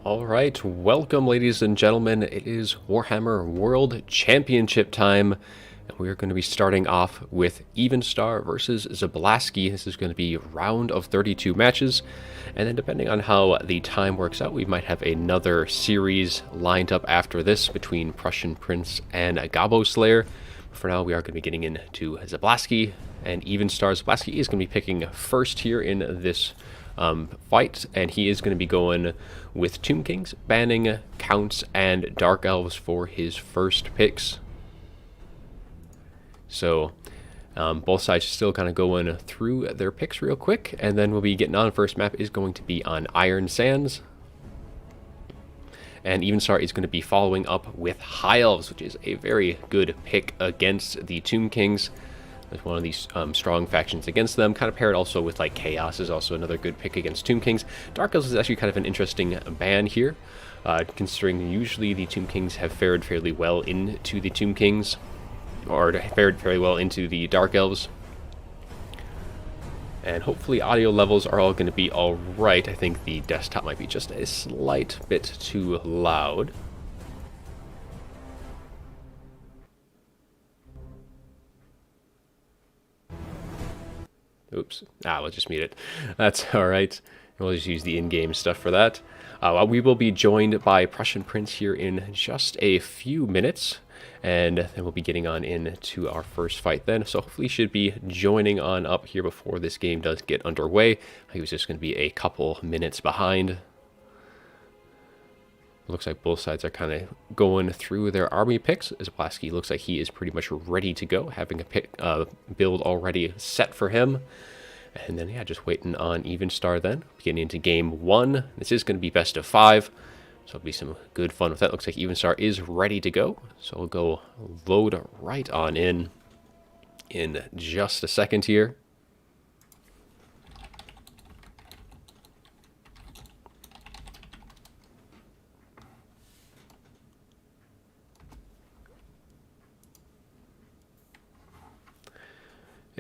All right, welcome, ladies and gentlemen. It is Warhammer World Championship time. And we're going to be starting off with Evenstar versus Zablaski. This is going to be round of 32 matches. And then depending on how the time works out, we might have another series lined up after this between Prussian Prince and Gabo Slayer. For now, we are going to be getting into Zablaski and Evenstar. Zablaski is going to be picking first here in this fight, and he is going to be going with Tomb Kings, banning Counts, and Dark Elves for his first picks. So both sides are still kind of going through their picks real quick, and then we'll be getting on. First map is going to be on Iron Sands, and Evenstar is going to be following up with High Elves, which is a very good pick against the Tomb Kings. It's one of these strong factions against them. Kind of paired also with like Chaos is also another good pick against Tomb Kings. Dark Elves is actually kind of an interesting ban here, considering usually the Tomb Kings have fared fairly well into the Tomb Kings, or fared very well into the Dark Elves. And hopefully audio levels are all going to be all right. I think the desktop might be just a slight bit too loud. Oops. We'll just mute it. That's all right. We'll just use the in-game stuff for that. We will be joined by Prussian Prince here in just a few minutes, and then we'll be getting on into our first fight then. So hopefully should be joining on up here before this game does get underway. He was just going to be a couple minutes behind. Looks like both sides are kind of going through their army picks. Zablaski looks like he is pretty much ready to go, having a pick build already set for him. And then, yeah, just waiting on Evenstar then. Getting into game one. This is going to be best of 5, so it'll be some good fun with that. Looks like Evenstar is ready to go, so we'll go load right on in just a second here.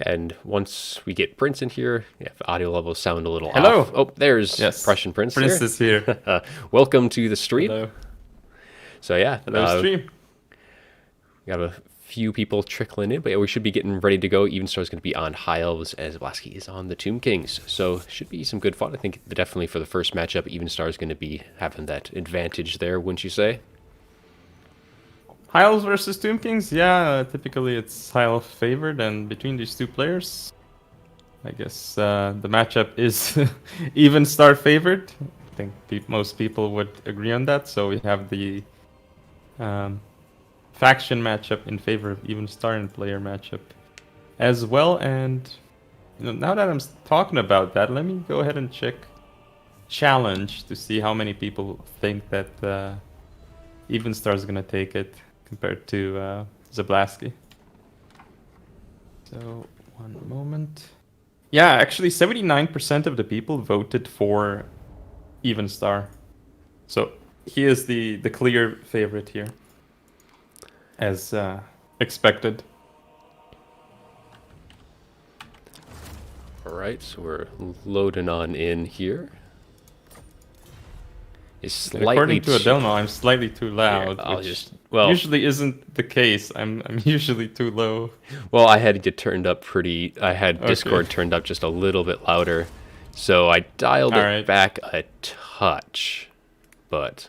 And once we get Prince in here, if the audio levels sound a little off. Oh, there's Prussian Prince. Prince is here. Welcome to the stream. Hello. So yeah, hello stream. We got a few people trickling in, but yeah, we should be getting ready to go. Evenstar is going to be on High Elves, as Zablaski is on the Tomb Kings. So should be some good fun. I think definitely for the first matchup, Evenstar is going to be having that advantage there, wouldn't you say? High Elves versus Tomb Kings, yeah, typically it's High Elf favored, and between these two players, I guess the matchup is Evenstar favored. I think most people would agree on that, so we have the faction matchup in favor of Evenstar and player matchup as well. And now that I'm talking about that, let me go ahead and check challenge to see how many people think that Evenstar is going to take it compared to Zablaski. So, one moment. Yeah, actually 79% of the people voted for Evenstar. So, he is the clear favorite here, as expected. Alright, so we're loading on in here. According to Adelmo, I'm slightly too loud. Yeah, usually isn't the case. I'm usually too low. Well, I had it turned up I had Discord turned up just a little bit louder, so I dialed it back a touch, but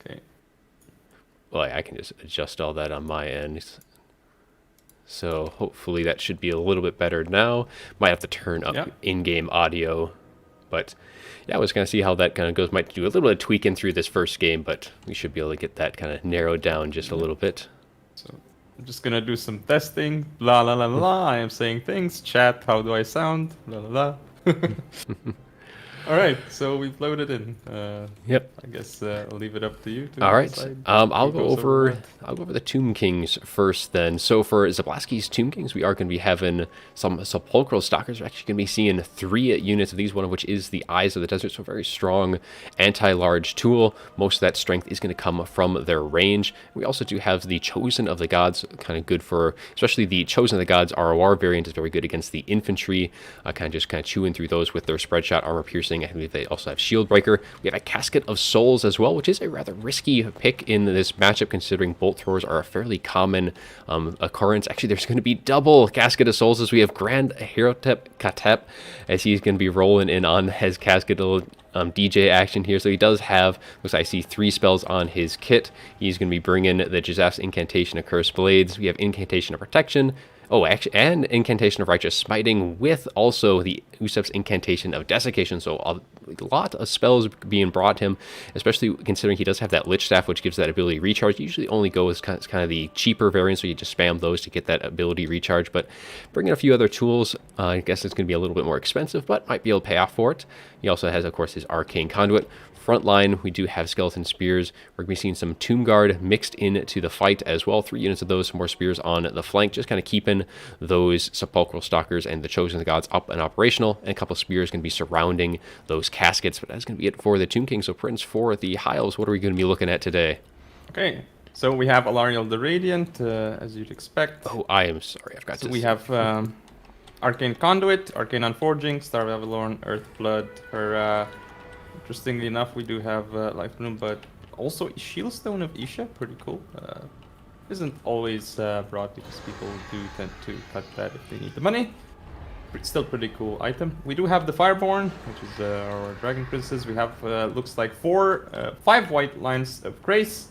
okay. Well, I can just adjust all that on my end. So hopefully that should be a little bit better now. Might have to turn up in-game audio. But yeah, I was going to see how that kind of goes. Might do a little bit of tweaking through this first game, but we should be able to get that kind of narrowed down just a little bit. So I'm just going to do some testing. La la la la. I am saying things. Chat, how do I sound? La la la. All right, so we've loaded in. Yep. I guess I'll leave it up to you to All right. decide I'll who go goes over. what. I'll go over the Tomb Kings first. Then, so for Zablaski's Tomb Kings, we are going to be having some sepulchral stalkers. We're actually going to be seeing 3 units of these. One of which is the Eyes of the Desert, so a very strong anti-large tool. Most of that strength is going to come from their range. We also do have the Chosen of the Gods, kind of good for, especially the Chosen of the Gods ROR variant is very good against the infantry. Kind of chewing through those with their spread shot, armor piercing. I believe they also have Shield Breaker. We have a Casket of Souls as well, which is a rather risky pick in this matchup considering bolt throwers are a fairly common occurrence. Actually, there's going to be double Casket of Souls as we have Grand Herotep Katep as he's going to be rolling in on his Casket of DJ action here. So he does have, looks like I see 3 spells on his kit. He's going to be bringing the Jazaf's Incantation of Cursed Blades. We have Incantation of Protection. Oh, actually, and Incantation of Righteous Smiting with also the Usep's Incantation of Desiccation. So a lot of spells being brought to him, especially considering he does have that Lich Staff, which gives that ability recharge. You usually only go as kind of the cheaper variant, so you just spam those to get that ability recharge. But bringing a few other tools, I guess it's going to be a little bit more expensive, but might be able to pay off for it. He also has, of course, his Arcane Conduit. Front line, we do have Skeleton Spears. We're going to be seeing some Tomb Guard mixed into the fight as well. 3 units of those, some more spears on the flank, just kind of keeping those Sepulchral Stalkers and the Chosen of the Gods up and operational. And a couple of spears going to be surrounding those caskets. But that's going to be it for the Tomb King. So, Prince, for the High Elves, what are we going to be looking at today? Okay, so we have Alariel the Radiant, as you'd expect. Oh, I am sorry. I've got So to. we have Arcane Conduit, Arcane Unforging, Star of Avalorn, Earthblood. For interestingly enough, we do have Life Bloom, but also Shieldstone of Isha, pretty cool. Isn't always brought because people do tend to cut that if they need the money. Still pretty cool item. We do have the Fireborn, which is our Dragon Princess. We have looks like 5 white lines of Grace,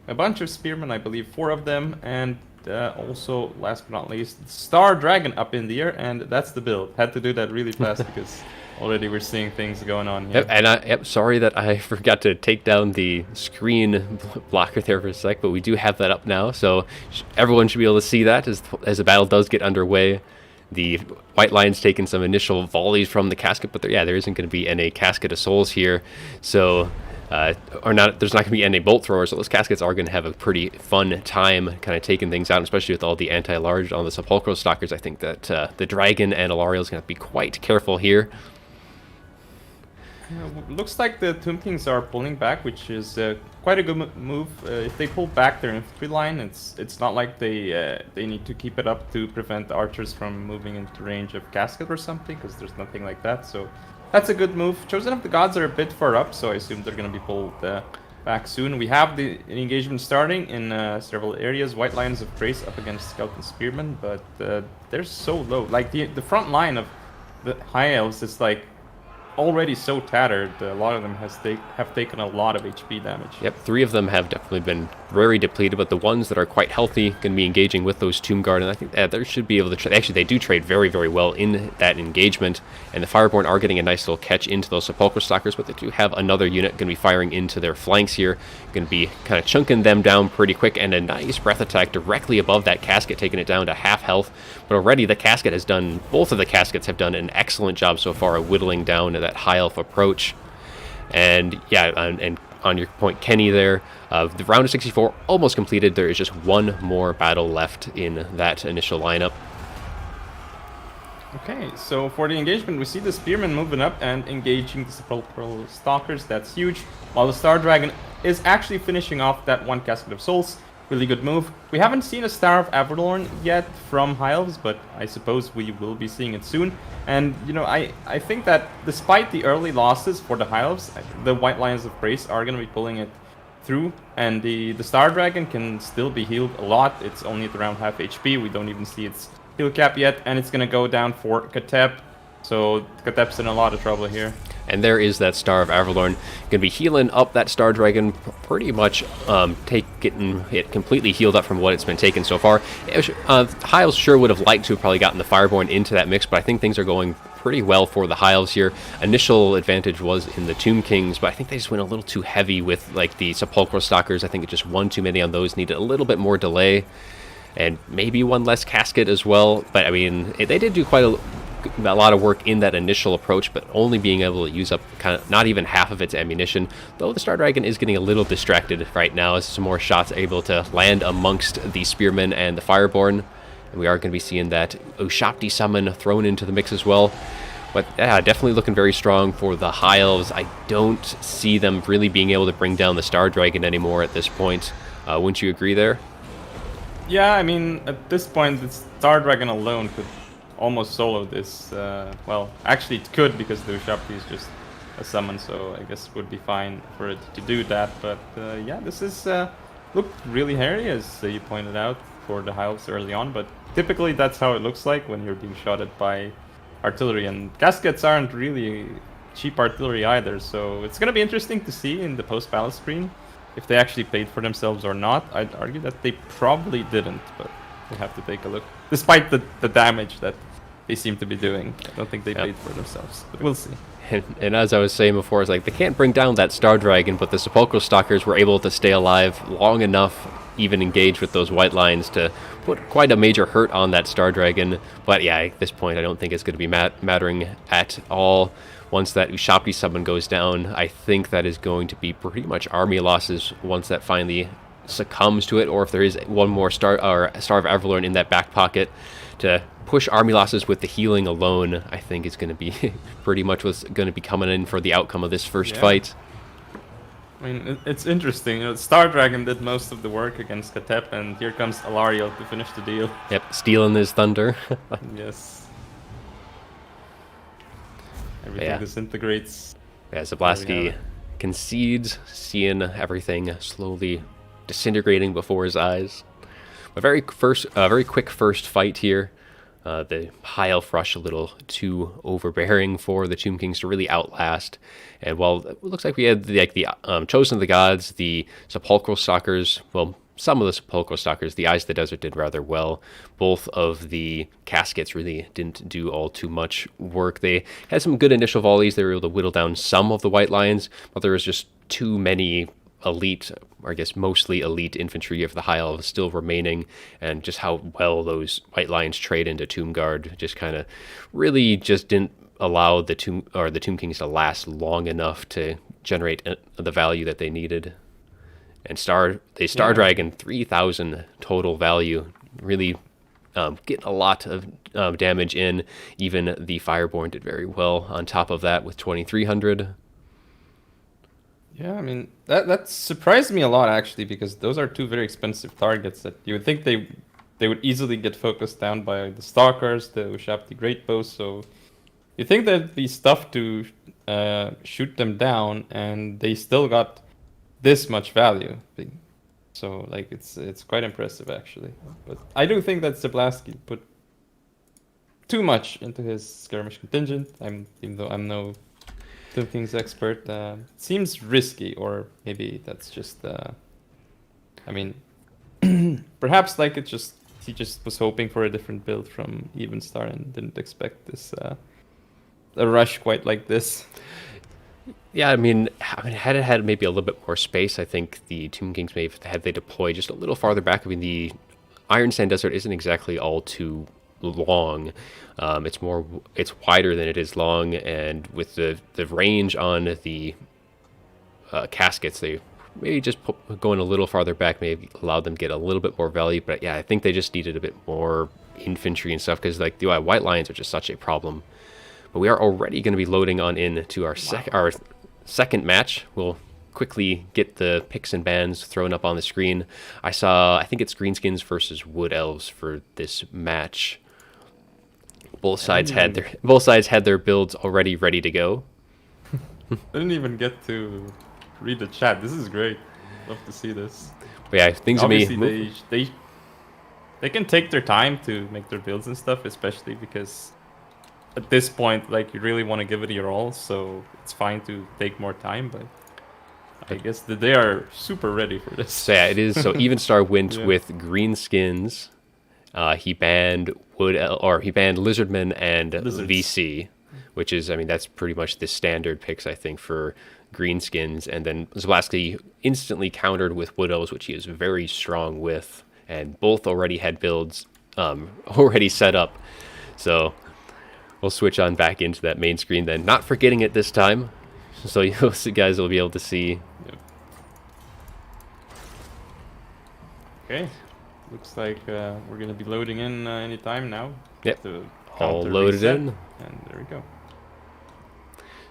a bunch of Spearmen, I believe 4 of them, and also, last but not least, Star Dragon up in the air, and that's the build. Had to do that really fast because already we're seeing things going on here. Yep, and sorry that I forgot to take down the screen blocker there for a sec, but we do have that up now, so everyone should be able to see that as the battle does get underway. The White Lion's taking some initial volleys from the casket, but there isn't going to be any Casket of Souls here, so there's not going to be any bolt throwers, so those caskets are going to have a pretty fun time kind of taking things out, especially with all the anti-large on the Sepulchral Stalkers. I think that the Dragon and Alariel is going to have to be quite careful here. Looks like the Tomb Kings are pulling back, which is quite a good move. If they pull back their infantry line, it's not like they need to keep it up to prevent the archers from moving into range of casket or something, because there's nothing like that. So that's a good move. Chosen of the Gods are a bit far up, so I assume they're going to be pulled back soon. We have the engagement starting in several areas. White Lions of Grace up against Skeleton Spearmen, but they're so low. Like the front line of the High Elves is like already so tattered. A lot of them have taken a lot of HP damage. Yep, 3 of them have definitely been very depleted, but the ones that are quite healthy going to be engaging with those Tomb Guard, and I think they should be able to actually, they do trade very, very well in that engagement, and the Fireborn are getting a nice little catch into those Sepulchral Stalkers, but they do have another unit going to be firing into their flanks here, going to be kind of chunking them down pretty quick, and a nice breath attack directly above that casket, taking it down to half health. But already the casket has done, both of the caskets have done an excellent job so far of whittling down to that high elf approach. And yeah, and on your point, Kenny, there, the round of 64 almost completed. There is just one more battle left in that initial lineup. Okay, so for the engagement, we see the Spearmen moving up and engaging the Sepulchral Stalkers. That's huge. While the Star Dragon is actually finishing off that one Casket of Souls. Really good move. We haven't seen a Star of Avalorn yet from High Elves, but I suppose we will be seeing it soon. And, you know, I think that despite the early losses for the High Elves, the White Lions of Grace are going to be pulling it through. And the Star Dragon can still be healed a lot. It's only at around half HP. We don't even see its heal cap yet. And it's going to go down for Katep. So Katep's in a lot of trouble here. And there is that Star of Avalorn, going to be healing up that Star Dragon, pretty much getting it completely healed up from what it's been taken so far. High Elves sure would have liked to have probably gotten the Fireborn into that mix, but I think things are going pretty well for the High Elves here. Initial advantage was in the Tomb Kings, but I think they just went a little too heavy with like the Sepulchral Stalkers. I think it just one too many on those, needed a little bit more delay, and maybe one less casket as well. But I mean, they did do quite a lot of work in that initial approach, but only being able to use up kind of not even half of its ammunition. Though the Star Dragon is getting a little distracted right now as some more shots are able to land amongst the Spearmen and the Fireborn. And we are going to be seeing that Ushapti summon thrown into the mix as well. But yeah, definitely looking very strong for the High Elves. I don't see them really being able to bring down the Star Dragon anymore at this point. Wouldn't you agree there? Yeah, I mean, at this point, the Star Dragon alone could almost solo this. Well, actually it could, because the Ushapti is just a summon, so I guess it would be fine for it to do that. But yeah, this is looked really hairy, as you pointed out, for the High Elves early on. But typically that's how it looks like when you're being shot at by artillery, and caskets aren't really cheap artillery either, so it's going to be interesting to see in the post-battle screen if they actually paid for themselves or not. I'd argue that they probably didn't, but we'll have to take a look. Despite the damage that they seem to be doing, I don't think they paid for themselves, but we'll see. And as I was saying before, it's like they can't bring down that Star Dragon, but the Sepulchral Stalkers were able to stay alive long enough, even engage with those white lines, to put quite a major hurt on that Star Dragon. But yeah, at this point, I don't think it's going to be mattering at all. Once that Ushapti summon goes down, I think that is going to be pretty much army losses once that finally succumbs to it, or if there is one more Star of Everlorn in that back pocket to push army losses with the healing alone. I think is going to be pretty much what's going to be coming in for the outcome of this first fight. I mean, it's interesting. You know, Star Dragon did most of the work against Katep, and here comes Alariel to finish the deal. Yep, stealing his thunder. Yes. Everything disintegrates. Yeah, Zablasky concedes, seeing everything slowly disintegrating before his eyes. A very quick first fight here. The High Elf rush a little too overbearing for the Tomb Kings to really outlast. And while it looks like we had the Chosen of the Gods, the Sepulchral Stalkers, well, some of the Sepulchral Stalkers, the Eyes of the Desert did rather well. Both of the Caskets really didn't do all too much work. They had some good initial volleys. They were able to whittle down some of the White Lions, but there was just too many elite, or I guess mostly elite infantry of the High Elves still remaining, and just how well those White Lions trade into Tomb Guard just kind of really just didn't allow the Tomb Kings to last long enough to generate the value that they needed. And Star Dragon 3,000 total value, really getting a lot of damage in. Even the Fireborn did very well on top of that with 2,300. Yeah, I mean, that surprised me a lot, actually, because those are two very expensive targets that you would think they would easily get focused down by the Stalkers, the Ushapti Greatbows, so you think there'd be stuff to shoot them down, and they still got this much value. So, like, it's quite impressive, actually. But I do think that Zablasky put too much into his skirmish contingent, even though I'm no Tomb Kings expert. Seems risky, or maybe that's just I mean, perhaps like he just was hoping for a different build from Evenstar and didn't expect this a rush quite like this. Yeah, I mean, had it had maybe a little bit more space, I think the Tomb Kings may have, had they deployed just a little farther back. I mean, the Iron Sand Desert isn't exactly all too long. It's wider than it is long, and with the range on the Caskets, they maybe just going a little farther back maybe allowed them to get a little bit more value. But yeah, I think they just needed a bit more infantry and stuff, because like the White Lions are just such a problem. But we are already going to be loading on into our second match. We'll quickly get the picks and bans thrown up on the screen. I think it's Greenskins versus Wood Elves for this match. Both sides had their builds already ready to go. I didn't even get to read the chat. This is great. Love to see this. But yeah, things obviously they can take their time to make their builds and stuff, especially because at this point, like, you really want to give it your all, so it's fine to take more time, but I guess that they are super ready for this. So yeah, it is. So Evenstar went with Greenskins. He banned Lizardmen and Lizards. VC, which is, I mean, that's pretty much the standard picks, I think, for Greenskins. And then Zablasky instantly countered with Wood Elves, which he is very strong with, and both already had builds already set up. So We'll switch on back into that main screen then, not forgetting it this time. So you guys will be able to see. Yep. Okay. Looks like we're gonna be loading in any time now. Yep. To All counter loaded reset. in. And there we go.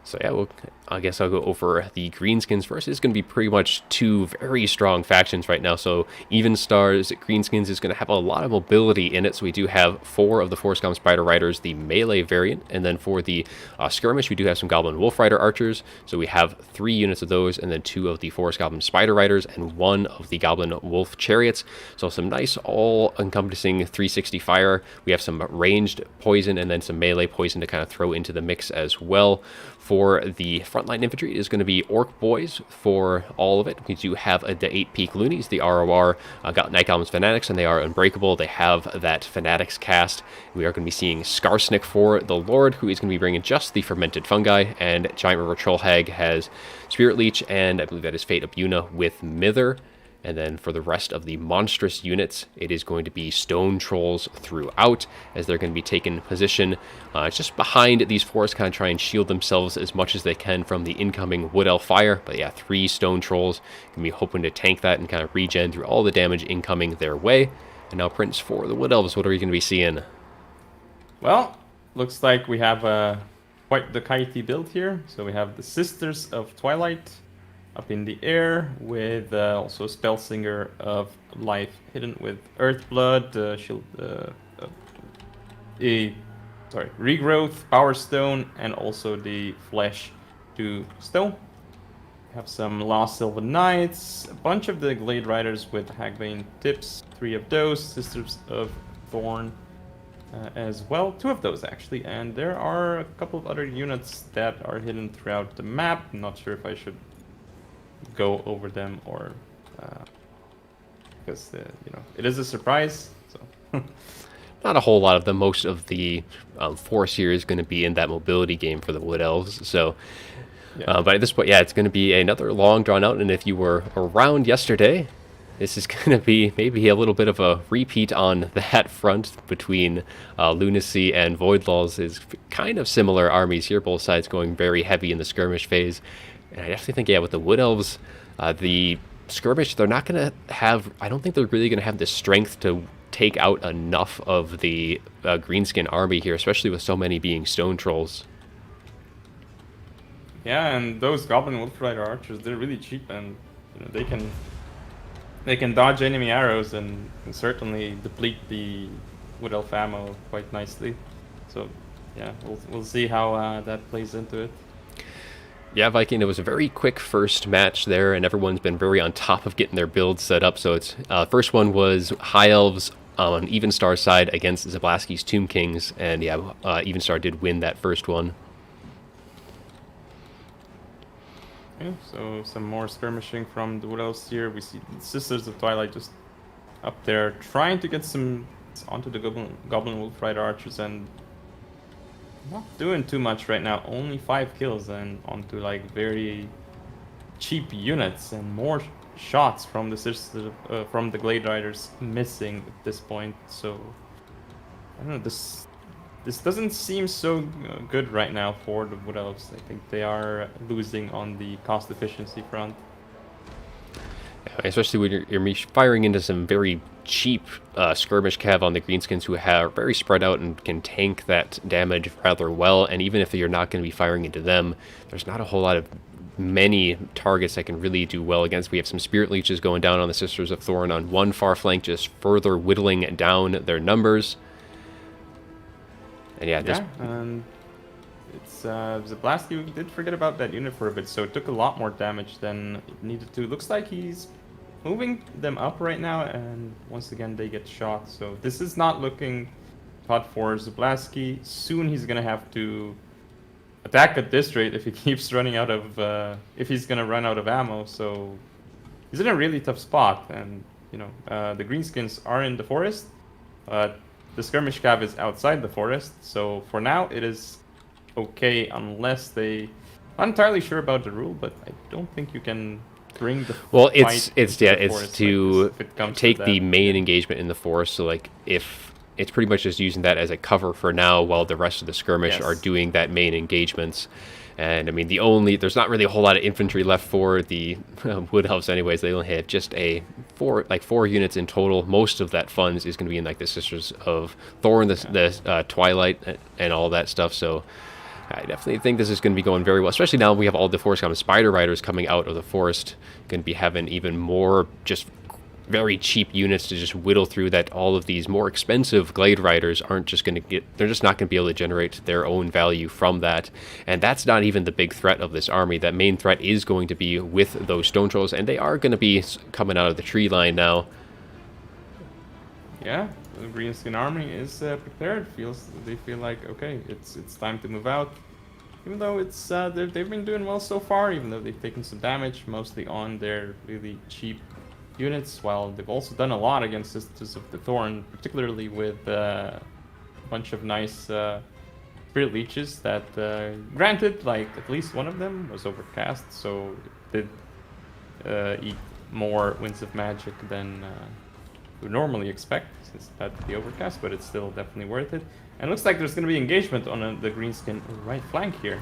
So yeah, I guess I'll go over the Greenskins first. It's going to be pretty much two very strong factions right now. So Even Stars Greenskins is going to have a lot of mobility in it. So we do have 4 of the Force-Gom Spider Riders, the melee variant. And then for the skirmish, we do have some Goblin Wolf Rider archers. So we have 3 units of those, and then 2 of the Force Goblin Spider Riders, and 1 of the Goblin Wolf Chariots. So some nice all-encompassing 360 fire. We have some ranged poison and then some melee poison to kind of throw into the mix as well. For the frontline infantry, it is going to be Orc Boys for all of it. We do have the 8 Peak Loonies, the ROR, Night Goblins Fanatics, and they are unbreakable. They have that Fanatics cast. We are going to be seeing Skarsnik for the Lord, who is going to be bringing just the fermented fungi, and Giant River Troll Hag has Spirit Leech, and I believe that is Fate of Yuna with Mither. And then for the rest of the monstrous units, it is going to be Stone Trolls throughout, as they're going to be taking position just behind these forests, kind of try and shield themselves as much as they can from the incoming Wood Elf fire. But yeah, 3 Stone Trolls going to be hoping to tank that and kind of regen through all the damage incoming their way. And now, Prince, for the Wood Elves, what are we going to be seeing? Well, looks like we have quite the kitey build here. So we have the Sisters of Twilight up in the air, with also Spellsinger of Life hidden with Earthblood, Shield, Regrowth, Power Stone, and also the Flesh to Stone. We have some Lost Sylvan Knights, a bunch of the Glade Riders with Hagbane tips, 3 of those, Sisters of Thorn as well, 2 of those actually, and there are a couple of other units that are hidden throughout the map. I'm not sure if I should go over them or because it is a surprise, so Not a whole lot of them. Most of the force here is going to be in that mobility game for the Wood Elves. So, yeah. but at this point, yeah, it's going to be another long drawn out. And if you were around yesterday, this is going to be maybe a little bit of a repeat on that front between Lunacy and Voidlaws. Is kind of similar armies here, both sides going very heavy in the skirmish phase. And I definitely think, yeah, with the Wood Elves, the skirmish, they're not going to have, I don't think they're really going to have the strength to take out enough of the Greenskin army here, especially with so many being Stone Trolls. Yeah, and those Goblin Wolf Rider archers, they're really cheap, and they can dodge enemy arrows and can certainly deplete the Wood Elf ammo quite nicely. So yeah, we'll see how that plays into it. Yeah, Viking, it was a very quick first match there, and everyone's been very on top of getting their builds set up. So it's first one was High Elves on Even Star side against Zablaski's Tomb Kings, and yeah, Even Star did win that first one. Okay, so some more skirmishing from the Wood Elves here. We see the Sisters of Twilight just up there trying to get some onto the Goblin Wolf Rider archers, and not doing too much right now. Only 5 kills and onto like very cheap units, and more shots from the Sisters from the Glade Riders missing at this point. So I don't know, this doesn't seem so good right now for the Wood Elves. I think they are losing on the cost efficiency front. Especially when you're firing into some very cheap skirmish cav on the Greenskins, who are very spread out and can tank that damage rather well. And even if you're not going to be firing into them, there's not a whole lot of many targets that can really do well against. We have some Spirit Leeches going down on the Sisters of Thorn on one far flank, just further whittling down their numbers. And yeah, and it's Zablaski did forget about that unit for a bit, so it took a lot more damage than it needed to. Looks like he's moving them up right now, and once again they get shot. So this is not looking hot for Zablaski. Soon he's gonna have to attack at this rate if he keeps running out of if he's gonna run out of ammo. So he's in a really tough spot, and the Greenskins are in the forest, but the skirmish cav is outside the forest. So for now it is okay, unless I'm not entirely sure about the rule, but I don't think you can bring the it's to like this, take the main engagement in the forest. So like if it's pretty much just using that as a cover for now while the rest of the skirmish are Yes. doing that main engagements. And I mean, there's not really a whole lot of infantry left for the Wood Elves anyways. They only have just four units in total. Most of that funds is going to be in like the Sisters of Thorn, the Twilight, and all that stuff. So I definitely think this is going to be going very well, especially now we have all the Forest Common Spider Riders coming out of the forest. Going to be having even more just very cheap units to just whittle through that all of these more expensive Glade Riders aren't just going to get, they're just not going to be able to generate their own value from that. And that's not even the big threat of this army. That main threat is going to be with those Stone Trolls, and they are going to be coming out of the tree line now. Yeah, the Greenskin army is prepared. They feel like, okay, it's time to move out. Even though they've been doing well so far, even though they've taken some damage, mostly on their really cheap units, while they've also done a lot against Sisters of the Thorn, particularly with a bunch of nice Spirit Leeches that, granted, like, at least one of them was overcast, so it did eat more Winds of Magic than we normally expect, since it had to be overcast, but it's still definitely worth it. And it looks like there's going to be engagement on the Greenskin right flank here.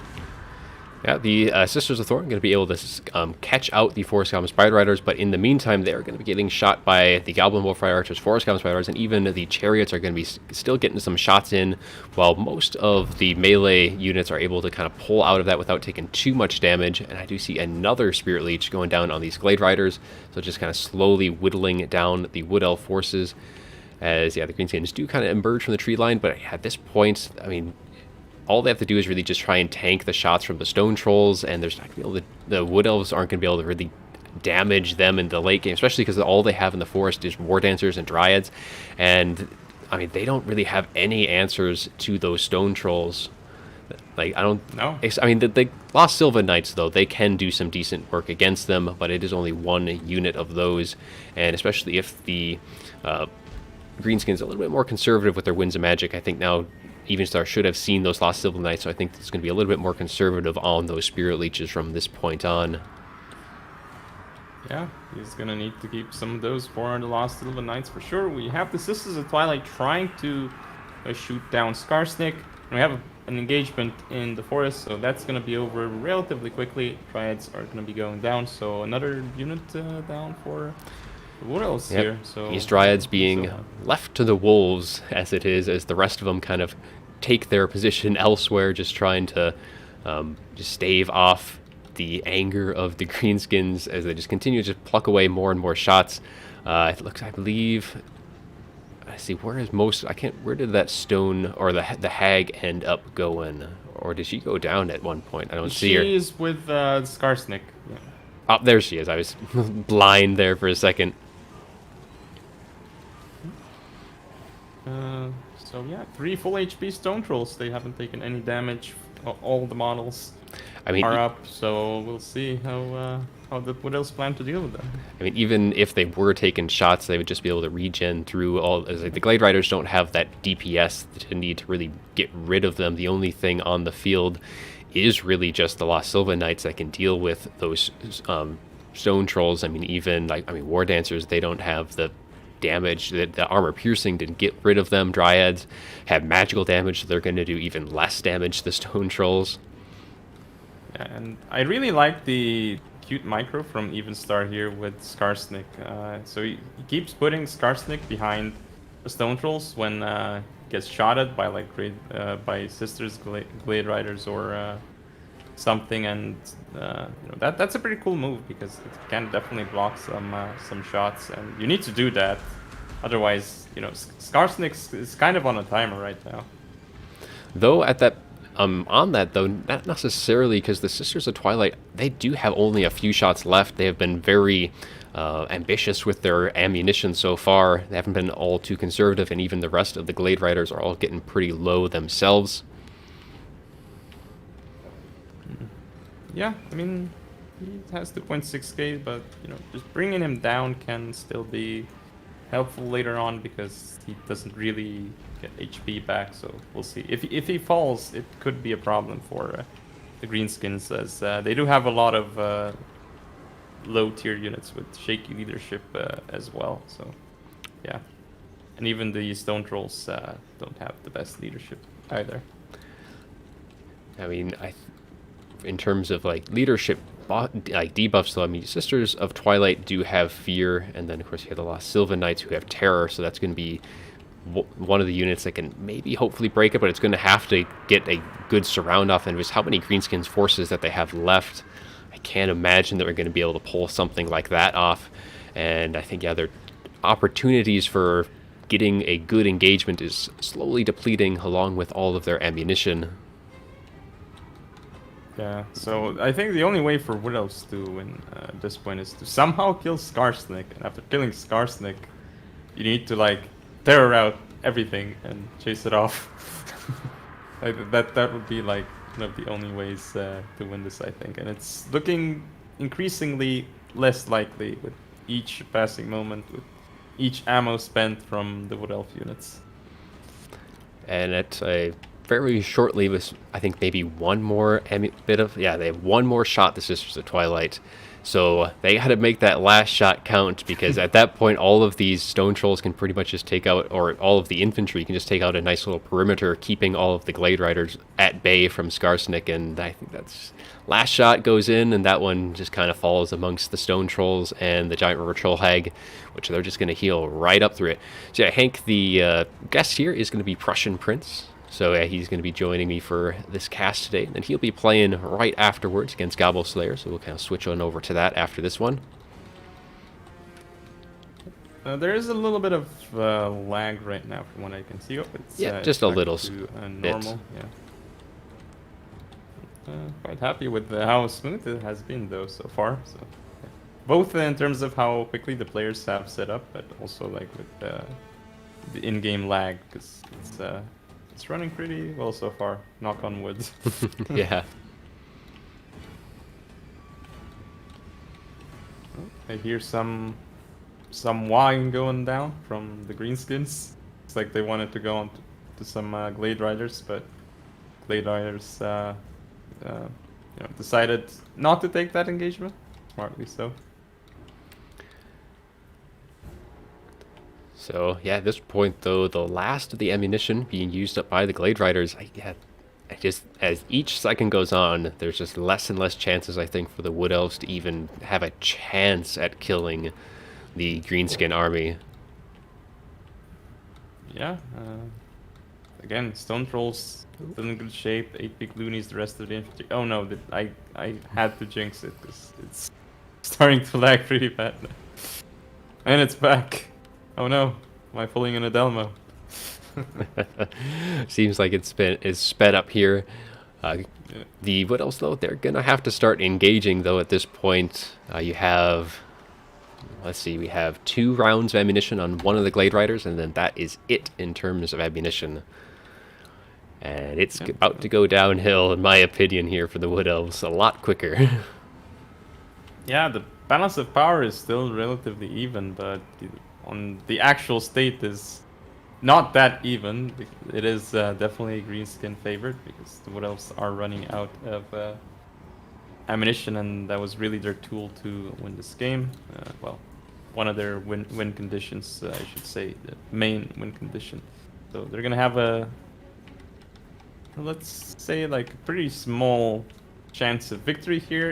Yeah, the Sisters of Thorn are going to be able to catch out the Forest Common Spider Riders, but in the meantime, they're going to be getting shot by the Goblin Wolf Rider Archers, Forest Common Spider Riders, and even the Chariots are going to be still getting some shots in, while most of the melee units are able to kind of pull out of that without taking too much damage. And I do see another Spirit Leech going down on these Glade Riders, so just kind of slowly whittling down the Wood Elf forces, as, yeah, the Greenskins do kind of emerge from the tree line, but at this point, I mean, all they have to do is really just try and tank the shots from the Stone Trolls, and there's not going to be able to, the Wood Elves aren't going to be able to really damage them in the late game, especially because all they have in the forest is War Dancers and Dryads, and I mean, they don't really have any answers to those Stone Trolls. Like, I don't know. I mean, the Lost Sylvan Knights, though, they can do some decent work against them, but it is only one unit of those, and especially if the Greenskins a little bit more conservative with their Winds of Magic, I think now Evenstar should have seen those Lost Sylvan Knights, so I think it's going to be a little bit more conservative on those Spirit Leeches from this point on. Yeah, he's going to need to keep some of those for the Lost Sylvan Knights for sure. We have the Sisters of Twilight trying to shoot down Skarsnik. And we have an engagement in the forest, so that's going to be over relatively quickly. Dryads are going to be going down, so another unit down for the Wood Elves here. So these Dryads being left to the wolves, as it is, as the rest of them kind of take their position elsewhere, just trying to just stave off the anger of the Greenskins as they just continue to just pluck away more and more shots. It looks, I believe, I see, where did that stone or the hag end up going? Or did she go down at one point? I don't see her. She is with Skarsnik. Yeah. Oh, there she is. I was blind there for a second. So yeah, 3 full HP Stone Trolls. They haven't taken any damage. All the models are up, so we'll see how what else plan to deal with them. I mean, even if they were taking shots, they would just be able to regen through all. As like, the Glade Riders don't have that DPS to need to really get rid of them. The only thing on the field is really just the Lost Sylvan Knights that can deal with those Stone Trolls. I mean, War Dancers, they don't have the damage that the armor piercing didn't get rid of them. Dryads have magical damage, so they're going to do even less damage to the Stone Trolls. Yeah, and I really like the cute micro from Evenstar here with Skarsnik. So he keeps putting Skarsnik behind the Stone Trolls when he gets shot at by by Sisters Glade Riders or something, and that's a pretty cool move because it can definitely block some shots, and you need to do that. Otherwise, Skarsnik is kind of on a timer right now. Though at that on that though, not necessarily, because the Sisters of Twilight, they do have only a few shots left. They have been very ambitious with their ammunition so far. They haven't been all too conservative, and even the rest of the Glade Riders are all getting pretty low themselves. Yeah, I mean, he has 2.6k, but just bringing him down can still be helpful later on because he doesn't really get HP back. So we'll see. If he falls, it could be a problem for the Greenskins, as they do have a lot of low tier units with shaky leadership as well. So yeah. And even the Stone Trolls don't have the best leadership either. I mean, in terms of like leadership, like debuffs, though, I mean, Sisters of Twilight do have Fear, and then of course you have the Lost Sylvan Knights who have Terror, so that's going to be one of the units that can maybe hopefully break it, but it's going to have to get a good surround off, and just how many Greenskins forces that they have left. I can't imagine that we're going to be able to pull something like that off, and I think, yeah, their opportunities for getting a good engagement is slowly depleting along with all of their ammunition. Yeah, so I think the only way for Wood Elves to win at this point is to somehow kill Skarsnik, and after killing Skarsnik, you need to like terror out everything and chase it off. that would be like one of the only ways to win this, I think, and it's looking increasingly less likely with each passing moment, with each ammo spent from the Wood Elf units. And at a very shortly with, I think, maybe one more bit of, yeah, they have one more shot, the Sisters of Twilight. So they got to make that last shot count, because at that point, all of these Stone Trolls can pretty much just take out, or all of the infantry can just take out a nice little perimeter, keeping all of the Glade Riders at bay from Skarsnik. And I think that's last shot goes in, and that one just kind of falls amongst the Stone Trolls and the Giant River Troll Hag, which they're just going to heal right up through it. So yeah, Hank, the guest here, is going to be Prussian Prince. So yeah, he's going to be joining me for this cast today, and then he'll be playing right afterwards against Gobble Slayer, so we'll kind of switch on over to that after this one. There is a little bit of lag right now from what I can see. Oh, it's, yeah, just a little normal. Yeah. Quite happy with how smooth it has been though so far. So yeah. Both in terms of how quickly the players have set up, but also like with the in-game lag, because it's running pretty well so far. Knock on wood. Yeah. I hear some wine going down from the Greenskins. It's like they wanted to go on to some Glade Riders, but Glade Riders decided not to take that engagement. Smartly so. So yeah, at this point though, the last of the ammunition being used up by the Glade Riders, I just, as each second goes on, there's just less and less chances, I think, for the Wood Elves to even have a chance at killing the Greenskin army. Yeah. Again, Stone Trolls still in good shape. 8 big loonies, the rest of the infantry. Oh no, I had to jinx it because it's starting to lag pretty bad. And it's back. Oh no, am I pulling in a Delmo? Seems like it's sped up here. The Wood Elves, though, they're gonna have to start engaging though at this point. You have, let's see, we have 2 rounds of ammunition on one of the Glade Riders, and then that is it in terms of ammunition. And it's about to go downhill, in my opinion, here for the Wood Elves a lot quicker. Yeah, the balance of power is still relatively even, but on the actual state is not that even. It is definitely Greenskin favored, because the Wood Elves are running out of ammunition, and that was really their tool to win this game. Well, one of their win conditions, I should say, the main win condition. So they're gonna have a, let's say, like a pretty small chance of victory here.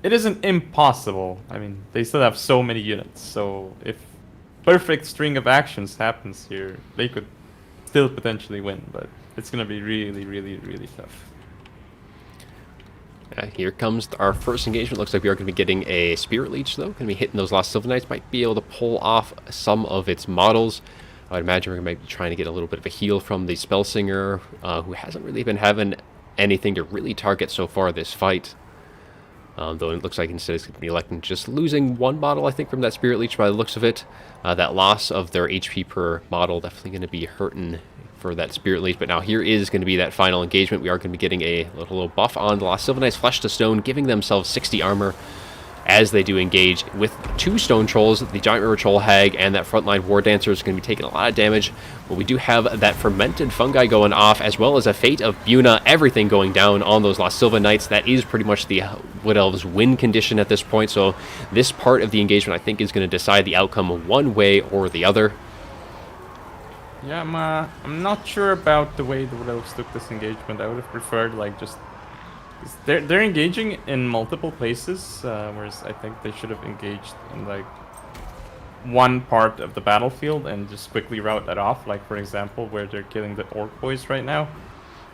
It isn't impossible. I mean, they still have so many units, so if perfect string of actions happens here, they could still potentially win, but it's gonna be really, really, really tough. Here comes our first engagement. Looks like we are going to be getting a Spirit Leech, though. Going to be hitting those Lost Sylvan Knights. Might be able to pull off some of its models. I would imagine we might be trying to get a little bit of a heal from the Spellsinger, who hasn't really been having anything to really target so far this fight. Though it looks like instead it's going to be electing just losing 1 model, I think, from that Spirit Leech by the looks of it. That loss of their HP per model definitely going to be hurting for that Spirit Leech. But now here is going to be that final engagement. We are going to be getting a little buff on the Lost Sylvan Knights, Flesh to Stone, giving themselves 60 armor as they do engage with 2 Stone Trolls. The Giant River Troll Hag and that frontline War Dancer is going to be taking a lot of damage. But we do have that Fermented Fungi going off, as well as a Fate of Buna, everything going down on those Lost Sylvan Knights. That is pretty much the Wood Elves' win condition at this point. So this part of the engagement, I think, is going to decide the outcome one way or the other. Yeah, I'm not sure about the way the Wood Elves took this engagement. I would have preferred like just 'cause they're engaging in multiple places, whereas I think they should have engaged in like one part of the battlefield and just quickly route that off. Like for example, where they're killing the Orc boys right now,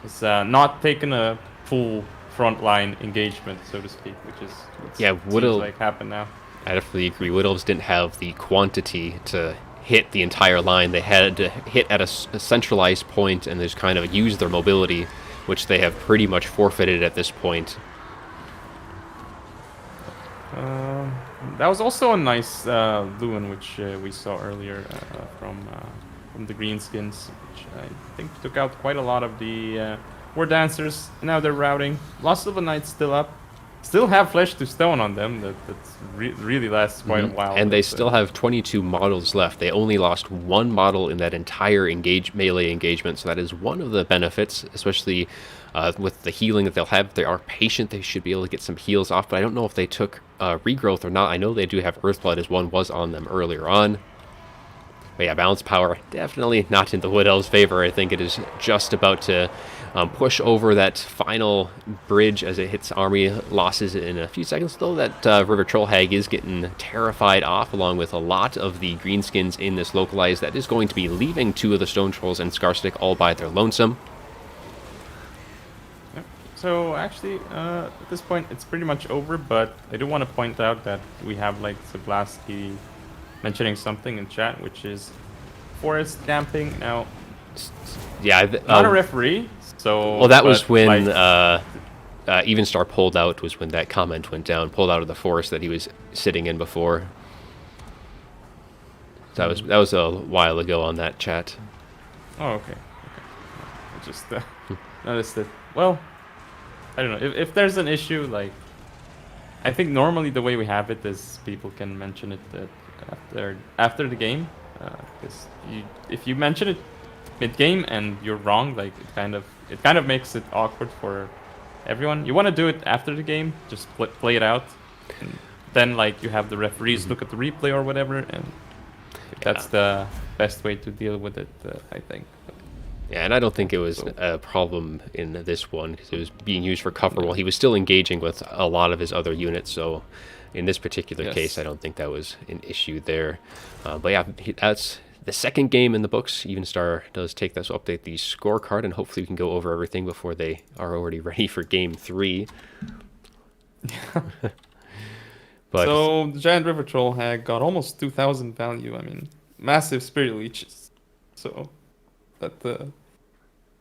is not taking a full frontline engagement, so to speak, which is what Yeah, seems like happen now. I definitely agree. Wood Elves didn't have the quantity to hit the entire line. They had to hit at a centralized point and just kind of use their mobility, which they have pretty much forfeited at this point. That was also a nice Luan, which we saw earlier from the Greenskins, which I think took out quite a lot of the War Dancers. Now they're routing. Lost of the Knights still up. Still have Flesh to Stone on them. That's really lasts quite a while. And they still have 22 models left. They only lost one model in that entire melee engagement, so that is one of the benefits, especially with the healing that they'll have. If they are patient, they should be able to get some heals off, but I don't know if they took regrowth or not. I know they do have Earthblood, as one was on them earlier on. But yeah, balance power, definitely not in the Wood Elves' favor. I think it is just about to push over that final bridge as it hits army losses in a few seconds, though that River Troll Hag is getting terrified off, along with a lot of the Greenskins in this localized. That is going to be leaving two of the Stone Trolls and Scarstick all by their lonesome. Yep. So actually, at this point, it's pretty much over, but I do want to point out that we have like Zablaski mentioning something in chat, which is forest camping. Now, yeah, not a referee, so... Well, that was when like, Evenstar pulled out, was when that comment went down, pulled out of the forest that he was sitting in before. So that was a while ago on that chat. Oh, okay. I just noticed it. Well, I don't know. If there's an issue, like... I think normally the way we have it is people can mention it after the game. Because if you mention it mid-game and you're wrong, like it kind of makes it awkward for everyone. You want to do it after the game, just play it out, and then like you have the referees look at the replay or whatever, and that's the best way to deal with it, I think. Yeah, and I don't think it was a problem in this one because it was being used for cover while he was still engaging with a lot of his other units. So in this particular case, I don't think that was an issue there. But yeah, that's the second game in the books. Evenstar does take this, update the scorecard, and hopefully we can go over everything before they are already ready for game 3. But so the Giant River Troll Hag got almost 2,000 value. I mean, massive Spirit Leeches. So that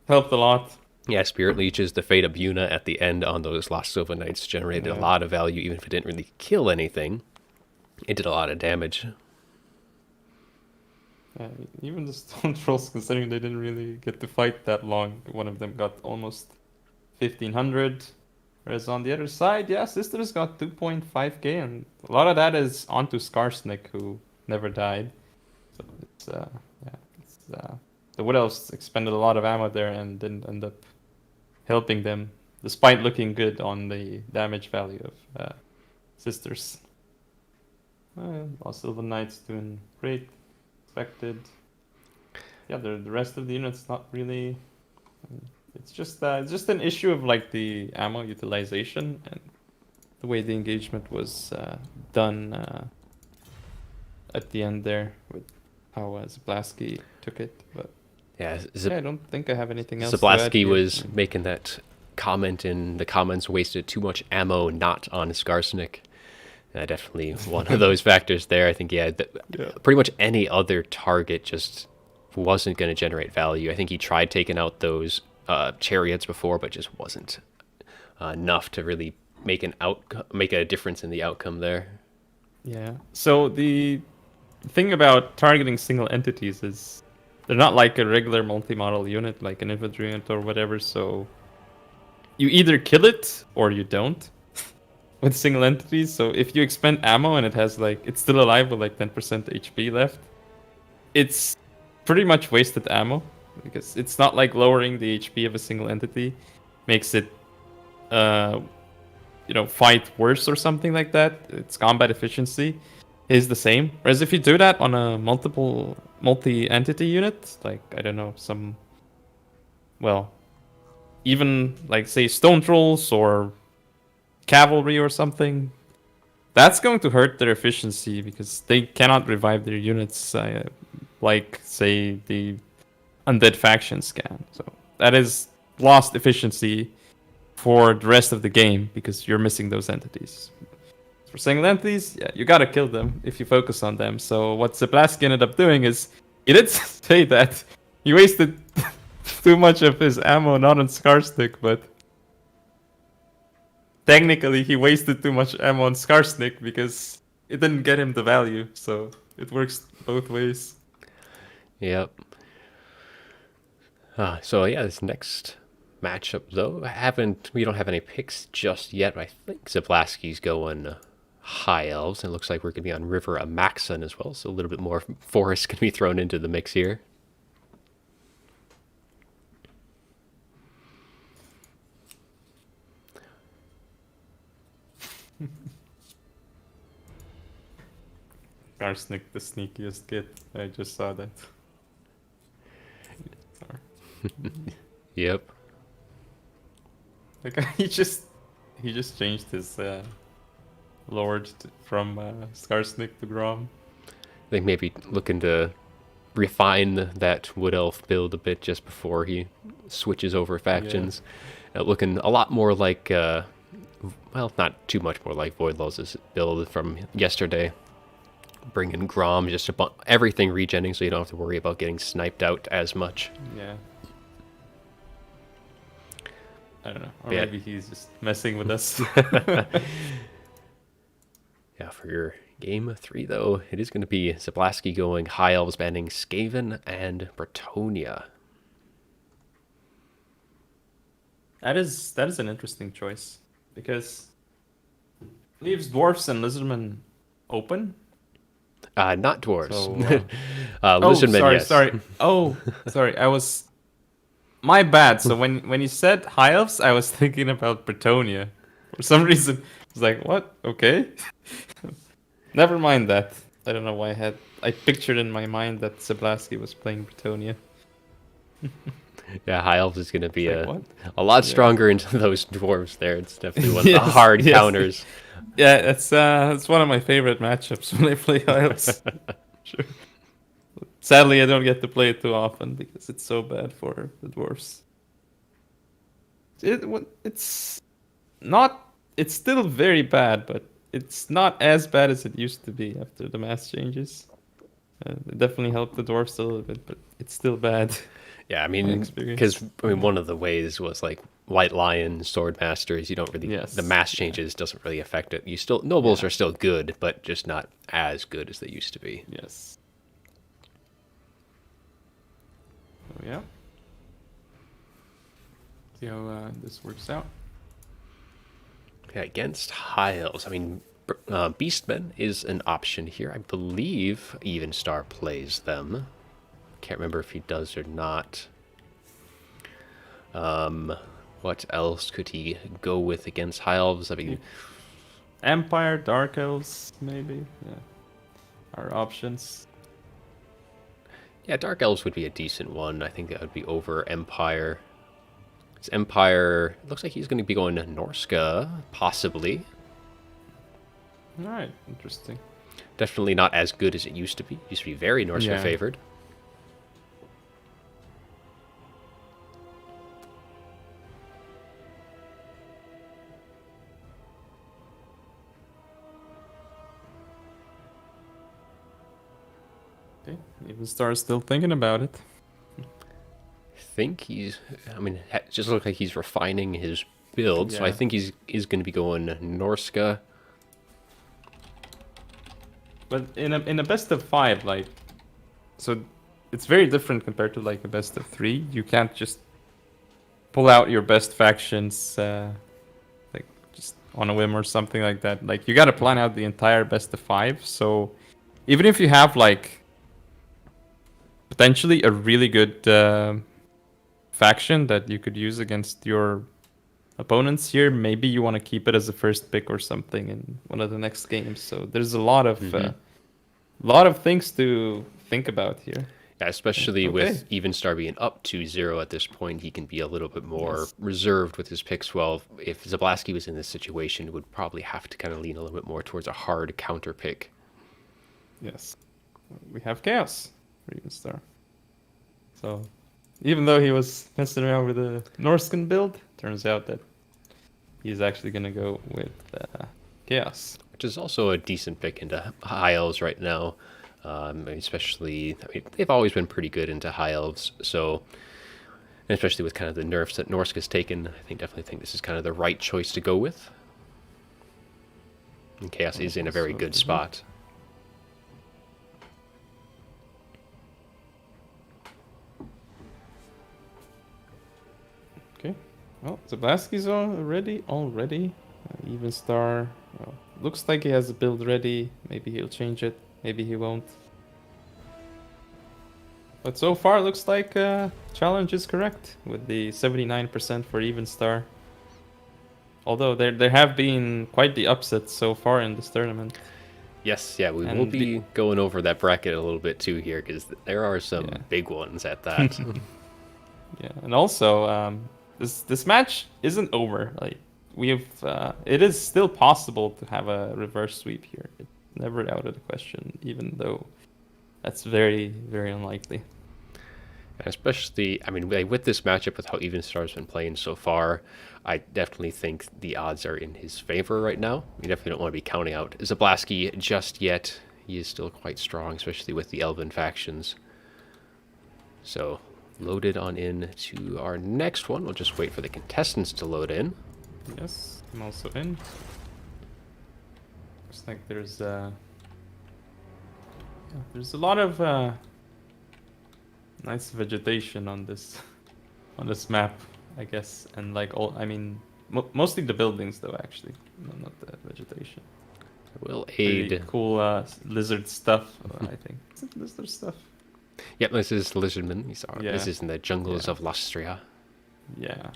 helped a lot. Yeah, Spirit Leeches, the Fate of Buna at the end on those Lost Silver Knights generated a lot of value, even if it didn't really kill anything. It did a lot of damage. Even the Stone Trolls, considering they didn't really get to fight that long, one of them got almost 1,500. Whereas on the other side, yeah, Sisters got 2.5k, and a lot of that is onto Skarsnik, who never died. So it's the Wood Elves expended a lot of ammo there and didn't end up helping them, despite looking good on the damage value of Sisters. Lost Silver Knights doing great. Expected. Yeah, the rest of the units not really. It's just an issue of like the ammo utilization and the way the engagement was done at the end there with how Zablaski took it. But yeah, I don't think I have anything else. Zablaski was making that comment in the comments, wasted too much ammo not on Skarsnik. Definitely one of those factors there. I think, pretty much any other target just wasn't going to generate value. I think he tried taking out those chariots before, but just wasn't enough to really make a difference in the outcome there. Yeah. So the thing about targeting single entities is they're not like a regular multi-model unit, like an infantry unit or whatever. So you either kill it or you don't. With single entities, so if you expend ammo and it has it's still alive with 10% HP left, it's pretty much wasted ammo because it's not like lowering the HP of a single entity makes it fight worse or something like that. Its combat efficiency is the same. Whereas if you do that on a multiple multi-entity unit, like I don't know, some, well, even like say stone trolls or cavalry or something, that's going to hurt their efficiency because they cannot revive their units like say the undead factions can. So that is lost efficiency for the rest of the game because you're missing those entities. For single entities, yeah, you gotta kill them if you focus on them. So what Zablaski ended up doing is he did say that he wasted too much of his ammo not on Scarsnick, but technically he wasted too much ammo on Scarsnick because it didn't get him the value. So it works both ways. Yep. So yeah, this next matchup though, we don't have any picks just yet. But I think Zablaski's going High Elves. It looks like we're going to be on River Amaxon as well, so a little bit more forest can be thrown into the mix here. Scarsnick, the sneakiest kid. I just saw that. Sorry. Yep. Like he just changed his lord from Scarsnick to Grom. I think maybe looking to refine that Wood Elf build a bit just before he switches over factions. Yeah. Looking a lot more like, well, not too much more like Voidlaw's build from yesterday. Bringing Grom, just everything regenning so you don't have to worry about getting sniped out as much. Yeah. I don't know. Or maybe he's just messing with us. Yeah, for your game 3, though, it is going to be Zablaski going High Elves banning Skaven and Bretonnia. That is an interesting choice because leaves dwarfs and lizardmen open. Not dwarves. So, lizardmen, yes. Sorry. Oh, sorry. My bad. So when you said High Elves, I was thinking about Bretonnia. For some reason, I was like, what? Okay. Never mind that. I don't know why I pictured in my mind that Zablaski was playing Bretonnia. Yeah, High Elves is going to be a lot stronger into those dwarves there. It's definitely one of the hard counters. Yeah, it's one of my favorite matchups when I play High Elves. Sure. Sadly, I don't get to play it too often because it's so bad for the dwarves. It's not. It's still very bad, but it's not as bad as it used to be after the mass changes. It definitely helped the dwarves a little bit, but it's still bad. Yeah, I mean, because one of the ways was like White Lion, Sword Masters. You don't really the mass changes doesn't really affect it. You still nobles are still good, but just not as good as they used to be. Yes. Oh yeah. See how this works out. Yeah, against High Elves. I mean, Beastmen is an option here. I believe Evenstar plays them. Can't remember if he does or not. What else could he go with against High Elves? I mean, Empire, Dark Elves, maybe. Yeah, are options. Yeah, Dark Elves would be a decent one. I think that would be over Empire. His Empire looks like he's going to be going to Norska, possibly. All right, interesting. Definitely not as good as it used to be. It used to be very Norska favored. Okay, Evenstar is still thinking about it. Think he's, I mean, it just looks like he's refining his build, so I think he's going to be going Norska. But in a best of 5, like, so it's very different compared to like a best of 3. You can't just pull out your best factions like just on a whim or something like that. Like you got to plan out the entire best of 5. So even if you have like potentially a really good faction that you could use against your opponents here, maybe you want to keep it as a first pick or something in one of the next games. So there's a lot of things to think about here. Yeah, especially Okay. with Evenstar being up 2-0 at this point, he can be a little bit more Yes. reserved with his picks. Well, if Zablaski was in this situation, would probably have to kind of lean a little bit more towards a hard counter pick. Yes. We have Chaos for Evenstar. So, even though he was messing around with a Norscan build, turns out that he's actually going to go with Chaos. Which is also a decent pick into high elves right now. Especially, I mean, they've always been pretty good into high elves, so, and especially with kind of the nerfs that Norsk has taken, I definitely think this is kind of the right choice to go with. And Chaos is in a very good spot. Okay. Well, Zablaski's already. Evenstar. Well, looks like he has a build ready. Maybe he'll change it. Maybe he won't. But so far, looks like challenge is correct with the 79% for Evenstar. Although there have been quite the upsets so far in this tournament. Yes, yeah, we will be going over that bracket a little bit too here, because there are some big ones at that. Yeah, and also this match isn't over. Like it is still possible to have a reverse sweep here. It's never out of the question, even though that's very, very unlikely. And especially, I mean, with this matchup, with how Evenstar's been playing so far, I definitely think the odds are in his favor right now. We definitely don't want to be counting out Zablaski just yet. He is still quite strong, especially with the Elven factions. So, loaded on in to our next one. We'll just wait for the contestants to load in. Yes, I'm also in. Looks like there's a lot of nice vegetation on this map, I guess, and like mostly the buildings though, actually, no, not the vegetation. Will aid. Pretty cool lizard stuff, I think. Is it lizard stuff? Yep, this is Lizardman. This is in the jungles of Lustria. Yeah.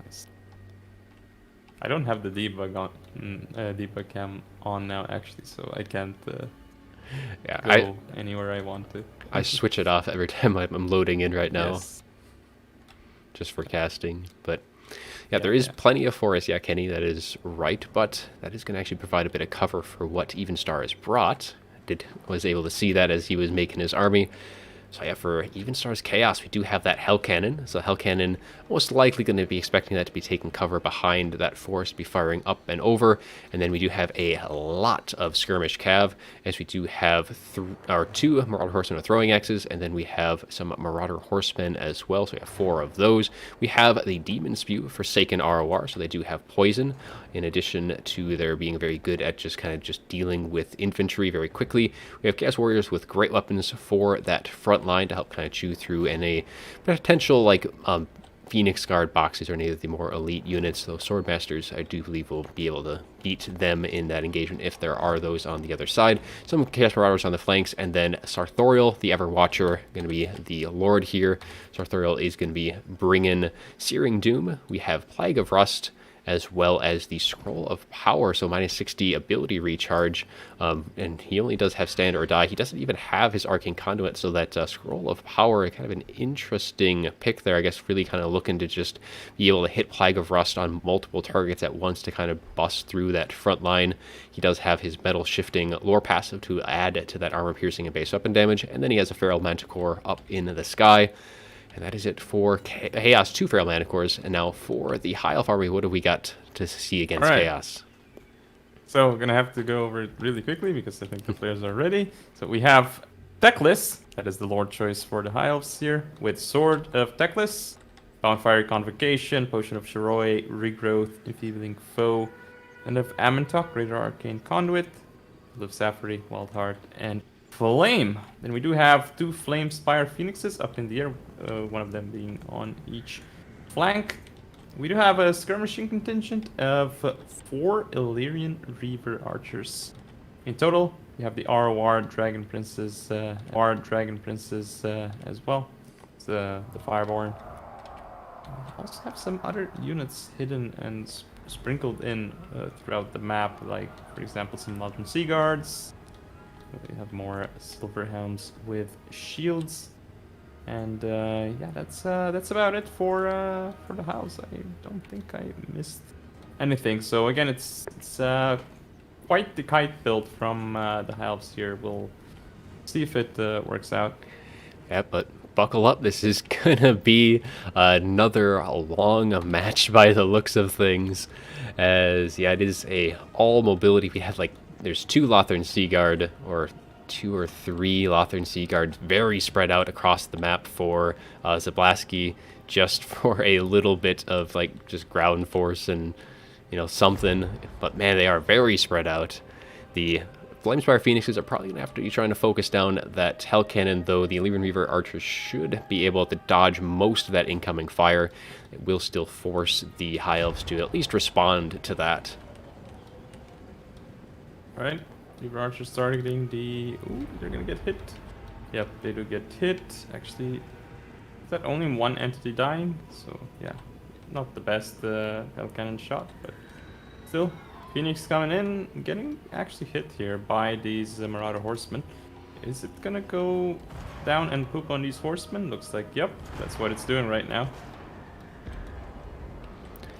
Nice. I don't have the debug cam on now, actually, so I can't go anywhere I want to. I switch it off every time I'm loading in right now, just for casting. But yeah, there is plenty of forest. Yeah, Kenny, that is right, but that is going to actually provide a bit of cover for what Evenstar has brought. Was able to see that as he was making his army. So yeah, for Evenstar's Chaos, we do have that Hell Cannon. So Hell Cannon, most likely going to be expecting that to be taking cover behind that forest, be firing up and over. And then we do have a lot of Skirmish Cav, as we do have two Marauder Horsemen with throwing axes, and then we have some Marauder Horsemen as well. So we have 4 of those. We have the Demon Spew Forsaken ROR, so they do have poison, in addition to their being very good at just dealing with infantry very quickly. We have Chaos Warriors with great weapons for that front line to help kind of chew through any potential Phoenix Guard boxes or any of the more elite units. Those Swordmasters, I do believe, will be able to beat them in that engagement if there are those on the other side. Some Chaos Marauders on the flanks, and then Sartorial, the Everwatcher, going to be the Lord here. Sartorial is going to be bringing Searing Doom. We have Plague of Rust, as well as the Scroll of Power, so minus 60 ability recharge, and he only does have Stand or Die. He doesn't even have his Arcane Conduit, so that Scroll of Power, kind of an interesting pick there, I guess, really kind of looking to just be able to hit Plague of Rust on multiple targets at once to kind of bust through that front line. He does have his Metal Shifting Lore passive to add to that armor piercing and base weapon damage, and then he has a Feral Manticore up in the sky. And that is it for Chaos, 2 Feral Manticores. And now for the High Elf Army, what do we got to see against Chaos? So we're going to have to go over it really quickly because I think the players are ready. So we have Teclis, that is the Lord choice for the High Elves here, with Sword of Teclis, Bonfire Convocation, Potion of Shiroi, Regrowth, Enfeebling Foe, and of Amentok, Greater Arcane Conduit, Live Safari, Wild Heart, and Flame. Then we do have 2 Flame Spire Phoenixes up in the air, one of them being on each flank. We do have a skirmishing contingent of 4 Illyrian Reaver Archers. In total, we have the ROR Dragon Princes, as well. It's the Fireborn. We also have some other units hidden and sprinkled in throughout the map, like for example some modern sea guards. We have more silver helms with shields, and yeah, that's about it for the house. I don't think I missed anything. So again, it's quite the kite build from the halves here. We'll see if it works out. Yeah, but buckle up. This is gonna be another long match by the looks of things. As yeah, it is a all mobility. We have like there's 2 Lothern Sea Guard, or 2 or 3 Lothern Sea Guard, very spread out across the map for Zablaski, just for a little bit of like just ground force and something. But man, they are very spread out. The Flamespire Phoenixes are probably going to have to be trying to focus down that Hell Cannon, though the Lyran Reaver Archers should be able to dodge most of that incoming fire. It will still force the High Elves to at least respond to that. Alright, Reaver Archers targeting the... Ooh, they're going to get hit. Yep, they do get hit. Actually, is that only one entity dying? So, yeah, not the best Hell Cannon shot, but still... Phoenix coming in, getting actually hit here by these Marauder Horsemen. Is it gonna go down and poop on these Horsemen? Looks like, yep, that's what it's doing right now.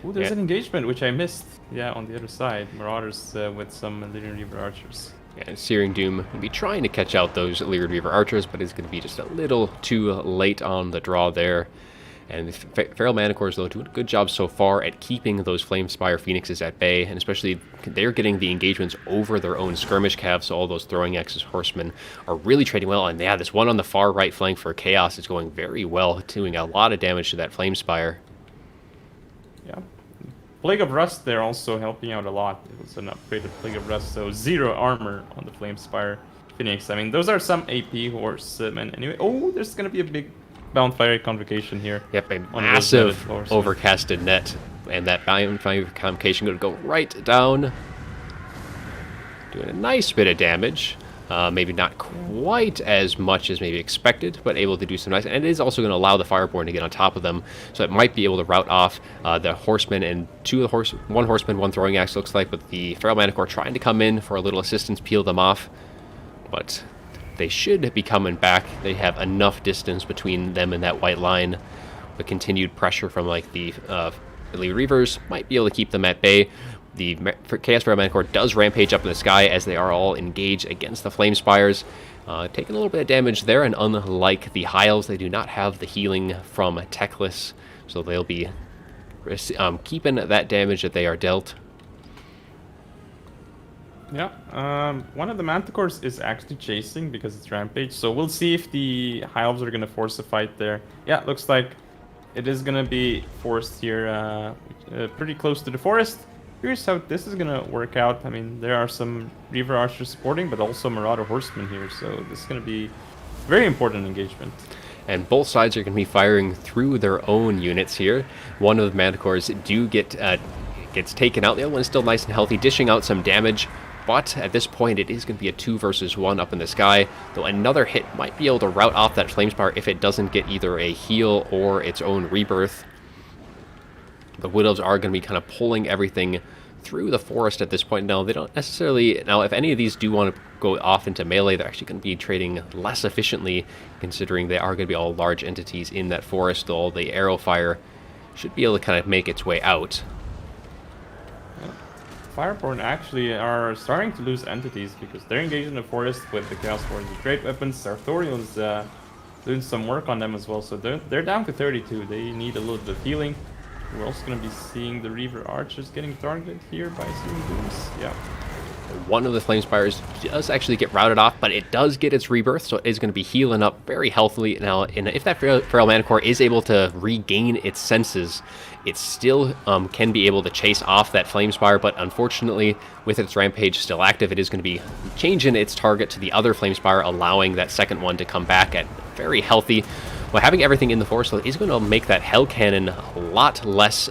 Ooh, there's an engagement, which I missed. Yeah, on the other side. Marauders with some Lyran Reaver Archers. Yeah, Searing Doom will be trying to catch out those Lyran Reaver Archers, but it's going to be just a little too late on the draw there. And the Feral Manticores, though, doing a good job so far at keeping those Flamespire Phoenixes at bay, and especially they're getting the engagements over their own skirmish calves, so all those Throwing Axes Horsemen are really trading well. And yeah, this one on the far right flank for Chaos is going very well, doing a lot of damage to that Flamespire. Yeah. Plague of Rust there also helping out a lot. It was an upgraded Plague of Rust, so 0 armor on the Flamespire Phoenix. I mean, those are some AP horsemen anyway. Oh, there's going to be a big Bound Fiery Convocation here. Yep, a massive overcasted net, and that Bound Fiery Convocation going to go right down, doing a nice bit of damage. Maybe not quite as much as maybe expected, but able to do some nice. And it is also going to allow the Fireborn to get on top of them, so it might be able to rout off the Horsemen and one Horseman, 1 Throwing Axe looks like, with the Feral Manticore trying to come in for a little assistance, peel them off, but they should be coming back. They have enough distance between them and that white line. The continued pressure from like the Elite Reavers might be able to keep them at bay. The Chaos Feral Manticore does rampage up in the sky as they are all engaged against the Flamespires, taking a little bit of damage there. And unlike the High Elves, they do not have the healing from Teclis, so they'll be keeping that damage that they are dealt. Yeah, one of the Manticores is actually chasing because it's Rampage, so we'll see if the High Elves are going to force a fight there. Yeah, looks like it is going to be forced here, pretty close to the forest. Here's how this is going to work out. I mean, there are some Reaver Archers supporting, but also Marauder Horsemen here, so this is going to be a very important engagement. And both sides are going to be firing through their own units here. One of the Manticores gets taken out. The other one is still nice and healthy, dishing out some damage. But at this point, it is going to be a 2 versus 1 up in the sky, though another hit might be able to rout off that Flamespire if it doesn't get either a heal or its own rebirth. The Wood Elves are going to be kind of pulling everything through the forest at this point. Now, they don't necessarily... Now, if any of these do want to go off into melee, they're actually going to be trading less efficiently, considering they are going to be all large entities in that forest, though all the arrow fire should be able to kind of make its way out. Fireborn actually are starting to lose entities because they're engaged in the forest with the Chaos Warriors with great weapons. Sartorial's doing some work on them as well, so they're down to 32. They need a little bit of healing. We're also going to be seeing the Reaver Archers getting targeted here by Searing Dooms. Yeah. One of the Flamespires does actually get routed off, but it does get its rebirth, so it is going to be healing up very healthily. Now, if that Feral Manticore is able to regain its senses, it still can be able to chase off that Flamespire, but unfortunately, with its Rampage still active, it is going to be changing its target to the other Flamespire, allowing that second one to come back at very healthy. Well, having everything in the forest is going to make that Hell Cannon a lot less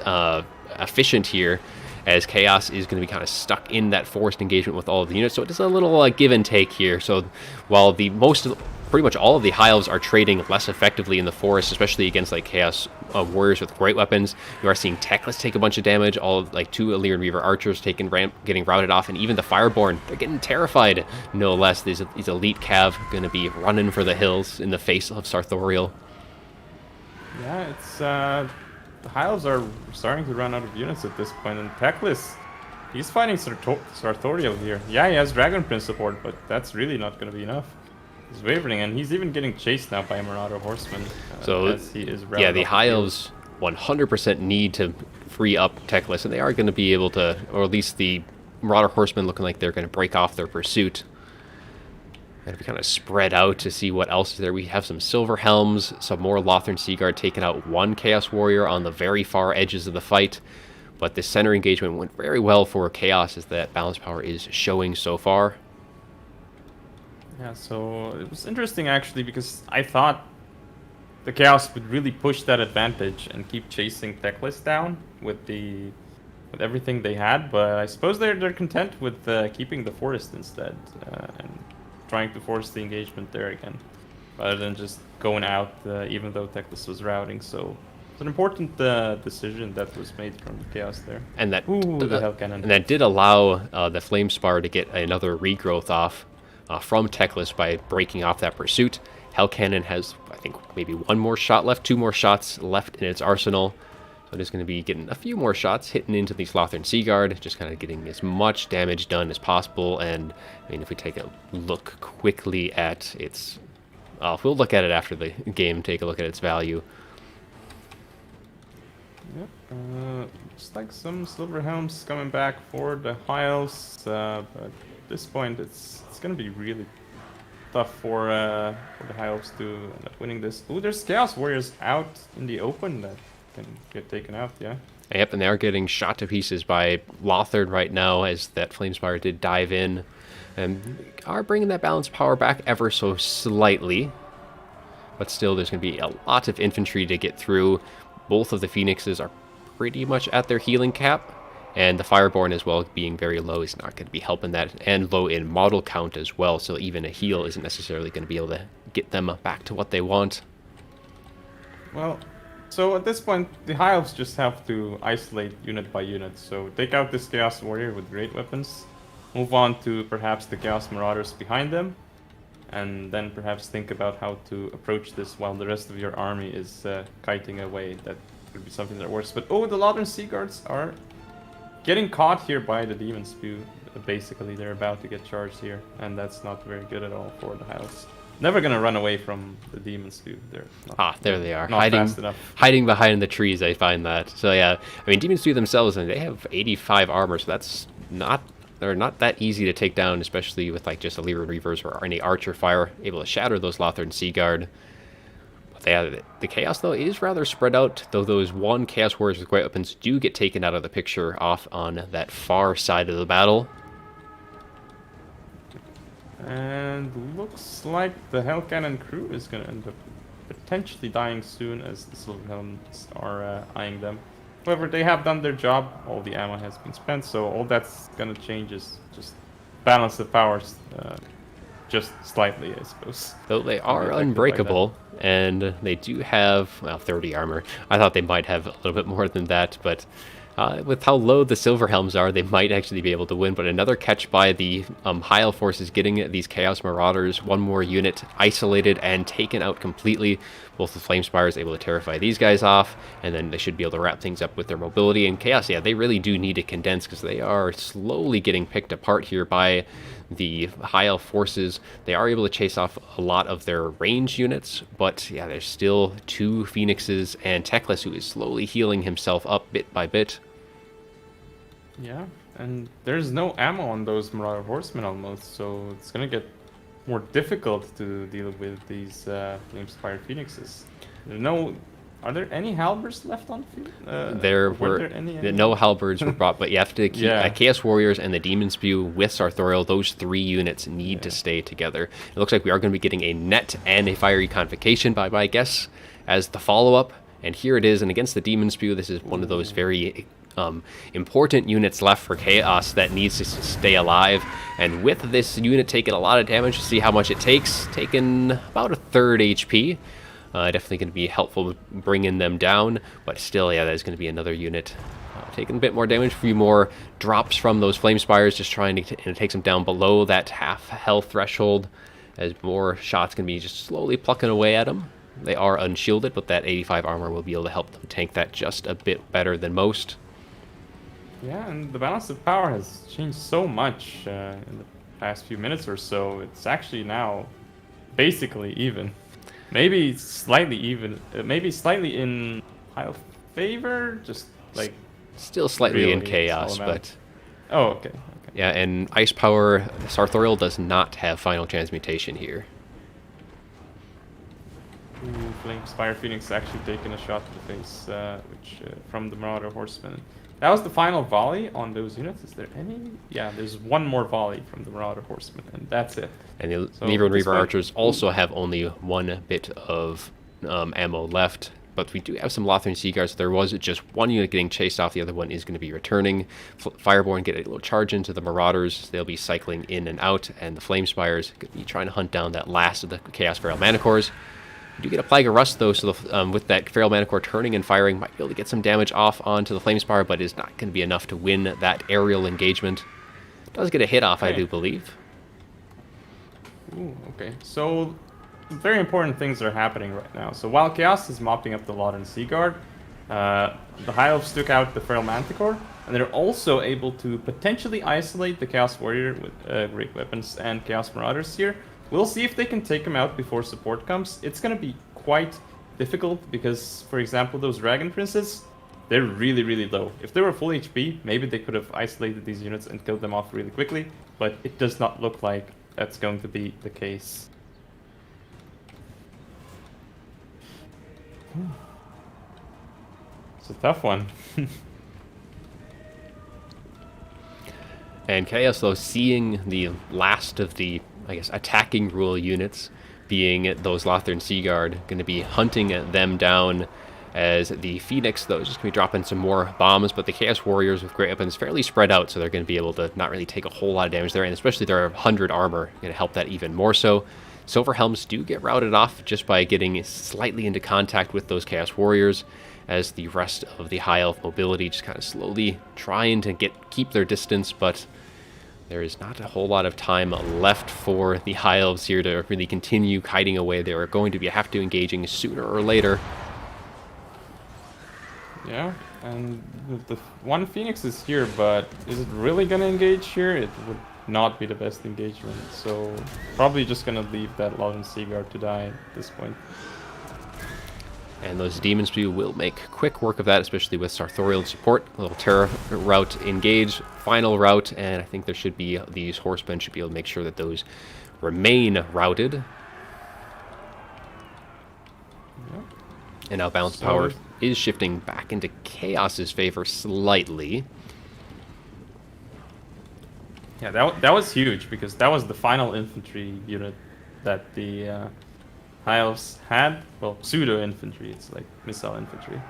efficient here, as Chaos is going to be kind of stuck in that forest engagement with all of the units. So it is a little give and take here. So while the most pretty much all of the High Elves are trading less effectively in the forest, especially against like Chaos Warriors with great weapons. You are seeing Teclis take a bunch of damage, all like 2 Illyrian Reaver archers getting routed off, and even the Fireborn, they're getting terrified, no less. These elite cav going to be running for the hills in the face of Sartorial. Yeah, it's the High Elves are starting to run out of units at this point, and Teclis, he's fighting Sartorial here. Yeah, he has Dragon Prince support, but that's really not going to be enough. He's wavering, and he's even getting chased now by a Marauder Horseman. So as he is yeah, the High Elves 100% need to free up Teclis, and they are going to be able to, or at least the Marauder Horsemen looking like they're going to break off their pursuit. And we kind of spread out to see what else is there. We have some Silver Helms, some more Lothern Seaguard taking out 1 Chaos Warrior on the very far edges of the fight. But the center engagement went very well for Chaos, as that balance power is showing so far. Yeah, so it was interesting actually, because I thought the Chaos would really push that advantage and keep chasing Teclis down with everything they had, but I suppose they're content with keeping the forest instead and trying to force the engagement there again, rather than just going out even though Teclis was routing. So it's an important decision that was made from the Chaos there. And that the Hell Cannon. And that did allow the Flamespire to get another regrowth off from Teclis by breaking off that pursuit. Hell Cannon has, I think, maybe 1 more shot left, 2 more shots left in its arsenal. So it is going to be getting a few more shots, hitting into the Lothern Seaguard, just kind of getting as much damage done as possible. And, I mean, if we take a look quickly at its... we'll look at it after the game, take a look at its value. Yep, looks like some Silver Helms coming back for the High Elves, but at this point it's going to be really tough for the High Elves to end up winning this. Ooh, there's Chaos Warriors out in the open that can get taken out, yeah. Yep, and they are getting shot to pieces by Lothern right now, as that Flamespire did dive in. And are bringing that balance power back ever so slightly. But still, there's going to be a lot of infantry to get through. Both of the Phoenixes are pretty much at their healing cap. And the Fireborn as well, being very low, is not going to be helping that. And low in model count as well, so even a heal isn't necessarily going to be able to get them back to what they want. Well, so at this point, the High Elves just have to isolate unit by unit. So take out this Chaos Warrior with great weapons, move on to perhaps the Chaos Marauders behind them, and then perhaps think about how to approach this while the rest of your army is kiting away. That could be something that works. But oh, the Lothern Seaguards are getting caught here by the Demon Spew. Basically, they're about to get charged here, and that's not very good at all for the High Elves. Never gonna run away from the Demon Spew. They're not, there they are, not fast enough. Hiding behind the trees. I find that. So yeah, I mean, Demon Spew themselves, and they have 85 armor, so that's not. They're not that easy to take down, especially with like just Illyrian Reavers or any archer fire able to shatter those Lothern Seaguard. But the Chaos, though, is rather spread out, though those 1 Chaos Warriors with great weapons do get taken out of the picture off on that far side of the battle. And looks like the Hell Cannon crew is going to end up potentially dying soon, as the Silver Helms are eyeing them. However, they have done their job. All the ammo has been spent, so all that's going to change is just balance the powers just slightly, I suppose. Though they are unbreakable, and they do have, well, 30 armor. I thought they might have a little bit more than that, but with how low the Silver Helms are, they might actually be able to win. But another catch by the High Elf forces, getting these Chaos Marauders, 1 more unit isolated and taken out completely. Both the Flamespires able to terrify these guys off, and then they should be able to wrap things up with their mobility. And Chaos, yeah, they really do need to condense, because they are slowly getting picked apart here by the High Elf forces. They are able to chase off a lot of their range units, but yeah, there's still 2 Phoenixes and Teclis, who is slowly healing himself up bit by bit. Yeah, and there's no ammo on those Marauder Horsemen almost, so it's gonna get more difficult to deal with these Flamespire Phoenixes. Are there any halberds left on the field? There were no halberds were brought, but you have to keep Chaos Warriors and the Demon Spew with Sartorial. Those 3 units need to stay together. It looks like we are going to be getting a net and a fiery convocation by my guess as the follow-up. And here it is, and against the Demon Spew, this is one of those very important units left for Chaos that needs to stay alive. And with this unit taking a lot of damage, see how much it takes. Taking about a third HP. Definitely going to be helpful bringing them down. But still, yeah, that is going to be another unit taking a bit more damage. A few more drops from those Flame Spires, just trying to take them down below that half health threshold. As more shots can be just slowly plucking away at them. They are unshielded, but that 85 armor will be able to help them tank that just a bit better than most. Yeah, and the balance of power has changed so much in the past few minutes or so. It's actually now basically even. Maybe slightly even. Maybe slightly in Pile favor, just like... Still slightly really in Chaos, but... Oh, okay. Yeah, and Ice Power, Sartorial does not have Final Transmutation here. Ooh, Flame Spire Phoenix actually taking a shot to the face, from the Marauder Horseman. That was the final volley on those units. Is there any? Yeah, there's one more volley from the Marauder Horseman, and that's it. And the Reaver and Reaver Archers also have only one bit of ammo left. But we do have some Lothran Seaguards. There was just one unit getting chased off. The other one is going to be returning. Fireborn get a little charge into the Marauders. They'll be cycling in and out. And the Flame Spires going to be trying to hunt down that last of the Chaos Feral Manticores. You do get a Plague of Rust, though, so with that Feral Manicore turning and firing, might be able to get some damage off onto the Flame Spire, but is not going to be enough to win that aerial engagement. Does get a hit off, I do believe. Ooh, okay. So... very important things are happening right now. So while Chaos is mopping up the Lothran Seaguard, the High Elves took out the Feral Manticore, and they're also able to potentially isolate the Chaos Warrior with great weapons and Chaos Marauders here. We'll see if they can take him out before support comes. It's going to be quite difficult because, for example, those Dragon Princes, they're really, really low. If they were full HP, maybe they could have isolated these units and killed them off really quickly, but it does not look like that's going to be the case. It's a tough one. And Chaos, though, seeing the last of the, I guess, attacking rule units, being those Lothran Seaguard, going to be hunting them down, as the Phoenix, though, is just going to be dropping some more bombs, but the Chaos Warriors with great weapons fairly spread out, so they're going to be able to not really take a whole lot of damage there, and especially their 100 armor going to help that even more so. Silver Helms do get routed off just by getting slightly into contact with those Chaos Warriors, as the rest of the High Elf mobility just kind of slowly trying to keep their distance, but there is not a whole lot of time left for the High Elves here to really continue kiting away. They are going to have to engaging sooner or later. Yeah, and the one Phoenix is here, but is it really going to engage here? It would not be the best engagement, so probably just going to leave that Lothran Seaguard to die at this point. And those Demon Spew will make quick work of that, especially with Sartorial support. A little Terra route engage, final route, and I think there should be, these Horsemen should be able to make sure that those remain routed. Yep. And now balance power is shifting back into Chaos's favor slightly. Yeah, that was huge, because that was the final infantry unit that the High Elves had. Well, pseudo infantry, it's like missile infantry,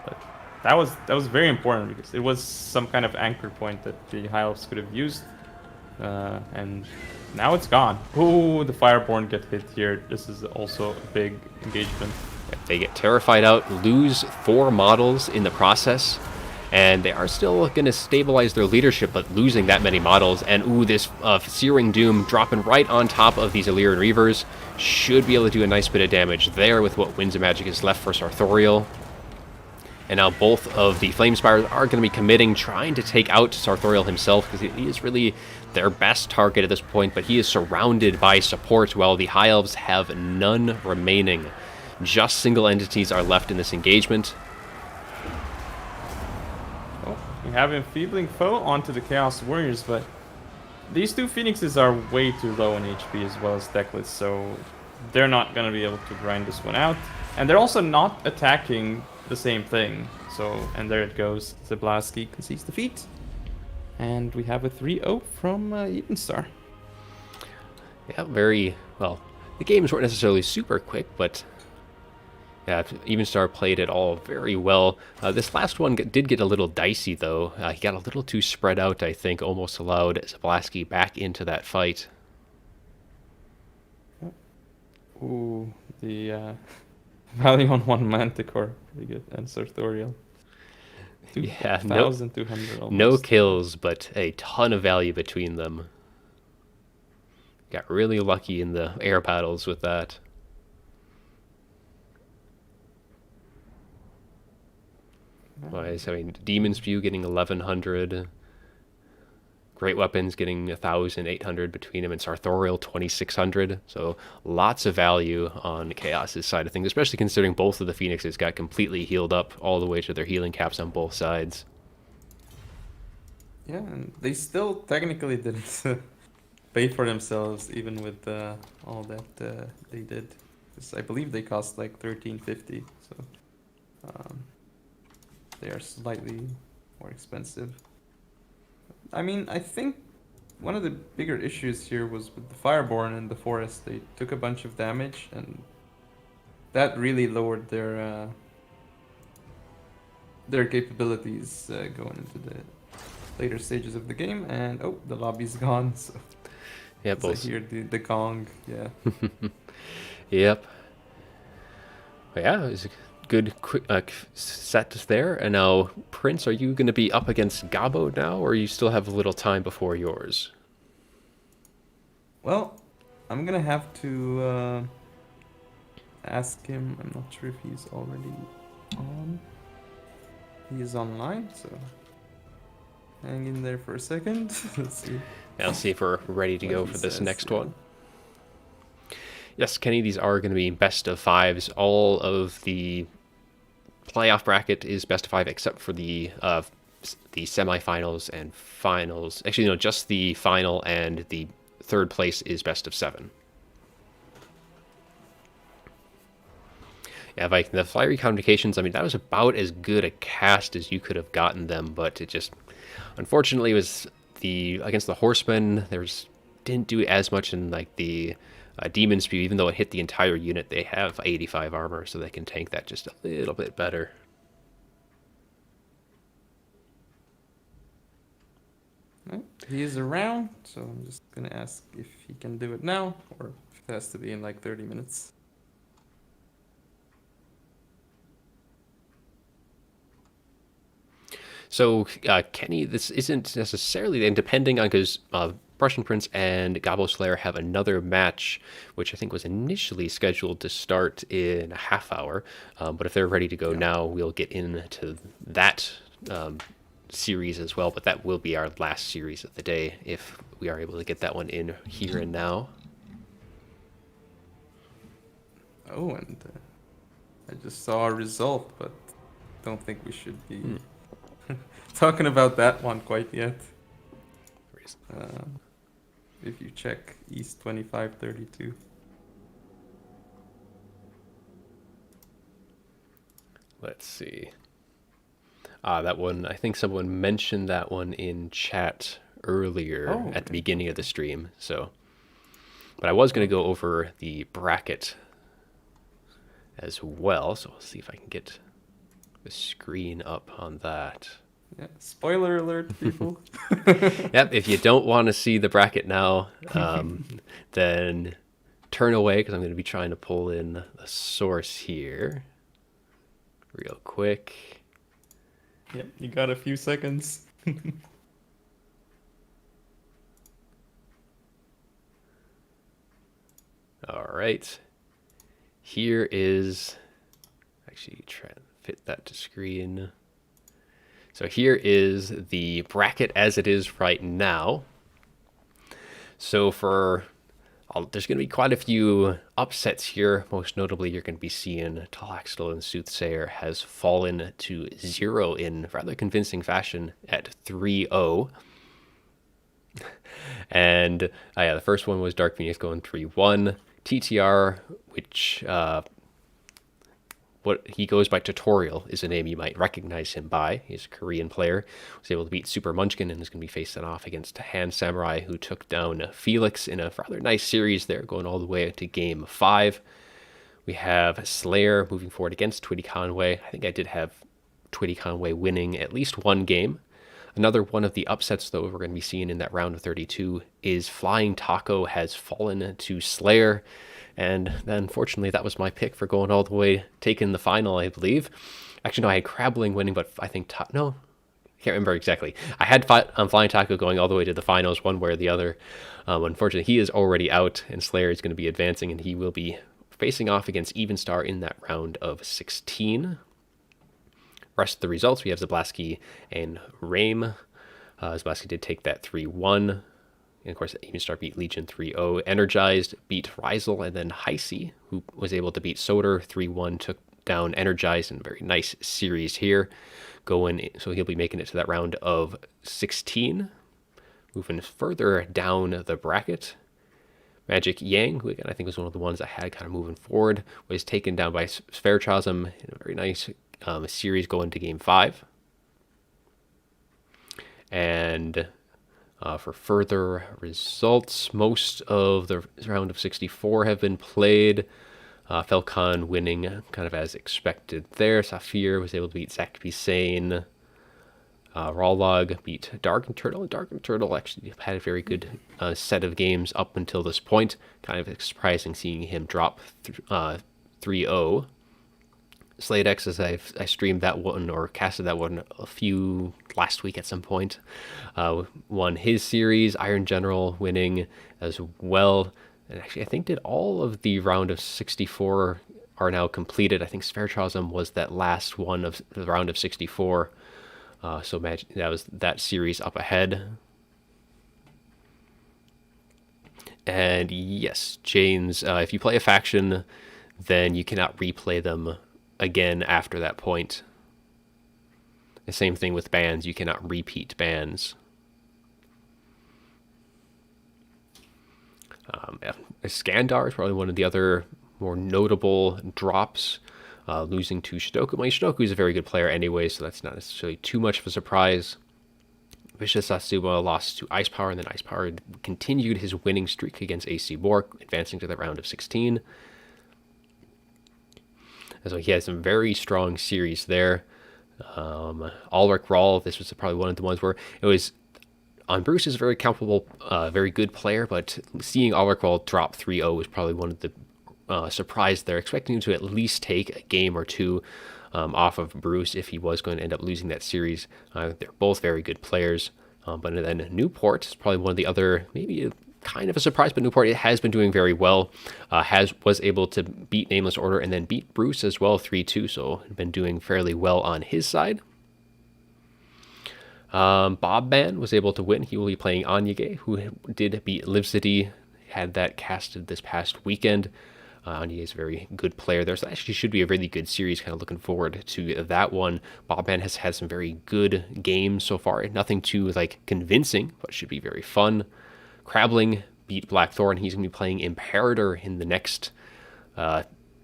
but that was very important because it was some kind of anchor point that the High Elves could have used, and now it's gone. Ooh, the Fireborn get hit here. This is also a big engagement. They get terrified out, lose 4 models in the process, and they are still going to stabilize their leadership, but losing that many models. And ooh, this Searing Doom dropping right on top of these Illyrian Reavers should be able to do a nice bit of damage there with what Winds of Magic is left for Sartorial. And now both of the Flame Spires are going to be committing, trying to take out Sartorial himself, because he is really their best target at this point, but he is surrounded by support while the High Elves have none remaining. Just single entities are left in this engagement. Oh, we have Enfeebling Foe onto the Chaos Warriors, but these two Phoenixes are way too low in HP as well as Deckless, so they're not going to be able to grind this one out. And they're also not attacking the same thing. So, and there it goes. Zablaski concedes defeat. And we have a 3-0 from Evenstar. Yeah, very well. The games weren't necessarily super quick, but Yeah, Evenstar played it all very well. This last one did get a little dicey, though. He got a little too spread out, I think, almost allowed Zablasky back into that fight. Ooh, the value on one Manticore, pretty good, and Sartorial. Yeah, no, 2,200 no almost. kills, but a ton of value between them. Got really lucky in the air battles with that. Wise, I mean, Demon's Spew getting 1100. Great Weapons getting 1,800 between him, and Sartorial 2,600. So lots of value on Chaos's side of things, especially considering both of the Phoenixes got completely healed up all the way to their healing caps on both sides. Yeah, and they still technically didn't pay for themselves, even with all that they did. 'Cause I believe they cost like 1350, so um, they are slightly more expensive. I mean, I think one of the bigger issues here was with the Fireborn and the Forest. They took a bunch of damage, and that really lowered their capabilities going into the later stages of the game. And oh, the lobby's gone. So Yeah, as I both. hear the gong, yeah. Yep. But yeah, it was a good quick set there. And now, Prince, are you going to be up against Gabo now, or you still have a little time before yours? Well, I'm gonna have to ask him. I'm not sure if he's already on. He is online, so hang in there for a second. Let's see Yeah, let's see if we're ready to what go he for this says. next Yeah. one. Yes, Kenny, these are going to be best of fives. All of the playoff bracket is best of five except for the semifinals and finals. Actually, no, just the final and the third place is best of seven. Yeah, Viking, the Fiery Communications, I mean, that was about as good a cast as you could have gotten them, but it just, unfortunately, was against the Horsemen, there's, didn't do as much in, like, the Demon Spew, even though it hit the entire unit. They have 85 armor, so they can tank that just a little bit better. Right. He is around, so I'm just gonna ask if he can do it now or if it has to be in like 30 minutes. So, Kenny, this isn't necessarily, and depending on, because Prussian Prince and Gabo Slayer have another match, which I think was initially scheduled to start in a half hour. But if they're ready to go Yeah. now, we'll get into that series as well. But that will be our last series of the day if we are able to get that one in here and now. Oh, and I just saw a result, but don't think we should be talking about that one quite yet. If you check East 2532. Let's see. That one, I think someone mentioned that one in chat earlier Oh, at the okay. beginning of the stream. So, but I was going to go over the bracket as well. So we'll see if I can get the screen up on that. Yeah. Spoiler alert, people. Yep, if you don't want to see the bracket now, then turn away because I'm going to be trying to pull in the source here real quick. Yep, you got a few seconds. All right. Here is, actually try to fit that to screen. So here is the bracket as it is right now. So there's going to be quite a few upsets here. Most notably, you're going to be seeing Talaxdal and Soothsayer has fallen to 0 in rather convincing fashion at 3-0. And yeah, the first one was Dark Phoenix going 3-1. TTR, which what he goes by Tutorial is a name you might recognize him by. He's a Korean player. Was able to beat Super Munchkin and is going to be facing off against Hand Samurai, who took down Felix in a rather nice series there, going all the way to game 5. We have Slayer moving forward against Twitty Conway. I think I did have Twitty Conway winning at least one game. Another one of the upsets, though, we're going to be seeing in that round of 32 is Flying Taco has fallen to Slayer. And then, unfortunately, that was my pick for going all the way, taking the final, I believe. Actually, no, I had Crabbling winning, but I think... no, I can't remember exactly. I had Flying Taco going all the way to the finals, one way or the other. Unfortunately, he is already out, and Slayer is going to be advancing, and he will be facing off against Evenstar in that round of 16. Rest of the results, we have Zablasky and Rame. Zablasky did take that 3-1. And of course, Evenstar beat Legion 3-0. Energized beat Rizel, and then Heisey, who was able to beat Soder 3-1, took down Energized in a very nice series here. So he'll be making it to that round of 16. Moving further down the bracket, Magic Yang, who again I think was one of the ones I had kind of moving forward, was taken down by Spherichasm in a very nice series going to Game 5. And for further results, most of the round of 64 have been played. Falcon winning kind of as expected there. Saphir was able to beat Zakby Sane. Rawlog beat Dark Turtle. Dark Turtle actually had a very good set of games up until this point. Kind of surprising seeing him drop 3-0. Slade X, as I streamed that one or casted that one last week at some point, won his series. Iron General winning as well. And actually, I think did all of the round of 64 are now completed. I think Spherichasm was that last one of the round of 64. So that was that series up ahead. And yes, James, if you play a faction, then you cannot replay them again after that point. The same thing with bans. You cannot repeat bans. Skandar is probably one of the other more notable drops, losing to Shidoku. Well, Shidoku is a very good player anyway, so that's not necessarily too much of a surprise. Vicious Satsuma lost to Ice Power, and then Ice Power continued his winning streak against AC Bork, advancing to the round of 16. And so he has some very strong series there. Ulrich Rawl, this was probably one of the ones where it was on Bruce is a very capable, very good player, but seeing Ulrich Rawl drop 3-0 was probably one of the surprise there, expecting him to at least take a game or two off of Bruce if he was going to end up losing that series. They're both very good players. But then Newport is probably one of the other, maybe kind of a surprise, but Newport has been doing very well. Was able to beat Nameless Order and then beat Bruce as well 3-2, so been doing fairly well on his side. Bob Man was able to win. He will be playing Anyage, who did beat Live City, had that casted this past weekend. Anyage is a very good player there, so that actually should be a really good series. Kind of looking forward to that one. Bob Man has had some very good games so far. Nothing too convincing, but should be very fun. Crabbling beat Blackthorn. He's going to be playing Imperator in the next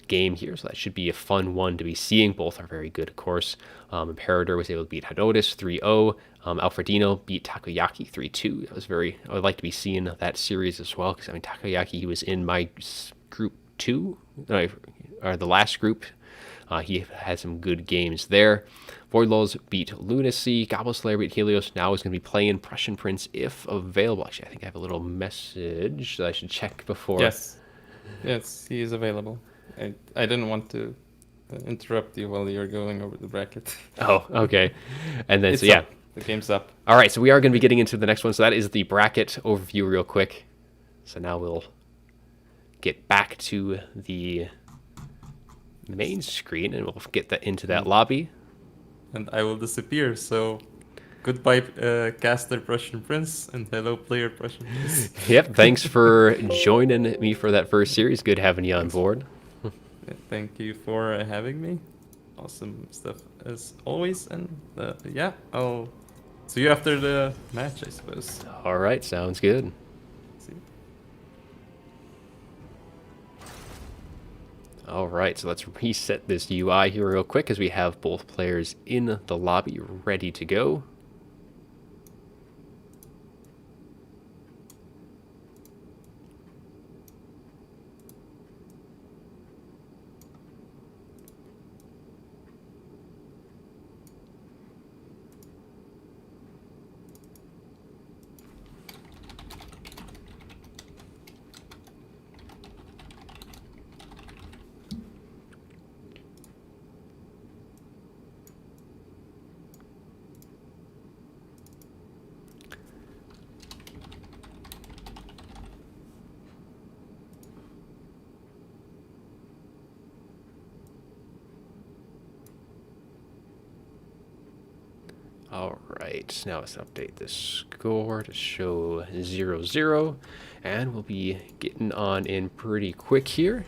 game here, so that should be a fun one to be seeing. Both are very good, of course. Imperator was able to beat Hanotis 3-0. Alfredino beat Takoyaki 3-2. That was I would like to be seeing that series as well, because Takoyaki, he was in my group 2, or the last group. He had some good games there. Voidlulls beat Lunacy. Gobbleslayer beat Helios. Now is going to be playing Prussian Prince if available. Actually, I think I have a little message that I should check before. Yes, he is available. I didn't want to interrupt you while you're going over the bracket. Oh, okay. And then, Up. The game's up. All right, so we are going to be getting into the next one. So that is the bracket overview real quick. So now we'll get back to the main screen and we'll get into that lobby. And I will disappear, so goodbye, caster Prussian Prince, and hello, player Prussian Prince. Yep, thanks for joining me for that first series. Good having you on board. Thank you for having me. Awesome stuff as always, and I'll see you after the match, I suppose. All right, sounds good. See. All right, so let's reset this UI here real quick as we have both players in the lobby ready to go. All right, now let's update this score to show 0-0, and we'll be getting on in pretty quick here.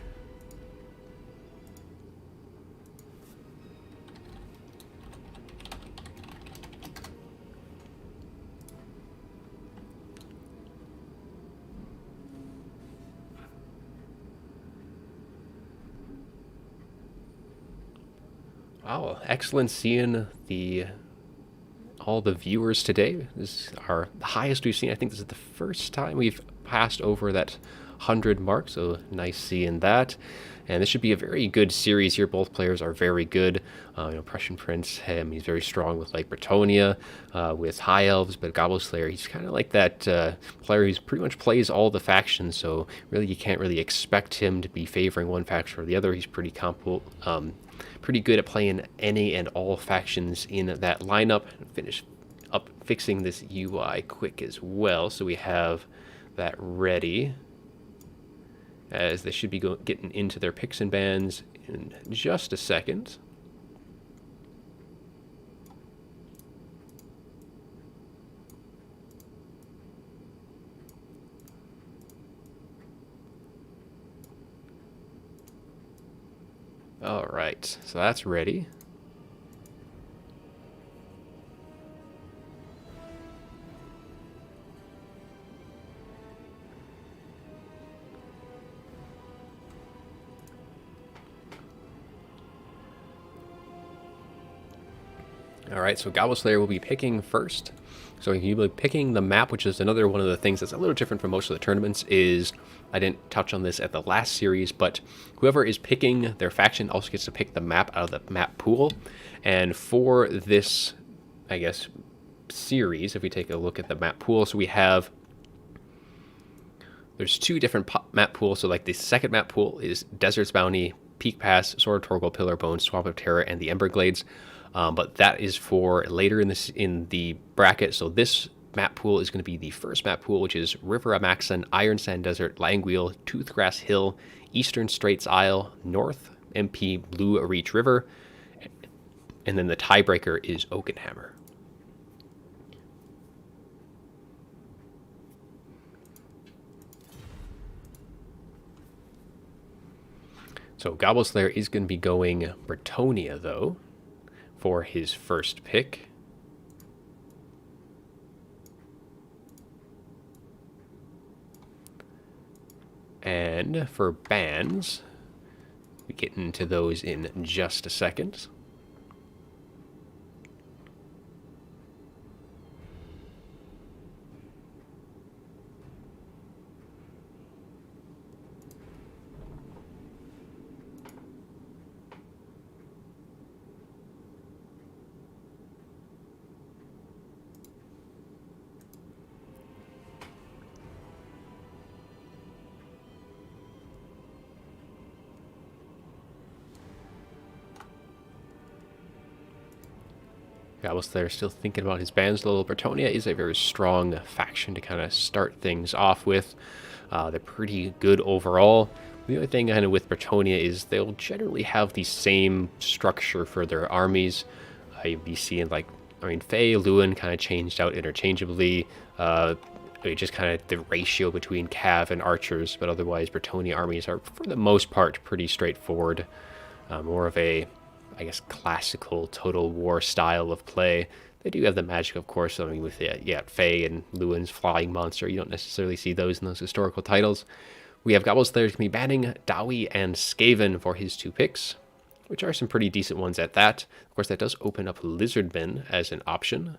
Wow, excellent seeing all the viewers today. This is our highest we've seen. I think this is the first time we've passed over that 100 mark, so nice seeing that. And this should be a very good series here. Both players are very good. Prussian Prince, he's very strong with like Bretonia, with High Elves, but Gobble Slayer, he's kind of like that player who's pretty much plays all the factions, so really you can't really expect him to be favoring one faction or the other. He's pretty pretty good at playing any and all factions in that lineup. Finish up fixing this UI quick as well, so we have that ready, as they should be getting into their picks and bans in just a second. All right, so that's ready. All right, so Gobble Slayer will be picking first. So he'll be picking the map, which is another one of the things that's a little different from most of the tournaments. Is I didn't touch on this at the last series, but whoever is picking their faction also gets to pick the map out of the map pool. And for this, I guess, series, if we take a look at the map pool, so we have, there's two different map pools. So like the second map pool is Desert's Bounty, Peak Pass, Sword of Torgal, Pillar Bones, Swamp of Terror, and the Emberglades. But that is for later in the bracket. So this map pool is going to be the first map pool, which is River Amaxon, Iron Sand Desert, Langwheel, Toothgrass Hill, Eastern Straits Isle, North MP Blue Reach River, and then the tiebreaker is Oakenhammer. So Gobble Slayer is going to be going Bretonia, though, for his first pick. And for bans, we get into those in just a second. Gobble Slayer still thinking about his bans a little. Bretonia is a very strong faction to kind of start things off with. They're pretty good overall. The only thing kind of with Bretonia is they'll generally have the same structure for their armies. You'll be seeing like, Faye, Lewin kind of changed out interchangeably. Just kind of the ratio between Cav and archers, but otherwise Bretonia armies are for the most part pretty straightforward. More of a, I guess, classical Total War style of play. They do have the magic, of course. With Faye and Lewin's Flying Monster, you don't necessarily see those in those historical titles. We have Gobble Slayers going to be banning Dowie and Skaven for his two picks, which are some pretty decent ones at that. Of course, that does open up Lizardmen as an option.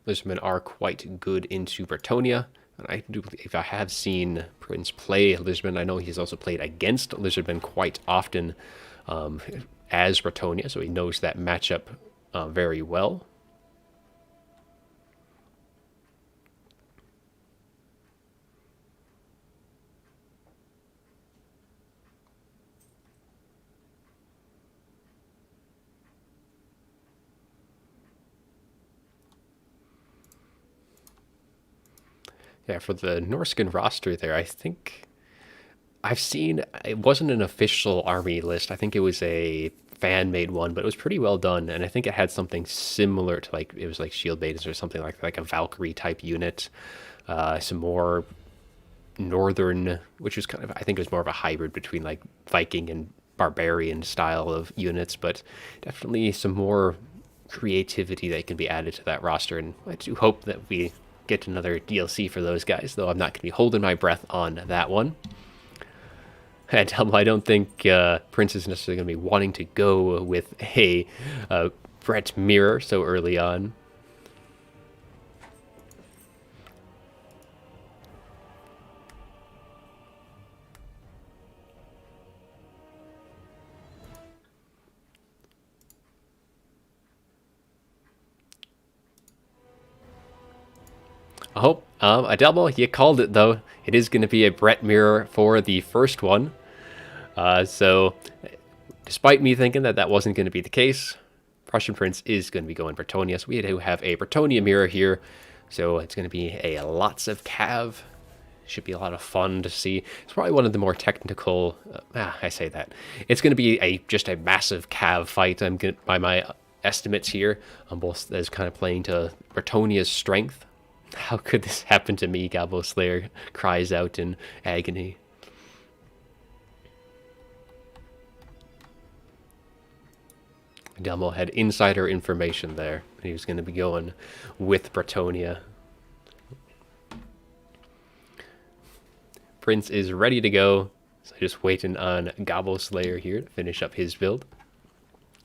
Lizardmen are quite good into Bretonia. And I do believe I have seen Prince play Lizardmen. I know he's also played against Lizardmen quite often as Bretonia, so he knows that matchup very well. Yeah, for the Norskin roster there, I think I've seen, it wasn't an official army list. I think it was a fan-made one, but it was pretty well done, and I think it had something similar to like it was like shield baiters or something like a Valkyrie type unit. Some more northern, which was kind of I think it was more of a hybrid between like Viking and barbarian style of units, but definitely some more creativity that can be added to that roster, and I do hope that we get another DLC for those guys, though I'm not going to be holding my breath on that one. And I don't think Prince is necessarily going to be wanting to go with a Brett Mirror so early on. Oh, Adelmo, you called it, though. It is going to be a Brett Mirror for the first one. So, despite me thinking that that wasn't going to be the case, Prussian Prince is going to be going Bretonia. So we do have a Bretonia mirror here. So it's going to be a lots of cav. Should be a lot of fun to see. It's probably one of the more technical. I say that it's going to be just a massive cav fight. By my estimates here, on both as kind of playing to Bretonia's strength. How could this happen to me? Gabo Slayer cries out in agony. Delmo had insider information there. He was going to be going with Bretonia. Prince is ready to go. So just waiting on Gabo Slayer here to finish up his build.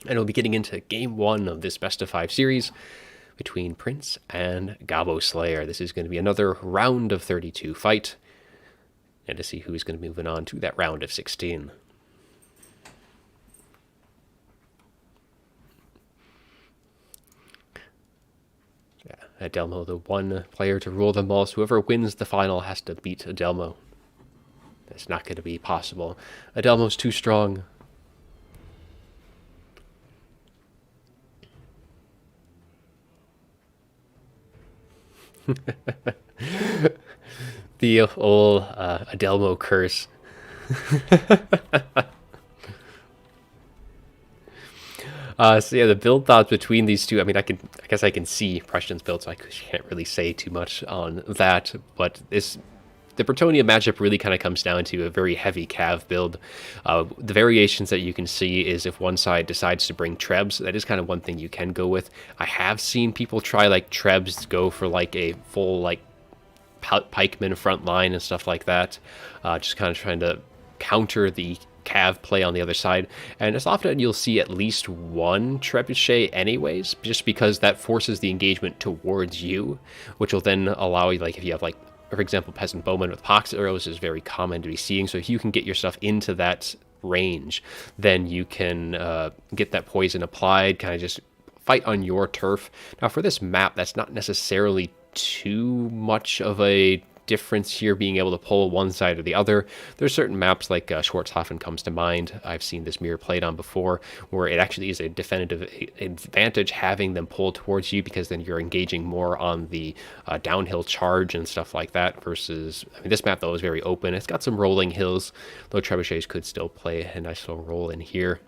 And we'll be getting into game 1 of this best of 5 series between Prince and Gabo Slayer. This is going to be another round of 32 fight. And to see who's going to be moving on to that round of 16. Adelmo, the one player to rule them all. So whoever wins the final has to beat Adelmo. That's not going to be possible. Adelmo's too strong. The old Adelmo curse. So yeah, the build thoughts between these two. I mean, I guess I can see Prussian's build, so I can't really say too much on that. But the Bretonia matchup really kind of comes down to a very heavy cav build. The variations that you can see is if one side decides to bring Trebs, that is kind of one thing you can go with. I have seen people try like Trebs go for like a full like pikeman front line and stuff like that, just kind of trying to counter the cav play on the other side, and as often you'll see at least one trebuchet anyways, just because that forces the engagement towards you, which will then allow you, like if you have like, for example, peasant bowman with pox arrows is very common to be seeing, so if you can get your stuff into that range, then you can get that poison applied, kind of just fight on your turf. Now for this map, that's not necessarily too much of a difference here, being able to pull one side or the other. There's certain maps like Schwarzhafen comes to mind. I've seen this mirror played on before, where it actually is a definitive advantage having them pull towards you, because then you're engaging more on the downhill charge and stuff like that, versus, I mean, this map though is very open. It's got some rolling hills, though trebuchets could still play a nice little role in here.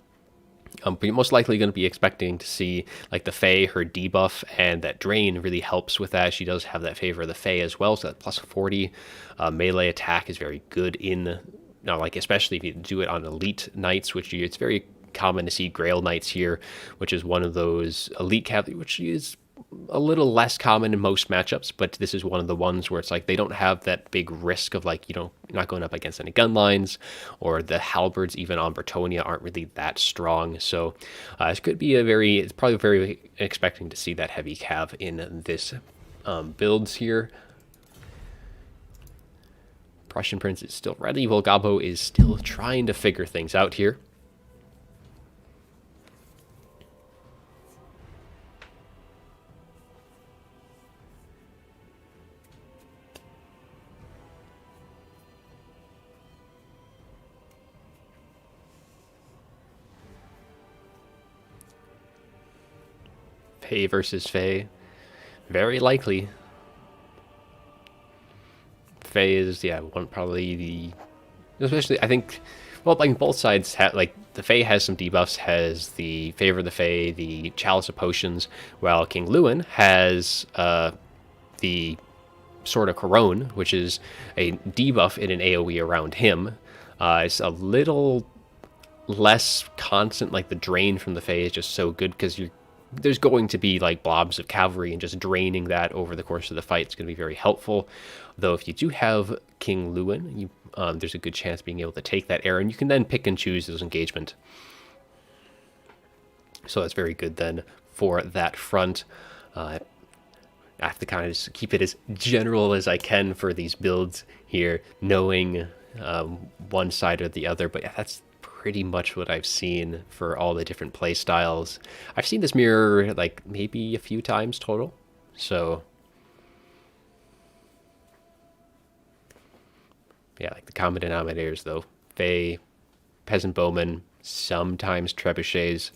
But you're most likely going to be expecting to see like the Fae, her debuff, and that Drain really helps with that. She does have that favor of the Fae as well, so that plus 40 melee attack is very good in, now like especially if you do it on elite knights, which it's very common to see Grail Knights here, which is one of those elite cavalry, which is a little less common in most matchups, but this is one of the ones where it's like they don't have that big risk of like, you're not going up against any gun lines, or the halberds even on Bretonia aren't really that strong. So it could be it's probably very expecting to see that heavy cav in this builds here. Prussian Prince is still ready, while Gabo is still trying to figure things out here. Fae versus Fae. Very likely. Fae is, yeah, probably especially, I think, Well, like both sides have, like the Fae has some debuffs, has the Favor of the Fae, the Chalice of Potions, while King Lewin has the Sword of Corone, which is a debuff in an AoE around him. It's a little less constant, like the drain from the Fae is just so good because there's going to be like blobs of cavalry, and just draining that over the course of the fight is going to be very helpful. Though if you do have King Lewin, there's a good chance of being able to take that arrow, and you can then pick and choose those engagement. So that's very good then for that front. I have to kind of just keep it as general as I can for these builds here, knowing one side or the other. But yeah, that's pretty much what I've seen for all the different play styles. I've seen this mirror like maybe a few times total. So yeah, like the common denominators though. Fae, Peasant Bowmen, sometimes Trebuchets,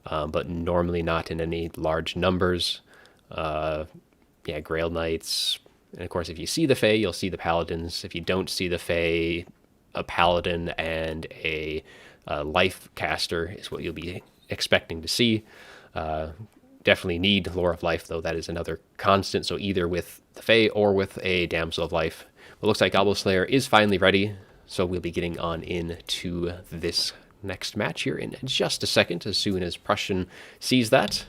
but normally not in any large numbers. Yeah, Grail Knights. And of course, if you see the Fae, you'll see the Paladins. If you don't see the Fae, a Paladin and a Life Caster is what you'll be expecting to see. Definitely need Lore of Life, though. That is another constant. So either with the Fae or with a Damsel of Life. It looks like Gobble Slayer is finally ready. So we'll be getting on into this next match here in just a second, as soon as Prussian sees that.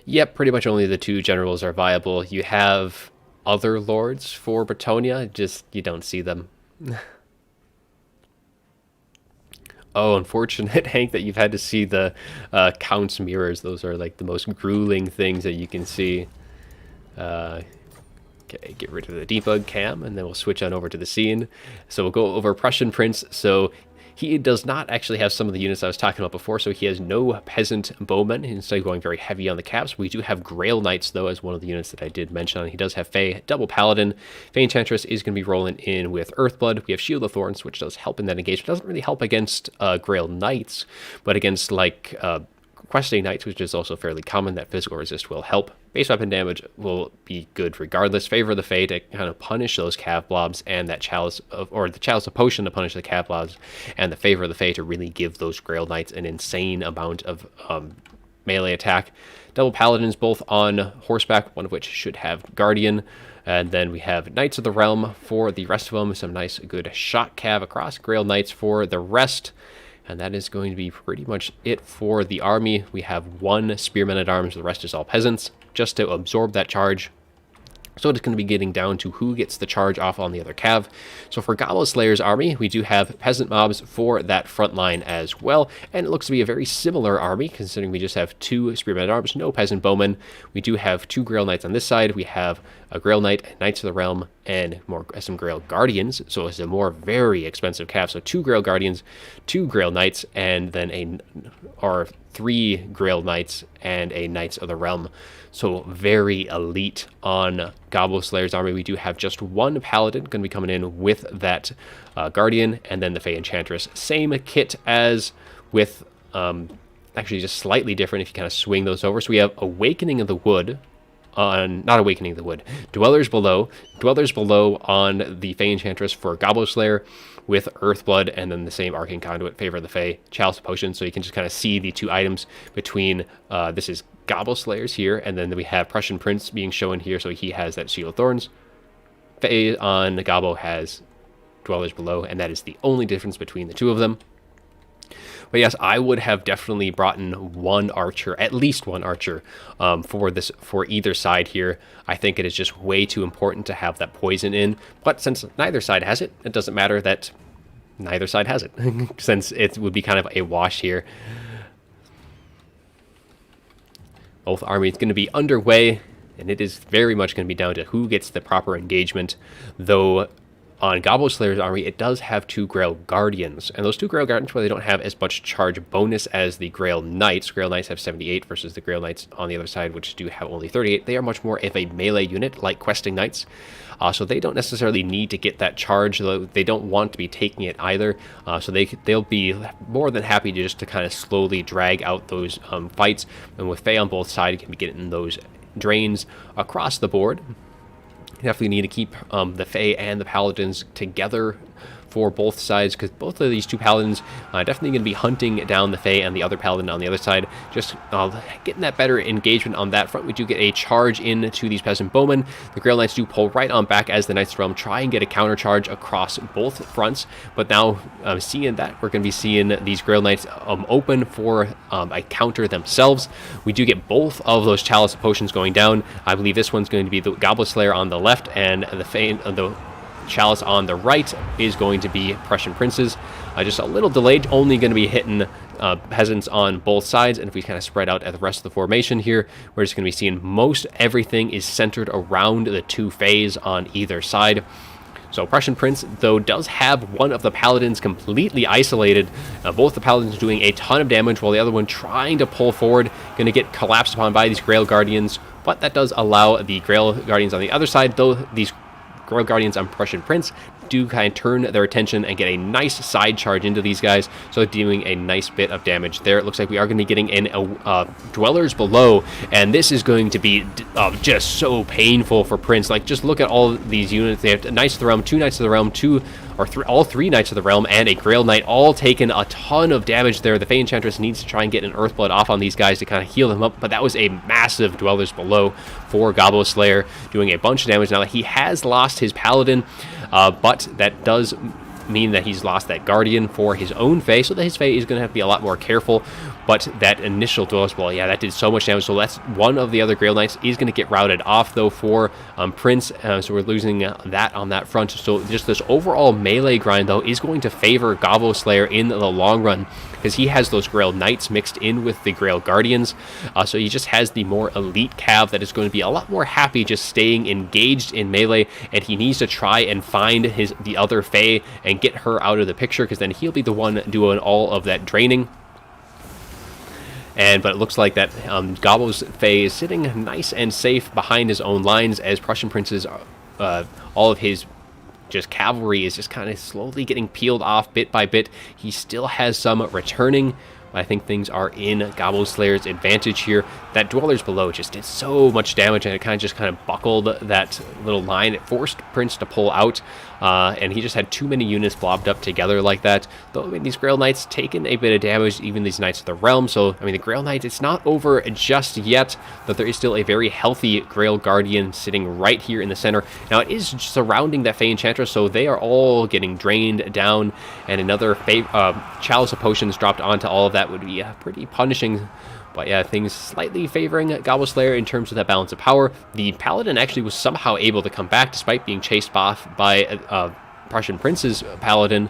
Yep, pretty much only the two generals are viable. You have other lords for Bretonnia, just you don't see them. Oh, unfortunate, Hank, that you've had to see the Count's mirrors. Those are like the most grueling things that you can see. Okay, get rid of the debug cam, and then we'll switch on over to the scene. So we'll go over Prussian Prince. So he does not actually have some of the units I was talking about before, so he has no Peasant Bowmen, instead of going very heavy on the caps. We do have Grail Knights, though, as one of the units that I did mention. He does have Fae, double Paladin. Fae Enchantress is going to be rolling in with Earthblood. We have Shield of Thorns, which does help in that engagement. Doesn't really help against Grail Knights, but against, like, Questing Knights, which is also fairly common, that physical resist will help. Base weapon damage will be good regardless. Favor of the Fae to kind of punish those Cav Blobs, and that Chalice of, or the Chalice of Potion to punish the Cav Blobs, and the Favor of the Fae to really give those Grail Knights an insane amount of melee attack. Double Paladins both on horseback, one of which should have Guardian. And then we have Knights of the Realm for the rest of them. Some nice good shot Cav across. Grail Knights for the rest. And that is going to be pretty much it for the army. We have one Spearman at Arms, the rest is all peasants, just to absorb that charge. So it's going to be getting down to who gets the charge off on the other cav. So for Gobble Slayer's army, we do have peasant mobs for that front line as well. And it looks to be a very similar army, considering we just have two Spearmen at Arms, no Peasant Bowmen. We do have two Grail Knights on this side. We have a Grail Knight, Knights of the Realm, and some Grail Guardians. So it's a very expensive cav. So two Grail Guardians, two Grail Knights, and then three Grail Knights and a Knights of the Realm. So very elite on Gobble Slayer's army. We do have just one Paladin going to be coming in with that Guardian, and then the Fae Enchantress. Same kit as with, actually just slightly different if you kind of swing those over. So we have Awakening of the Wood on, not Awakening of the Wood, Dwellers Below on the Fae Enchantress for Gobble Slayer, with Earthblood, and then the same Arcane Conduit, Favor of the Fae, Chalice of Potion. So you can just kind of see the two items between, this is Gobble Slayers here, and then we have Prussian Prince being shown here, so he has that Shield of Thorns. Fae on Gobbo has Dwellers Below, and that is the only difference between the two of them. But yes, I would have definitely brought in one archer, at least one archer, for either side here. I think it is just way too important to have that poison in. But since neither side has it, it doesn't matter that neither side has it, since it would be kind of a wash here. Both armies going to be underway, and it is very much going to be down to who gets the proper engagement, though. On Gobble Slayer's army, it does have two Grail Guardians, and those two Grail Guardians, well, they don't have as much charge bonus as the Grail Knights. Grail Knights have 78 versus the Grail Knights on the other side, which do have only 38. They are much more of a melee unit, like Questing Knights, so they don't necessarily need to get that charge, though they don't want to be taking it either, so they'll be more than happy to just to kind of slowly drag out those fights, and with Fae on both sides, you can be getting those drains across the board. You definitely need to keep the Fae and the Paladins together for both sides, because both of these two paladins definitely going to be hunting down the Fae and the other paladin on the other side. Just getting that better engagement on that front. We do get a charge into these peasant bowmen. The Grail Knights do pull right on back as the Knights of the Realm try and get a counter charge across both fronts. But now seeing that, we're going to be seeing these Grail Knights open for a counter themselves. We do get both of those Chalice of Potions going down. I believe this one's going to be the Goblet Slayer on the left, and the Chalice on the right is going to be Prussian Princes. Just a little delayed, only going to be hitting peasants on both sides. And if we kind of spread out at the rest of the formation here, we're just going to be seeing most everything is centered around the two Faes on either side. So Prussian Prince, though, does have one of the paladins completely isolated. Both the paladins doing a ton of damage, while the other one trying to pull forward, going to get collapsed upon by these Grail Guardians. But that does allow the Grail Guardians on the other side, though these Grail Guardians on Prussian Prince do kind of turn their attention and get a nice side charge into these guys, so doing a nice bit of damage there. It looks like we are going to be getting in Dwellers Below, and this is going to be just so painful for Prince. Like, just look at all these units. They have Knights of the Realm, 2 Knights of the Realm, all three Knights of the Realm, and a Grail Knight, all taking a ton of damage there. The Fey Enchantress needs to try and get an Earthblood off on these guys to kind of heal them up, but that was a massive Dwellers Below for Goblet Slayer, doing a bunch of damage. Now, he has lost his Paladin, but that does mean that he's lost that Guardian for his own Fae, so that his Fae is going to have to be a lot more careful. But that initial Dwellers Below, yeah, that did so much damage. So that's one of the other Grail Knights is going to get routed off, though, for Prince. So we're losing that on that front. So just this overall melee grind, though, is going to favor Goblet Slayer in the long run, because he has those Grail Knights mixed in with the Grail Guardians. So he just has the more elite cav that is going to be a lot more happy just staying engaged in melee, and he needs to try and find the other Fae and get her out of the picture, because then he'll be the one doing all of that draining. But it looks like that Gobbo's Fae is sitting nice and safe behind his own lines, as Prussian Prince's all of his just cavalry is just kind of slowly getting peeled off bit by bit. He still has some returning, but I think things are in Goblet Slayer's advantage here. That Dwellers Below just did so much damage, and it kind of buckled that little line. It forced Prince to pull out, and he just had too many units blobbed up together like that. Though, I mean, these Grail Knights taking a bit of damage, even these Knights of the Realm. So, I mean, the Grail Knight, it's not over just yet, but there is still a very healthy Grail Guardian sitting right here in the center. Now, it is surrounding that Fey Enchantress, so they are all getting drained down, and another Chalice of Potions dropped onto all of that would be pretty punishing. But yeah, things slightly favoring Goblet Slayer in terms of that balance of power. The Paladin actually was somehow able to come back despite being chased off by Prussian Prince's Paladin.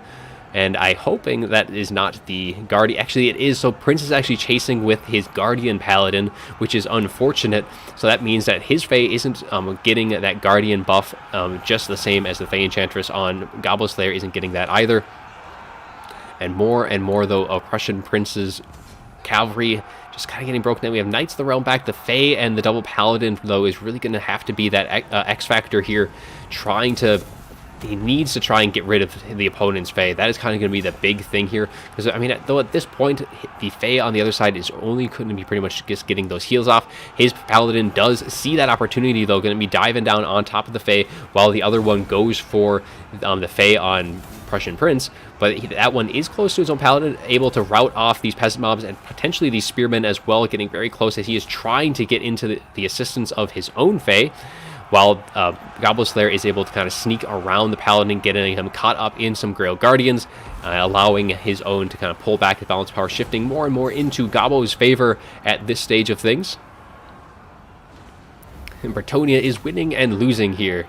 And I'm hoping that is not the Guardian. Actually, it is. So Prince is actually chasing with his Guardian Paladin, which is unfortunate. So that means that his Fae isn't getting that Guardian buff just the same as the Fey Enchantress on Goblet Slayer isn't getting that either. And more, though, of Prussian Prince's cavalry just kind of getting broken down. We have Knights of the Realm back. The Fae and the double Paladin, though, is really going to have to be that X factor here, he needs to try and get rid of the opponent's Fae. That is kind of going to be the big thing here. Because, I mean, though at this point, the Fae on the other side is only going to be pretty much just getting those heals off. His Paladin does see that opportunity, though, going to be diving down on top of the Fae, while the other one goes for the Fae on Prussian Prince. But that one is close to his own Paladin, able to rout off these peasant mobs and potentially these spearmen as well, getting very close as he is trying to get into the assistance of his own Fae, while Goblet Slayer is able to kind of sneak around the Paladin, getting him caught up in some Grail Guardians, allowing his own to kind of pull back the balance power, shifting more and more into Gobbo's favor at this stage of things. And Bretonnia is winning and losing here.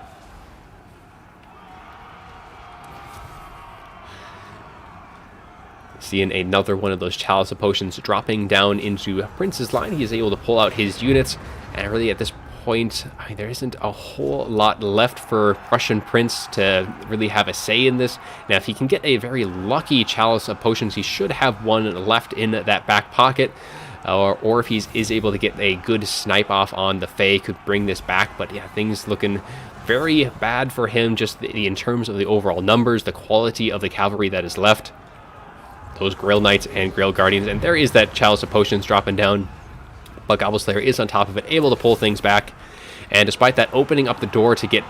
Seeing another one of those Chalice of Potions dropping down into Prince's line. He is able to pull out his units, and really at this point, I mean, there isn't a whole lot left for Prussian Prince to really have a say in this. Now, if he can get a very lucky Chalice of Potions, he should have one left in that back pocket. Or if he is able to get a good snipe off on the Fae, could bring this back. But yeah, things looking very bad for him, just in terms of the overall numbers, the quality of the cavalry that is left. Those Grail Knights and Grail Guardians, and there is that Chalice of Potions dropping down, but Goblet Slayer is on top of it, able to pull things back, And despite that opening up the door to get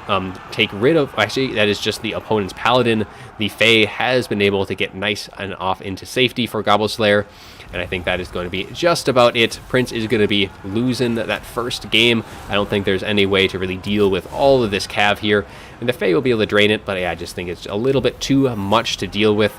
take rid of, actually that is just the opponent's paladin, the Fae has been able to get nice and off into safety for Gobble Slayer. And I think that is going to be just about it. Prince is going to be losing that first game. I don't think there's any way to really deal with all of this cav here. And the Fae will be able to drain it, but yeah, I just think it's a little bit too much to deal with.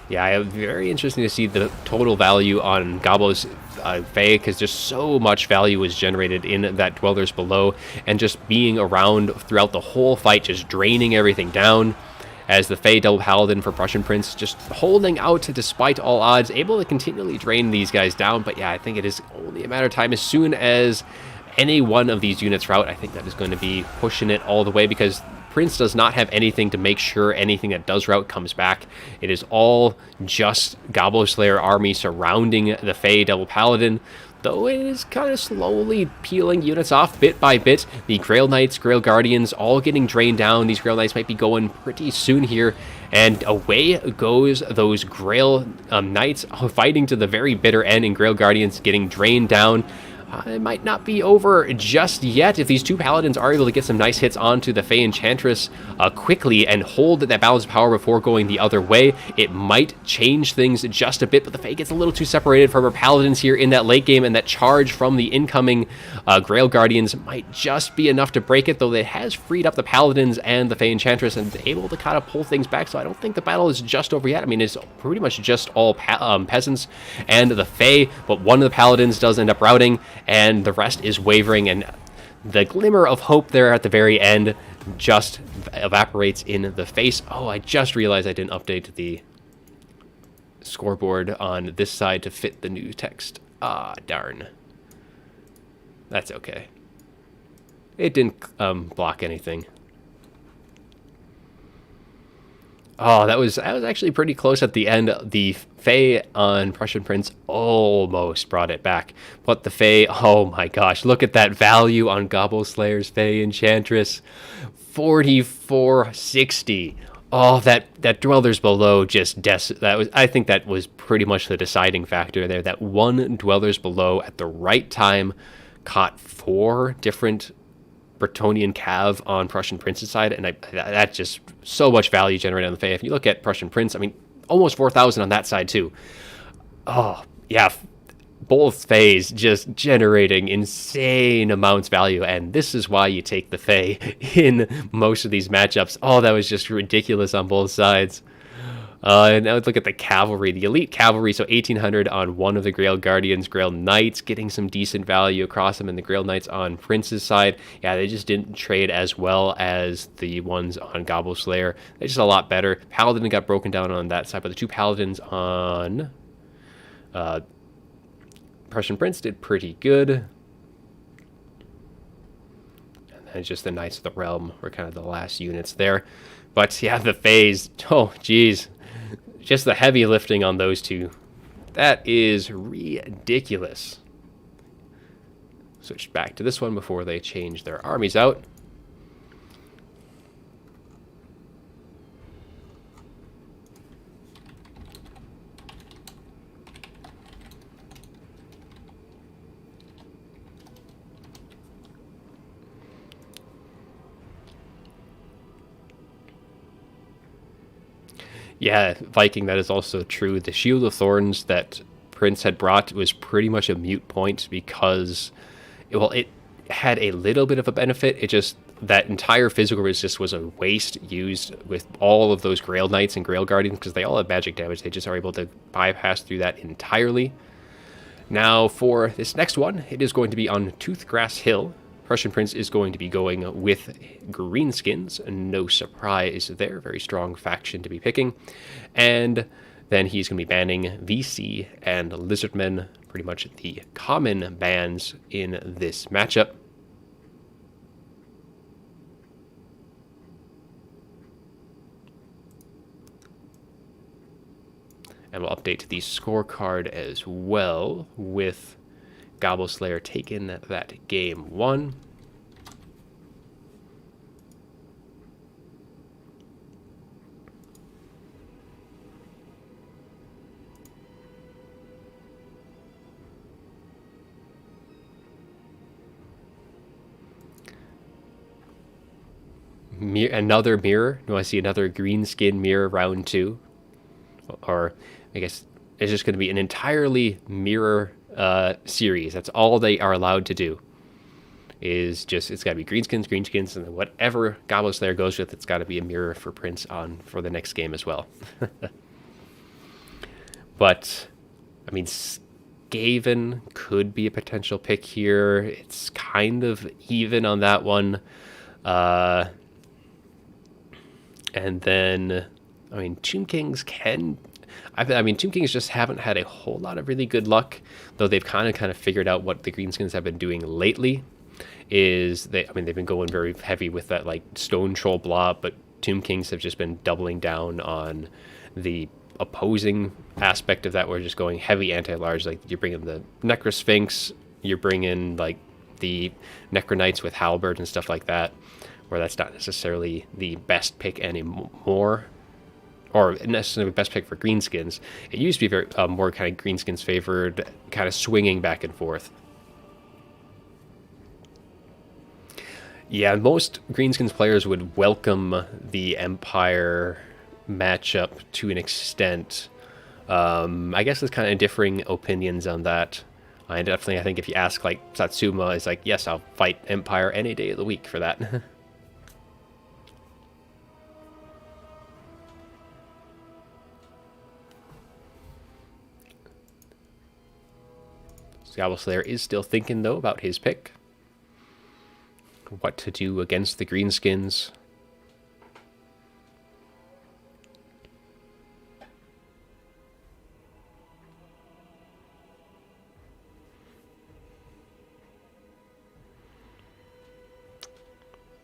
Yeah, I'm very interesting to see the total value on Gobbo's Fae, because just so much value was generated in that Dwellers Below, and just being around throughout the whole fight, just draining everything down, as the Fae double paladin for Prussian Prince just holding out despite all odds, able to continually drain these guys down. But yeah, I think it is only a matter of time. As soon as any one of these units route, I think that is going to be pushing it all the way, because Prince does not have anything to make sure anything that does route comes back. It is all just Gobbo Slayer army surrounding the Fae double paladin, though it is kind of slowly peeling units off bit by bit. The Grail Knights, Grail Guardians, all getting drained down. These Grail Knights might be going pretty soon here, and away goes those Grail Knights, fighting to the very bitter end, and Grail Guardians getting drained down. It might not be over just yet. If these two Paladins are able to get some nice hits onto the Fae Enchantress quickly and hold that balance of power before going the other way, it might change things just a bit, but the Fae gets a little too separated from her Paladins here in that late game, and that charge from the incoming Grail Guardians might just be enough to break it, though it has freed up the Paladins and the Fae Enchantress and able to kind of pull things back, so I don't think the battle is just over yet. I mean, it's pretty much just all peasants and the Fae, but one of the Paladins does end up routing, and the rest is wavering, and the glimmer of hope there at the very end just evaporates in the face. Oh, I just realized I didn't update the scoreboard on this side to fit the new text. Ah, darn. That's okay. It didn't block anything. Oh, that was actually pretty close at the end. The Fae on Prussian Prince almost brought it back. But the Fae, oh my gosh, look at that value on Gobble Slayer's Fae Enchantress. 4460. Oh, that Dwellers Below just I think that was pretty much the deciding factor there. That one Dwellers Below at the right time caught 4 different Bretonnian Cav on Prussian Prince's side, and that just so much value generated on the Fae. If you look at Prussian Prince, I mean, almost 4,000 on that side too. Oh, yeah, both Faes just generating insane amounts of value, and this is why you take the Fae in most of these matchups. Oh, that was just ridiculous on both sides. And now let's look at the cavalry, the elite cavalry. So 1,800 on one of the Grail Guardians, Grail Knights, getting some decent value across them, and the Grail Knights on Prince's side. Yeah, they just didn't trade as well as the ones on Gobble Slayer. They're just a lot better. Paladin got broken down on that side, but the two Paladins on Prussian Prince did pretty good. And then just the Knights of the Realm were kind of the last units there. But yeah, the Faes, oh geez. Just the heavy lifting on those two. That is ridiculous. Switch back to this one before they change their armies out. Yeah, Viking, that is also true. The Shield of Thorns that Prince had brought was pretty much a moot point because, well, it had a little bit of a benefit. It just, that entire physical resist was a waste used with all of those Grail Knights and Grail Guardians because they all have magic damage. They just are able to bypass through that entirely. Now, for this next one, it is going to be on Toothgrass Hill. Prussian Prince is going to be going with Greenskins. No surprise there. Very strong faction to be picking. And then he's going to be banning VC and Lizardmen, pretty much the common bans in this matchup. And we'll update the scorecard as well with Gobble Slayer taking that game 1. Another mirror? Do I see another green skin mirror round 2? Or I guess it's just going to be an entirely mirror series. That's all they are allowed to do. Is just it's got to be greenskins, and then whatever Gobbo Slayer goes with, it's got to be a mirror for Prince on for the next game as well. But I mean, Skaven could be a potential pick here. It's kind of even on that one. And then, I mean, Tomb Kings can. I mean, Tomb Kings just haven't had a whole lot of really good luck, though they've kind of figured out what the greenskins have been doing lately. They've been going very heavy with that like Stone Troll blob, but Tomb Kings have just been doubling down on the opposing aspect of that. We're just going heavy anti-large, like you're bringing the Necrosphinx, you're bringing like the Necronites with halberds and stuff like that, where that's not necessarily the best pick anymore, or necessarily the best pick for greenskins. It used to be very more kind of greenskins favored, kind of swinging back and forth. Yeah, most greenskins players would welcome the Empire matchup to an extent. I guess there's kind of differing opinions on that. I think if you ask like Satsuma, it's like, yes, I'll fight Empire any day of the week for that. Gobbo Slayer is still thinking though about his pick. What to do against the greenskins.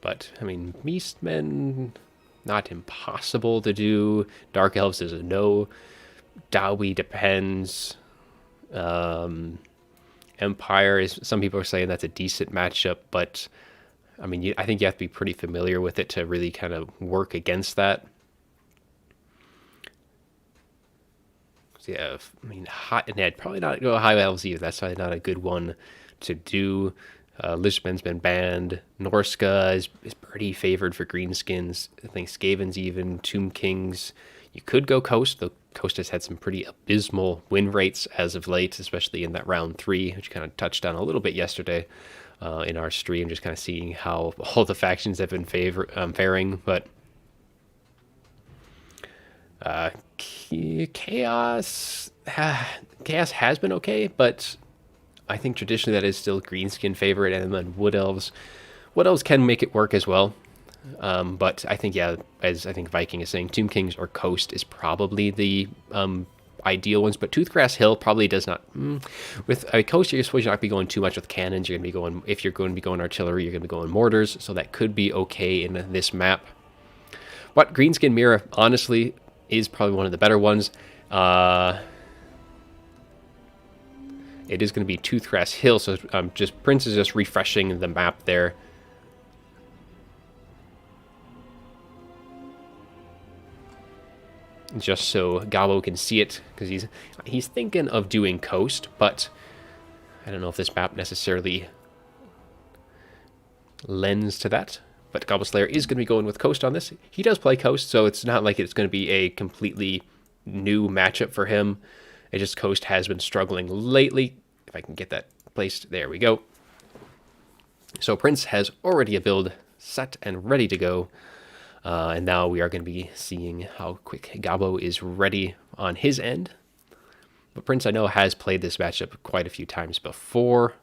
But, I mean, Beastmen, not impossible to do. Dark Elves is a no. Dowie depends. Empire is, some people are saying that's a decent matchup, but I mean, I think you have to be pretty familiar with it to really kind of work against that. So yeah, I mean, I'd probably not go High Elves either. That's probably not a good one to do. Lishman's been banned. Norska is pretty favored for greenskins. I think Skaven's even. Tomb Kings. You could go Coast, though Coast has had some pretty abysmal win rates as of late, especially in that round 3, which kind of touched on a little bit yesterday in our stream, just kind of seeing how all the factions have been faring. But Chaos has been okay, but I think traditionally that is still greenskin favorite, and then Wood Elves can make it work as well. But I think, yeah, as I think Viking is saying, Tomb Kings or Coast is probably the ideal ones. But Toothgrass Hill probably does not. With Coast, you're supposed to not be going too much with cannons. You're going to be going, if you're going to be going artillery, you're going to be going mortars. So that could be okay in this map. But Greenskin Mirror, honestly, is probably one of the better ones. It is going to be Toothgrass Hill, so Prince is just refreshing the map there. Just so Gobbo can see it, because he's thinking of doing Coast, but I don't know if this map necessarily lends to that. But Gobbo Slayer is going to be going with Coast on this. He does play Coast, so it's not like it's going to be a completely new matchup for him. It just Coast has been struggling lately. If I can get that placed, there we go. So Prince has already a build set and ready to go. And now we are going to be seeing how quick Gobbo is ready on his end. But Prince, I know, has played this matchup quite a few times before.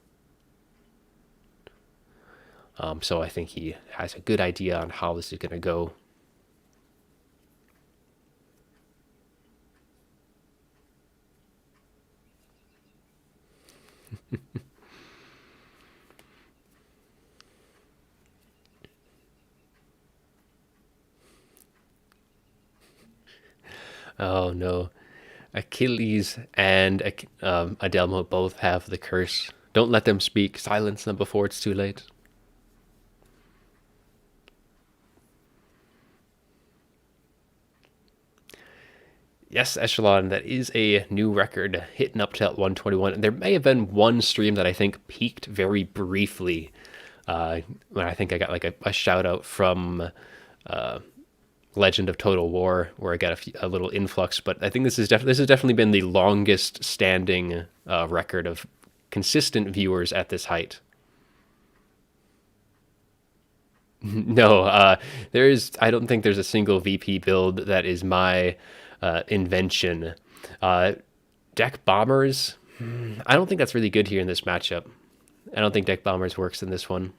So I think he has a good idea on how this is going to go. Oh no. Achilles and Adelmo both have the curse. Don't let them speak. Silence them before it's too late. Yes, Echelon, that is a new record, hitting up to 121. And there may have been one stream that I think peaked very briefly when I think I got like a shout out from Legend of Total War, where I got a little influx. But I think this has definitely been the longest standing record of consistent viewers at this height. No, I don't think there's a single VP build that is my invention. Deck bombers. I don't think that's really good here in this matchup. I don't think deck bombers works in this one.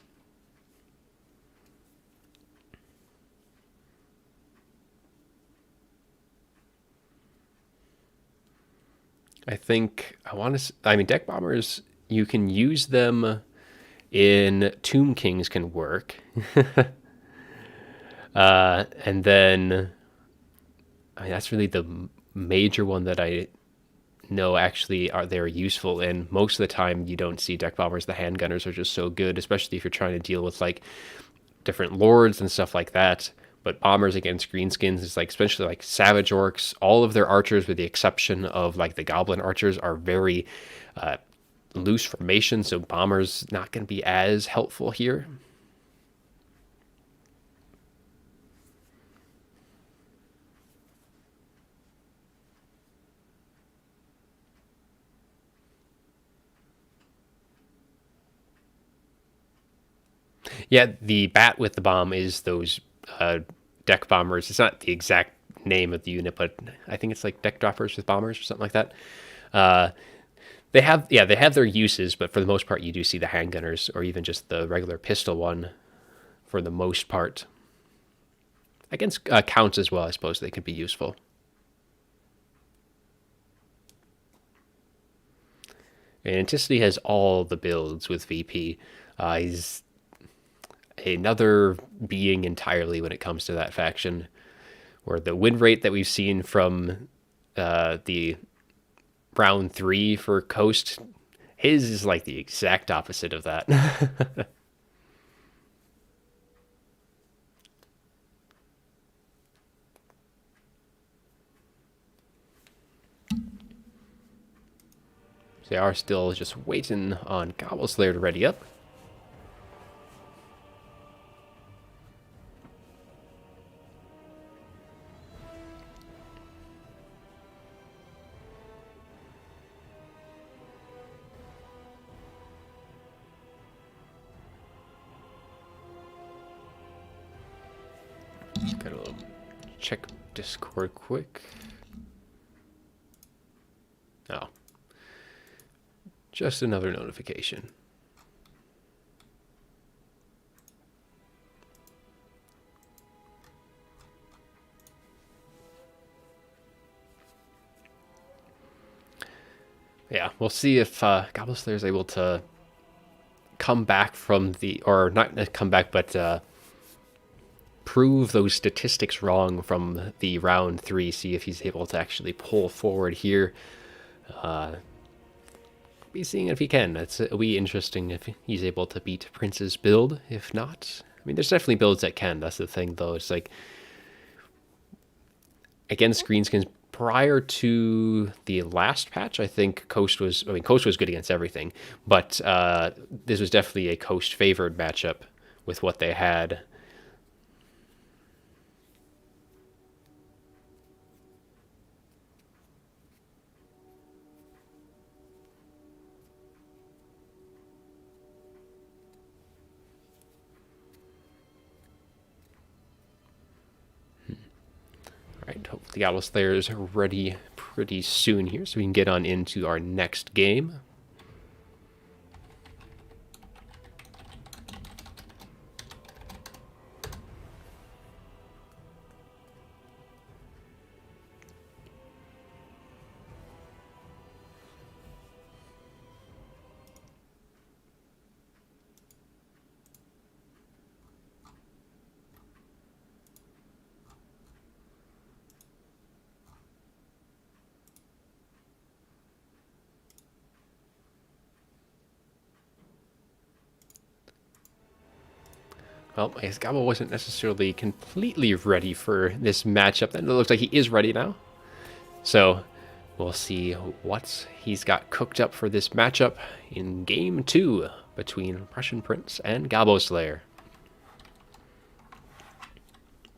I mean, deck bombers, you can use them in Tomb Kings can work. And then, I mean, that's really the major one that I know actually they're useful in. Most of the time, you don't see deck bombers. The handgunners are just so good, especially if you're trying to deal with like different lords and stuff like that. But bombers against greenskins is like, especially like savage orcs, all of their archers, with the exception of like the goblin archers, are very loose formation. So bombers not going to be as helpful here. Yeah, the bat with the bomb is those deck bombers. It's not the exact name of the unit, but I think it's like deck droppers with bombers or something like that. They have their uses, but for the most part, you do see the handgunners or even just the regular pistol one. For the most part, against counts as well, I suppose they could be useful. And Anticity has all the builds with VP. He's another being entirely when it comes to that faction, where the win rate that we've seen from the round 3 for Coast, his is like the exact opposite of that. They are still just waiting on Gobbleslayer to ready up. Just gotta check Discord quick. Oh. Just another notification. Yeah, we'll see if Gobbleslayer is able to come back from or not come back, but prove those statistics wrong from the round 3. See if he's able to actually pull forward here. Be seeing if he can. It'll be interesting if he's able to beat Prince's build. If not, I mean, there's definitely builds that can. That's the thing, though. It's like against greenskins prior to the last patch, I think Coast was good against everything, but this was definitely a Coast favored matchup with what they had. Right, hopefully Gobbleslayer is ready pretty soon here, so we can get on into our next game. Well, I guess Gobble wasn't necessarily completely ready for this matchup. Then it looks like he is ready now. So we'll see what he's got cooked up for this matchup in Game 2 between Prussian Prince and Gobbleslayer.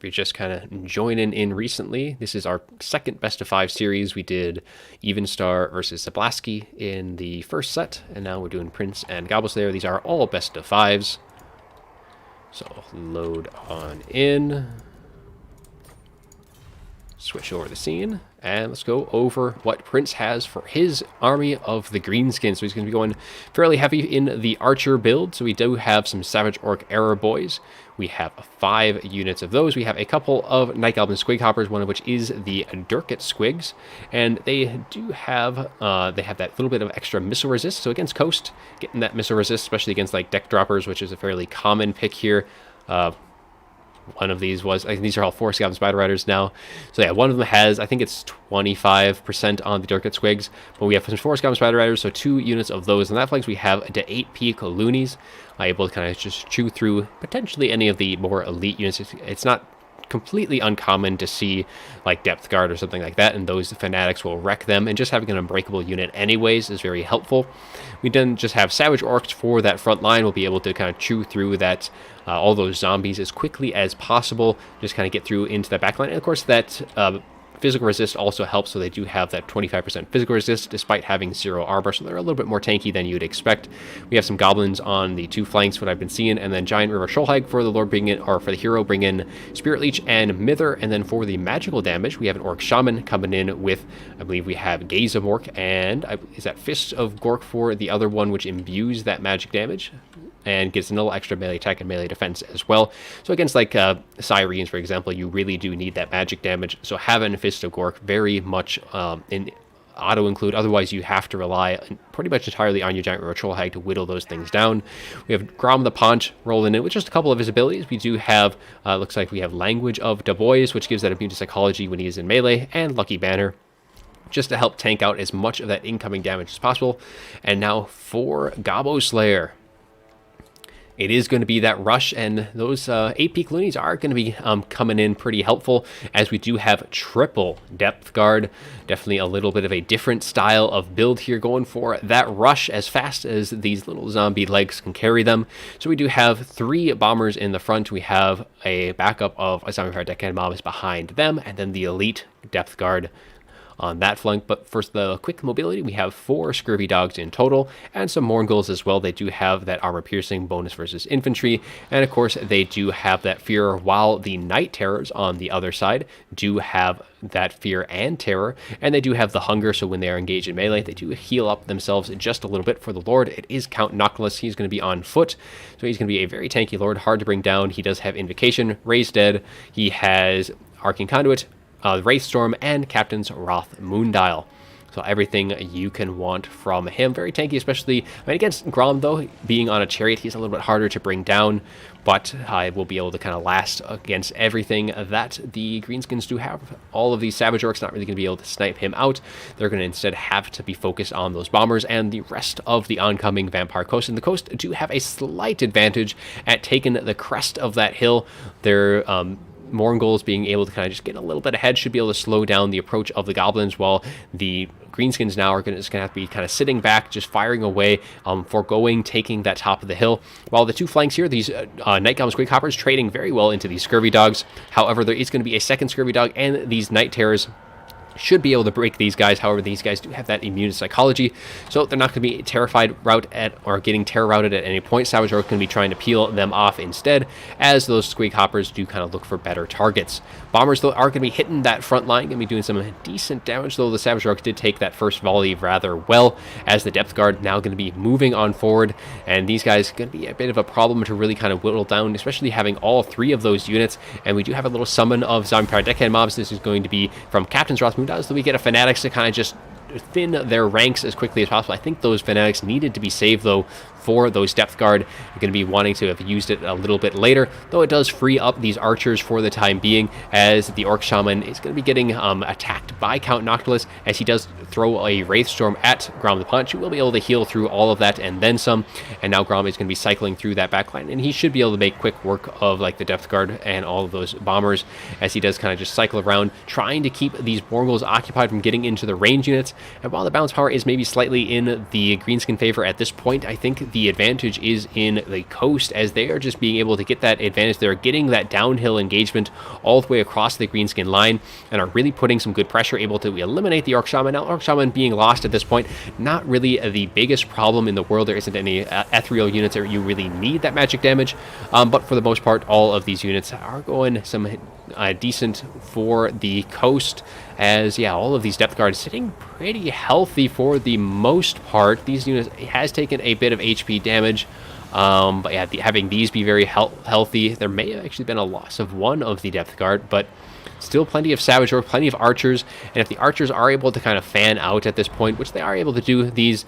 If you're just kind of joining in recently, this is our second best of 5 series. We did Evenstar versus Zablasky in the first set, and now we're doing Prince and Gobbleslayer. These are all best of 5s. So load on in. Switch over the scene, and let's go over what Prince has for his army of the Greenskins. So he's going to be going fairly heavy in the Archer build. So we do have some Savage Orc Error Boys. We have 5 units of those. We have a couple of Night Goblin Squig Hoppers, one of which is the Durkit Squigs, and they do have that little bit of extra missile resist. So against Coast, getting that missile resist, especially against like deck droppers, which is a fairly common pick here. One of these was, I think these are all Forest Goblin Spider Riders now. So yeah, one of them has, I think it's 25% on the Durkit Squigs, but we have some Forest Goblin Spider Riders, so 2 units of those. And that flanks we have the 8 peak loonies, able to kind of just chew through potentially any of the more elite units. It's not completely uncommon to see like Depth Guard or something like that, and those fanatics will wreck them, and just having an unbreakable unit anyways is very helpful. We then just have Savage Orcs for that front line. We'll be able to kind of chew through that all those zombies as quickly as possible, just kind of get through into that back line. And of course that physical resist also helps, so they do have that 25% physical resist despite having 0 armor, so they're a little bit more tanky than you'd expect. We have some goblins on the 2 flanks, what I've been seeing, and then Giant River Shoalhag for the Lord bring in, or for the hero bring in Spirit Leech and Mither, and then for the magical damage we have an Orc Shaman coming in with, I believe we have Gaze of Orc, and is that Fist of Gork for the other one, which imbues that magic damage and gets a little extra melee attack and melee defense as well. So against like Sirens, for example, you really do need that magic damage. So having Fist of Gork very much in auto include, otherwise you have to rely pretty much entirely on your Giant River Trollhag to whittle those things down. We have Grom the Paunch rolling in with just a couple of his abilities. We do have, looks like we have Language of Du Bois, which gives that immune to psychology when he is in melee, and Lucky Banner, just to help tank out as much of that incoming damage as possible. And now for Gobbleslayer, it is going to be that rush, and those 8 peak loonies are going to be coming in pretty helpful, as we do have triple Depth Guard. Definitely a little bit of a different style of build here, going for that rush as fast as these little zombie legs can carry them. So we do have 3 bombers in the front. We have a backup of a Zombie Fire Deckhand Mobs behind them, and then the elite Depth Guard on that flank. But for the quick mobility, we have 4 Scurvy Dogs in total, and some Morngulls as well. They do have that armor piercing bonus versus infantry, and of course they do have that fear, while the Night Terrors on the other side do have that fear and terror, and they do have the hunger, so when they are engaged in melee, they do heal up themselves just a little bit. For the Lord, it is Count Noctilus. He's going to be on foot, so he's going to be a very tanky Lord, hard to bring down. He does have Invocation, Raise Dead, he has Arcane Conduit, Wraithstorm, and Captain's Wrath Moondial. So everything you can want from him. Very tanky, especially, I mean, against Grom, though, being on a chariot, he's a little bit harder to bring down, but I will be able to kind of last against everything that the Greenskins do have. All of these Savage Orcs not really going to be able to snipe him out. They're going to instead have to be focused on those bombers and the rest of the oncoming Vampire Coast. And the Coast do have a slight advantage at taking the crest of that hill. They're Morngulls being able to kind of just get a little bit ahead should be able to slow down the approach of the Goblins, while the Greenskins now are just going to have to be kind of sitting back, just firing away, foregoing taking that top of the hill. While the 2 flanks here, these Night Goblin Squig Hoppers trading very well into these Scurvy Dogs. However, there is going to be a second Scurvy Dog, and these Night Terrors should be able to break these guys. However, these guys do have that immune to psychology, so they're not going to be terrified route at, or getting terror routed at any point. Savage Orc going to be trying to peel them off instead, as those Squig Hoppers do kind of look for better targets. Bombers, though, are going to be hitting that front line, going to be doing some decent damage, though the Savage Orc did take that first volley rather well, as the Depth Guard now going to be moving on forward, and these guys going to be a bit of a problem to really kind of whittle down, especially having all 3 of those units. And we do have a little summon of Zombie Power Deckhand Mobs. This is going to be from Captain's Wrath Moondial, so we get a Fanatics to kind of just thin their ranks as quickly as possible. I think those Fanatics needed to be saved, though, for those Depth Guard. You're going to be wanting to have used it a little bit later, though it does free up these archers for the time being, as the Orc Shaman is going to be getting attacked by Count Noctilus, as he does throw a Wraithstorm at Grom the Punch. He will be able to heal through all of that and then some, and now Grom is going to be cycling through that backline, and he should be able to make quick work of like the Depth Guard and all of those bombers, as he does kind of just cycle around, trying to keep these Morgulls occupied from getting into the range units. And while the balance power is maybe slightly in the greenskin favor at this point, I think the advantage is in the coast, as they are just being able to get that advantage. They're getting that downhill engagement all the way across the greenskin line and are really putting some good pressure, able to eliminate the Orc Shaman. Now, Orc Shaman being lost at this point, not really the biggest problem in the world. There isn't any ethereal units that you really need that magic damage, but for the most part, all of these units are going some decent for the coast, as yeah, all of these depth guards sitting pretty healthy for the most part. These units has taken a bit of HP damage, but yeah, having these be very healthy. There may have actually been a loss of one of the depth guard, but still plenty of Savage Orc, plenty of archers, and if the archers are able to kind of fan out at this point, which they are able to do, these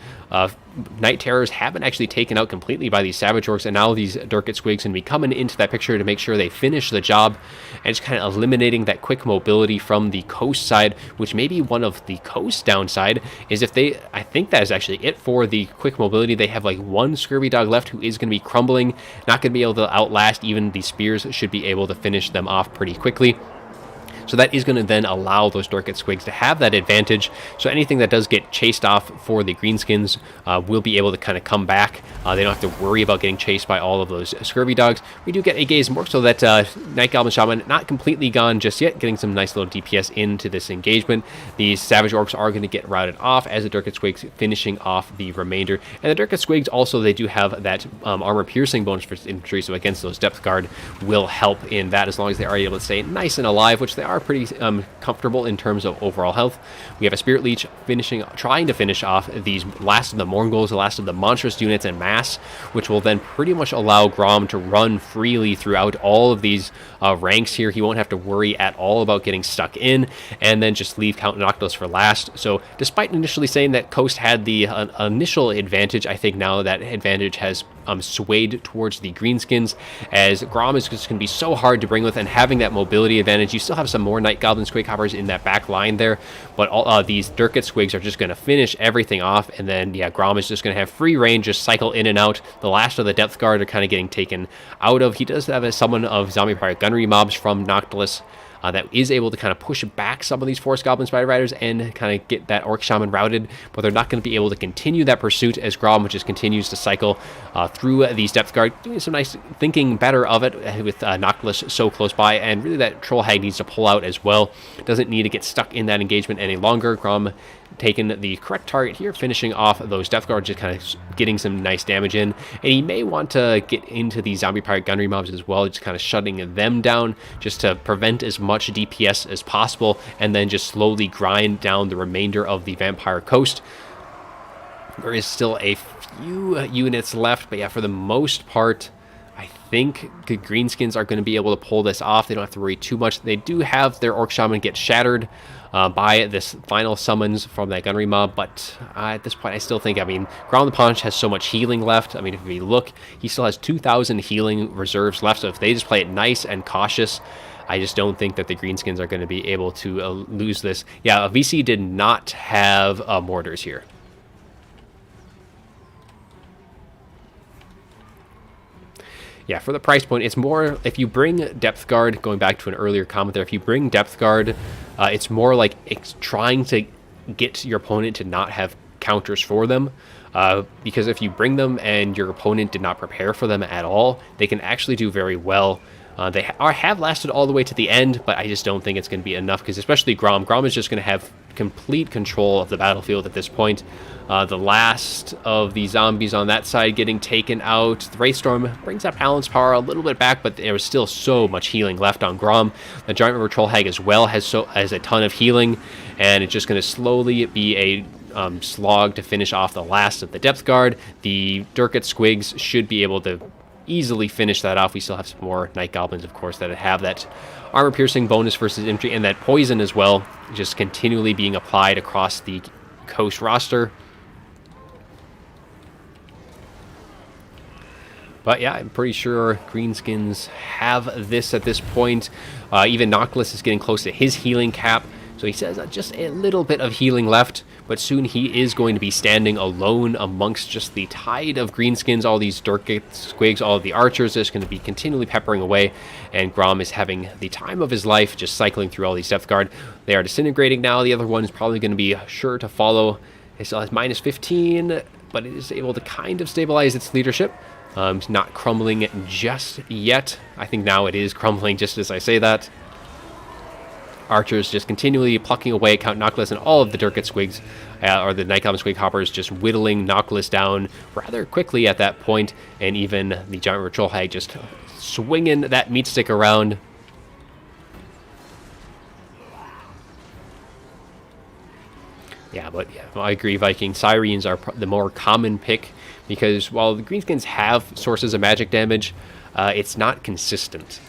Night Terrors have been actually taken out completely by these Savage Orcs, and now these Durkat Squigs can be coming into that picture to make sure they finish the job, and just kind of eliminating that quick mobility from the coast side, which may be one of the coast downside, is if they, I think that is actually it for the quick mobility. They have like one Scurvy Dog left who is going to be crumbling, not going to be able to outlast even the spears, should be able to finish them off pretty quickly. So that is going to then allow those Durkat Squigs to have that advantage. So anything that does get chased off for the Greenskins will be able to kind of come back. They don't have to worry about getting chased by all of those Scurvy Dogs. We do get a Gaze Mork, so that Night Goblin Shaman not completely gone just yet, getting some nice little DPS into this engagement. These Savage Orcs are going to get routed off as the Durkat Squigs finishing off the remainder. And the Durkat Squigs also, they do have that armor piercing bonus for infantry, so against those depth guard will help in that, as long as they are able to stay nice and alive, which they are pretty comfortable in terms of overall health. We have a Spirit Leech trying to finish off these last of the Morghuls, the last of the monstrous units en masse, which will then pretty much allow Grom to run freely throughout all of these ranks here. He won't have to worry at all about getting stuck in, and then just leave Count Noctilus for last. So despite initially saying that Coast had the initial advantage, I think now that advantage has swayed towards the Greenskins, as Grom is just going to be so hard to bring with, and having that mobility advantage. You still have some more Night Goblin Squig Hoppers in that back line there, but all these Durkat Squigs are just going to finish everything off, and then yeah, Grom is just going to have free range, just cycle in and out. The last of the Depth Guard are kind of getting taken out of. He does have a summon of Zombie Pirate Gunnery mobs from Noctilus, that is able to kind of push back some of these Forest Goblin Spider Riders and kind of get that Orc Shaman routed, but they're not going to be able to continue that pursuit, as Grom just continues to cycle through these Depth Guard, doing some nice thinking better of it with Noctilus so close by, and really that Troll Hag needs to pull out as well. Doesn't need to get stuck in that engagement any longer. Grom taking the correct target here, finishing off those Depth Guards, just kind of getting some nice damage in. And he may want to get into the Zombie Pirate Gunnery mobs as well, just kind of shutting them down, just to prevent as much DPS as possible, and then just slowly grind down the remainder of the Vampire Coast. There is still a few units left, but yeah, for the most part, I think the Greenskins are going to be able to pull this off. They don't have to worry too much. They do have their Orc Shaman get shattered by this final summons from that Gunnery mob, but at this point I still think, I mean, Ground the Punch has so much healing left. I mean, if we look, he still has 2,000 healing reserves left, so if they just play it nice and cautious, I just don't think that the Greenskins are going to be able to lose this. Yeah, VC did not have mortars here. Yeah, for the price point, it's more, if you bring Depth Guard, going back to an earlier comment there, if you bring Depth Guard, it's more like it's trying to get your opponent to not have counters for them, because if you bring them and your opponent did not prepare for them at all, they can actually do very well. They have lasted all the way to the end, but I just don't think it's going to be enough, because especially Grom is just going to have complete control of the battlefield at this point. The last of the zombies on that side getting taken out. The Wraithstorm brings that balance power a little bit back, but there was still so much healing left on Grom. The Giant River Troll Hag as well has a ton of healing, and it's just going to slowly be a slog to finish off the last of the Depth Guard. The Durkat Squigs should be able to easily finish that off. We still have some more Night Goblins, of course, that have that armor piercing bonus versus infantry, and that poison as well, just continually being applied across the coast roster. But yeah, I'm pretty sure Greenskins have this at this point. Even Noctilus is getting close to his healing cap. So he says just a little bit of healing left, but soon he is going to be standing alone amongst just the tide of greenskins, all these Dirk Squigs, all of the archers. Just going to be continually peppering away, and Grom is having the time of his life just cycling through all these Depth Guard. They are disintegrating now. The other one is probably going to be sure to follow. It still has minus 15, but it is able to kind of stabilize its leadership. It's not crumbling just yet. I think now it is crumbling just as I say that. Archers just continually plucking away Count Noctilus and all of the Dirk Squigs, or the Nightcom Squig Hoppers, just whittling Noctilus down rather quickly at that point, and even the Giant Patrol Hag just swinging that meat stick around. Yeah, but yeah, I agree, Viking. Sirens are the more common pick, because while the Greenskins have sources of magic damage, it's not consistent.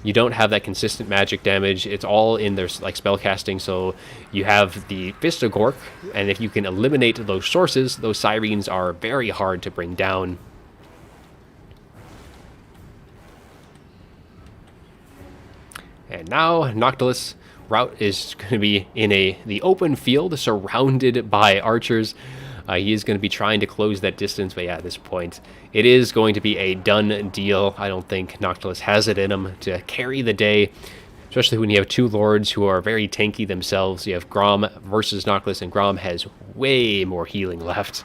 You don't have that consistent magic damage. It's all in their like spell casting. So you have the Fist of Gork, and if you can eliminate those sources, those Sirens are very hard to bring down. And now Noctilus route is going to be in the open field, surrounded by archers. He is going to be trying to close that distance, but yeah, at this point, it is going to be a done deal. I don't think Noctilus has it in him to carry the day, especially when you have two lords who are very tanky themselves. You have Grom versus Noctilus, and Grom has way more healing left.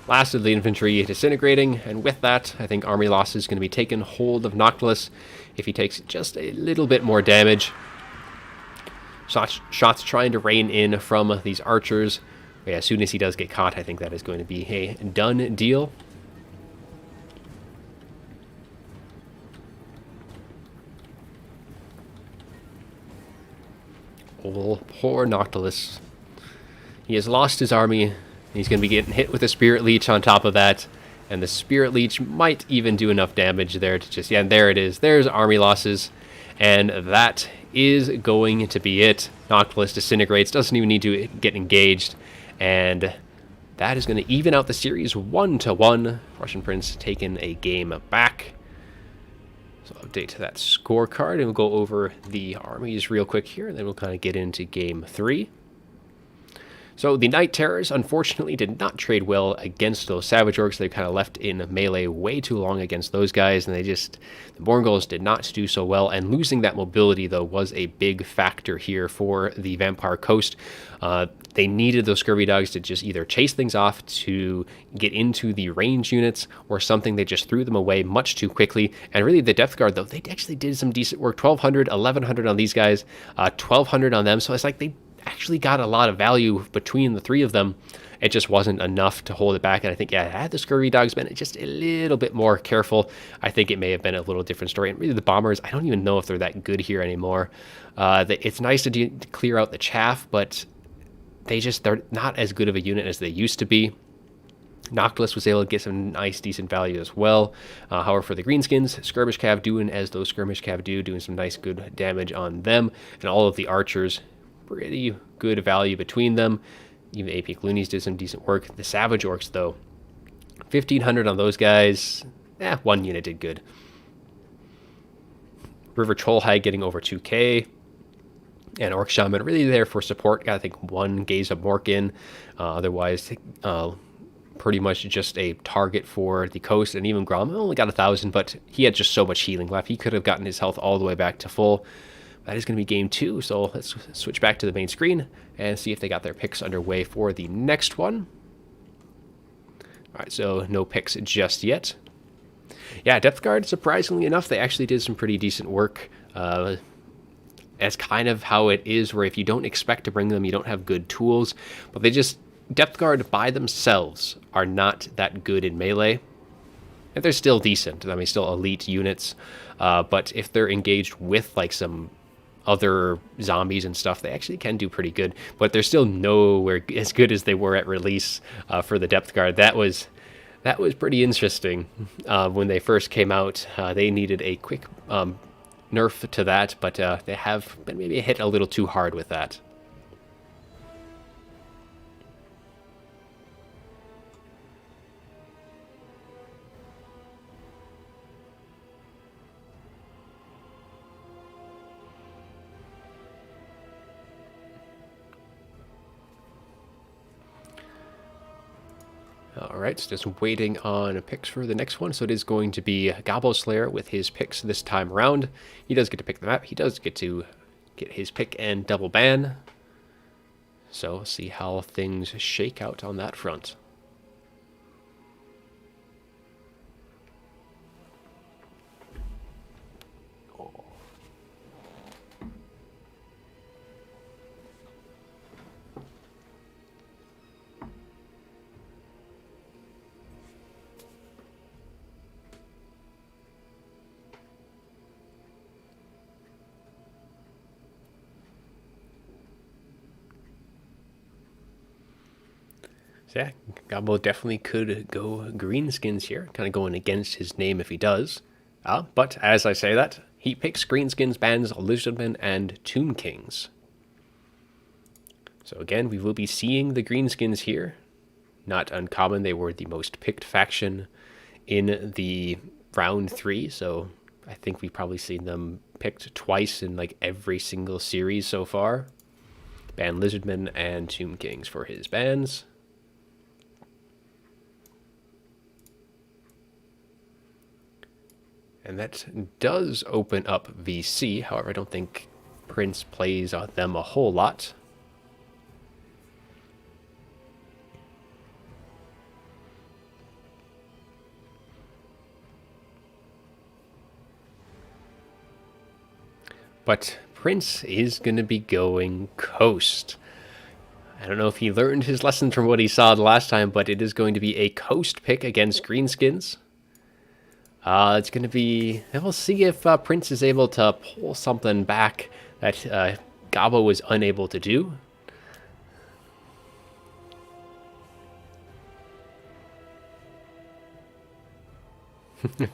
Last of the infantry disintegrating, and with that, I think army loss is going to be taken hold of Noctilus if he takes just a little bit more damage. Shots trying to rain in from these archers. But yeah, as soon as he does get caught, I think that is going to be a done deal. Oh, poor Noctilus. He has lost his army. He's going to be getting hit with a Spirit Leech on top of that. And the Spirit Leech might even do enough damage there to just... Yeah, and there it is. There's army losses. And that is going to be it. Noctilus disintegrates. Doesn't even need to get engaged. And that is going to even out the series 1-1. Russian Prince taking a game back. So update to that scorecard. And we'll go over the armies real quick here. And then we'll kind of get into game 3. So the Night Terrors, unfortunately, did not trade well against those Savage Orcs. They kind of left in melee way too long against those guys, and the Borngulls did not do so well, and losing that mobility, though, was a big factor here for the Vampire Coast. They needed those Scurvy Dogs to just either chase things off to get into the range units, or something. They just threw them away much too quickly, and really the Depth Guard, though, they actually did some decent work. 1,200, 1,100 on these guys, 1,200 on them, so it's like they actually got a lot of value between the three of them. It just wasn't enough to hold it back, and I think, yeah, had the Scurvy Dogs been just a little bit more careful, I think it may have been a little different story. And really the Bombers, I don't even know if they're that good here anymore. It's nice to clear out the chaff, but they're not as good of a unit as they used to be. Noctilus was able to get some nice, decent value as well. However, for the Greenskins, Skirmish Cav doing as those Skirmish Cav do, doing some nice, good damage on them, and all of the archers, pretty good value between them. Even AP Loonies did some decent work. The Savage Orcs, though, 1,500 on those guys. One unit did good. River Troll Hag getting over 2k. And Orc Shaman really there for support. Got, I think, one Gaze of Morkin. Otherwise, pretty much just a target for the coast. And even Grom only got 1,000, but he had just so much healing left. He could have gotten his health all the way back to full. That is going to be game 2, so let's switch back to the main screen and see if they got their picks underway for the next one. All right, so no picks just yet. Yeah, Depth Guard, surprisingly enough, they actually did some pretty decent work. As kind of how it is, where if you don't expect to bring them, you don't have good tools. But Depth Guard by themselves are not that good in melee. And they're still decent. I mean, still elite units. But if they're engaged with like some other zombies and stuff, they actually can do pretty good, but they're still nowhere as good as they were at release for the Depth Guard. That was pretty interesting. When they first came out, they needed a quick nerf to that, but they have been maybe hit a little too hard with that. All right, so just waiting on picks for the next one. So it is going to be Gobbo Slayer with his picks this time around. He does get to pick the map. He does get to get his pick and double ban. So see how things shake out on that front. So yeah, Gobbo definitely could go greenskins here, kind of going against his name if he does. But as I say that, he picks greenskins, bans Lizardmen, and Tomb Kings. So again, we will be seeing the greenskins here. Not uncommon, they were the most picked faction in the round 3, so I think we've probably seen them picked twice in like every single series so far. Ban Lizardmen and Tomb Kings for his bans. And that does open up VC. However, I don't think Prince plays on them a whole lot. But Prince is going to be going Coast. I don't know if he learned his lessons from what he saw the last time, but it is going to be a Coast pick against Greenskins. It's going to be... We'll see if Prince is able to pull something back that Gobbo was unable to do.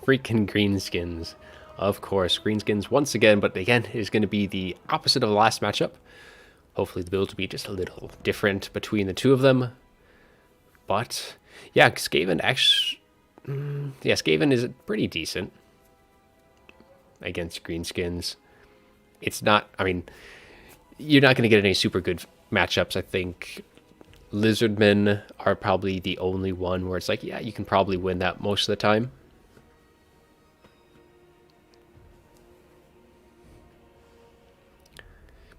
Freaking Greenskins. Of course, Greenskins once again, but again, is going to be the opposite of the last matchup. Hopefully the build will be just a little different between the two of them. But, yeah, Skaven actually... Yeah, Skaven is pretty decent against Greenskins. It's not... I mean, you're not going to get any super good matchups. I think Lizardmen are probably the only one where it's like, yeah, you can probably win that most of the time.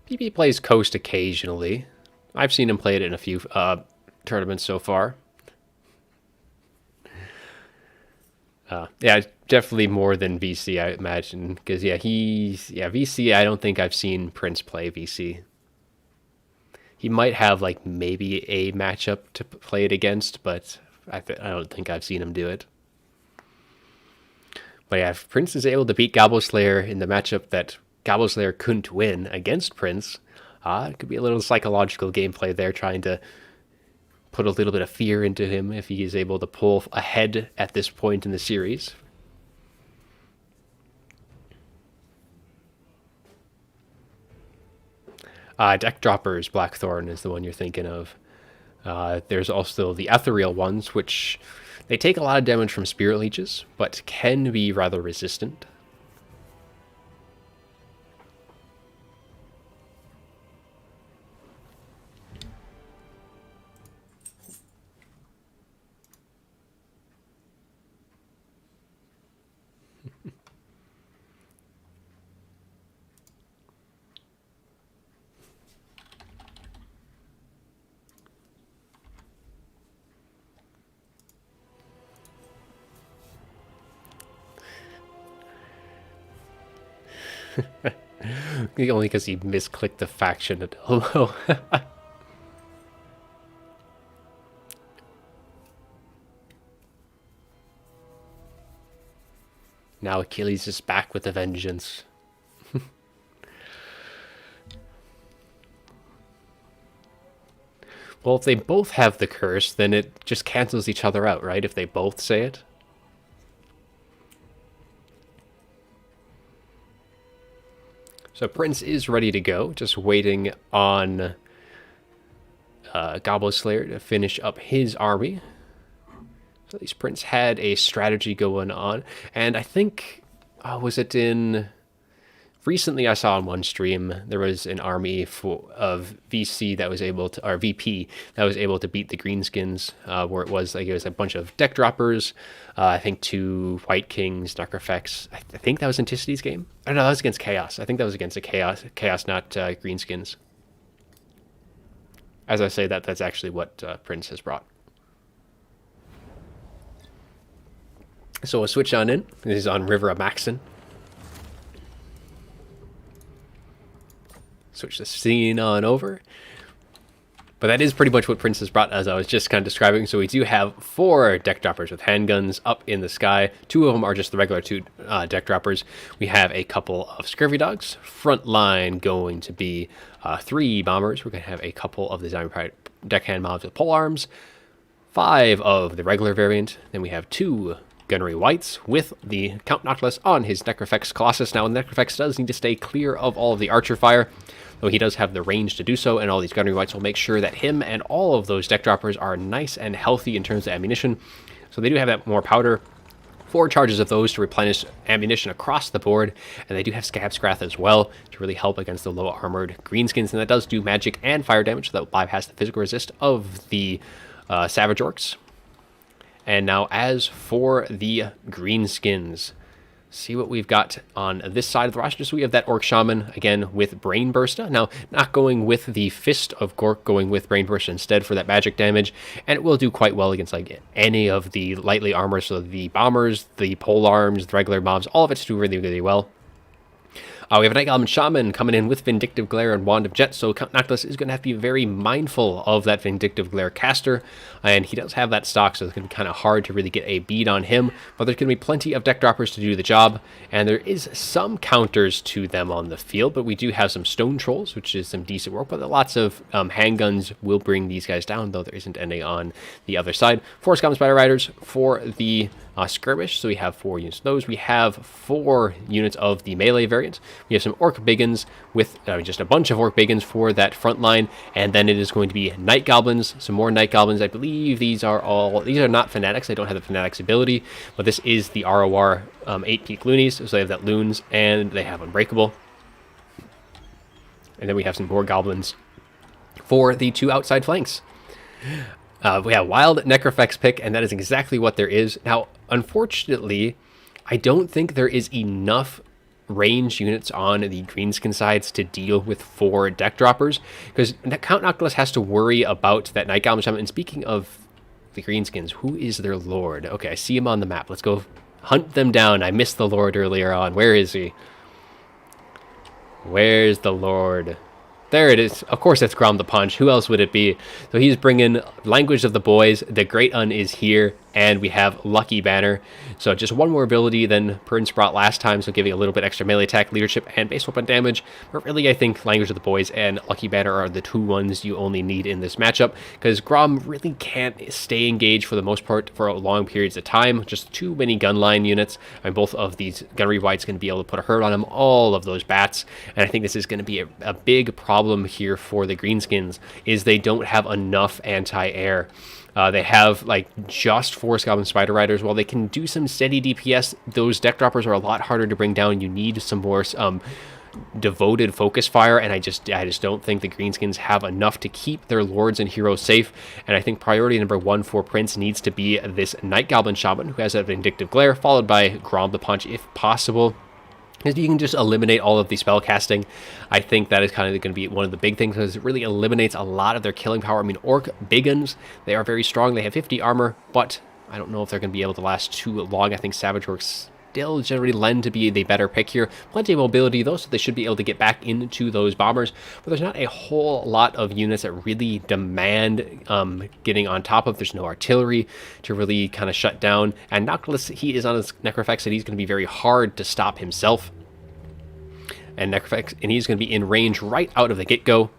PP plays Coast occasionally. I've seen him play it in a few tournaments so far. Yeah, definitely more than VC, I imagine. Because, yeah, VC, I don't think I've seen Prince play VC. He might have, like, maybe a matchup to play it against, but I don't think I've seen him do it. But, yeah, if Prince is able to beat Gobbo Slayer in the matchup that Gobbo Slayer couldn't win against Prince, it could be a little psychological gameplay there, trying to put a little bit of fear into him if he is able to pull ahead at this point in the series. Deck Droppers Blackthorn is the one you're thinking of. There's also the Ethereal ones, which they take a lot of damage from Spirit Leeches, but can be rather resistant. Only because he misclicked the faction at hello. Now Achilles is back with a vengeance. Well, if they both have the curse, then it just cancels each other out, right? If they both say it. So Prince is ready to go, just waiting on Gobbo Slayer to finish up his army. So at least Prince had a strategy going on. And I think, was it in recently I saw on one stream there was an army of VC that was able to, or VP that was able to beat the Greenskins, where it was like it was a bunch of deck droppers. I think 2 White Kings, Necrofex. I think that was Anticity's game. Oh no, that was against Chaos. I think that was against a Chaos, not Greenskins. As I say that, that's actually what Prince has brought. So we'll switch on in. This is on River of Maxon. Switch the scene on over. But that is pretty much what Prince has brought, as I was just kind of describing. So we do have 4 deck droppers with handguns up in the sky. 2 of them are just the regular 2 deck droppers. We have a couple of Scurvy Dogs. Front line going to be 3 bombers. We're going to have a couple of the Zombie Pride deckhand mobs with pole arms. 5 of the regular variant. Then we have 2 Gunnery Whites with the Count Noctilus on his Necrofex Colossus. Now, Necrofex does need to stay clear of all of the archer fire, though he does have the range to do so, and all these Gunnery Whites will make sure that him and all of those deck droppers are nice and healthy in terms of ammunition. So they do have that more powder. 4 charges of those to replenish ammunition across the board, and they do have Scab Scrath as well to really help against the low armored Greenskins, and that does do magic and fire damage, so that will bypass the physical resist of the Savage Orcs. And now as for the Greenskins, see what we've got on this side of the roster. So we have that Orc Shaman, again, with Brain Bursta. Now, not going with the Fist of Gork, going with Brain Bursta instead for that magic damage. And it will do quite well against like any of the lightly armored, so the Bombers, the Pole Arms, the regular mobs, all of it's do really, really well. We have a Night Goblin Shaman coming in with Vindictive Glare and Wand of Jet, so Count Noctilus is going to have to be very mindful of that Vindictive Glare caster, and he does have that stock, so it's going to be kind of hard to really get a bead on him, but there's going to be plenty of deck droppers to do the job, and there is some counters to them on the field, but we do have some Stone Trolls, which is some decent work, but lots of handguns will bring these guys down, though there isn't any on the other side. 4 Scum Spider Riders for the Skirmish, so we have 4 units of those. We have 4 units of the melee variant. We have some Orc Biggins with just a bunch of Orc Biggins for that front line, and then it is going to be Night Goblins, some more Night Goblins. I believe these are not Fanatics. I don't have the Fanatics ability, but this is the ROR 8-peak Loonies, so they have that Loons, and they have Unbreakable. And then we have some more Goblins for the 2 outside flanks. We have Wild Necrofex pick, and that is exactly what there is. Now, unfortunately, I don't think there is enough range units on the Greenskin sides to deal with 4 deck droppers, because Count Noctilus has to worry about that Night Goblin Shaman. And speaking of the Greenskins, who is their lord? Okay, I see him on the map. Let's go hunt them down. I missed the lord earlier on. Where is he? Where's the lord? There it is. Of course, it's Grom the Punch. Who else would it be? So he's bringing Language of the Boys. The Great Un is here, and we have Lucky Banner. So just 1 more ability than Prince brought last time, so giving a little bit extra melee attack, leadership, and base weapon damage. But really, I think Language of the Boys and Lucky Banner are the 2 ones you only need in this matchup, because Grom really can't stay engaged for the most part for long periods of time. Just too many gunline units, and both of these Gunnery Whites going to be able to put a hurt on him, all of those bats. And I think this is going to be a big problem here for the Greenskins, is they don't have enough anti-air. They have like just 4 Goblin Spider Riders. While they can do some steady DPS, those deck droppers are a lot harder to bring down. You need some more devoted focus fire, and I just don't think the Greenskins have enough to keep their lords and heroes safe. And I think priority number 1 for Prince needs to be this Night Goblin Shaman, who has that Vindictive Glare, followed by Grom the Punch if possible. If you can just eliminate all of the spell casting, I think that is kind of going to be one of the big things, because it really eliminates a lot of their killing power. I mean, Orc Biggins, they are very strong. They have 50 armor, but I don't know if they're going to be able to last too long. I think Savage Orcs still generally lend to be the better pick here. Plenty of mobility, though, so they should be able to get back into those bombers. But there's not a whole lot of units that really demand getting on top of. There's no artillery to really kind of shut down. And Noctilus, he is on his Necrofex, and he's going to be very hard to stop himself. And Necrofex, and he's going to be in range right out of the get-go.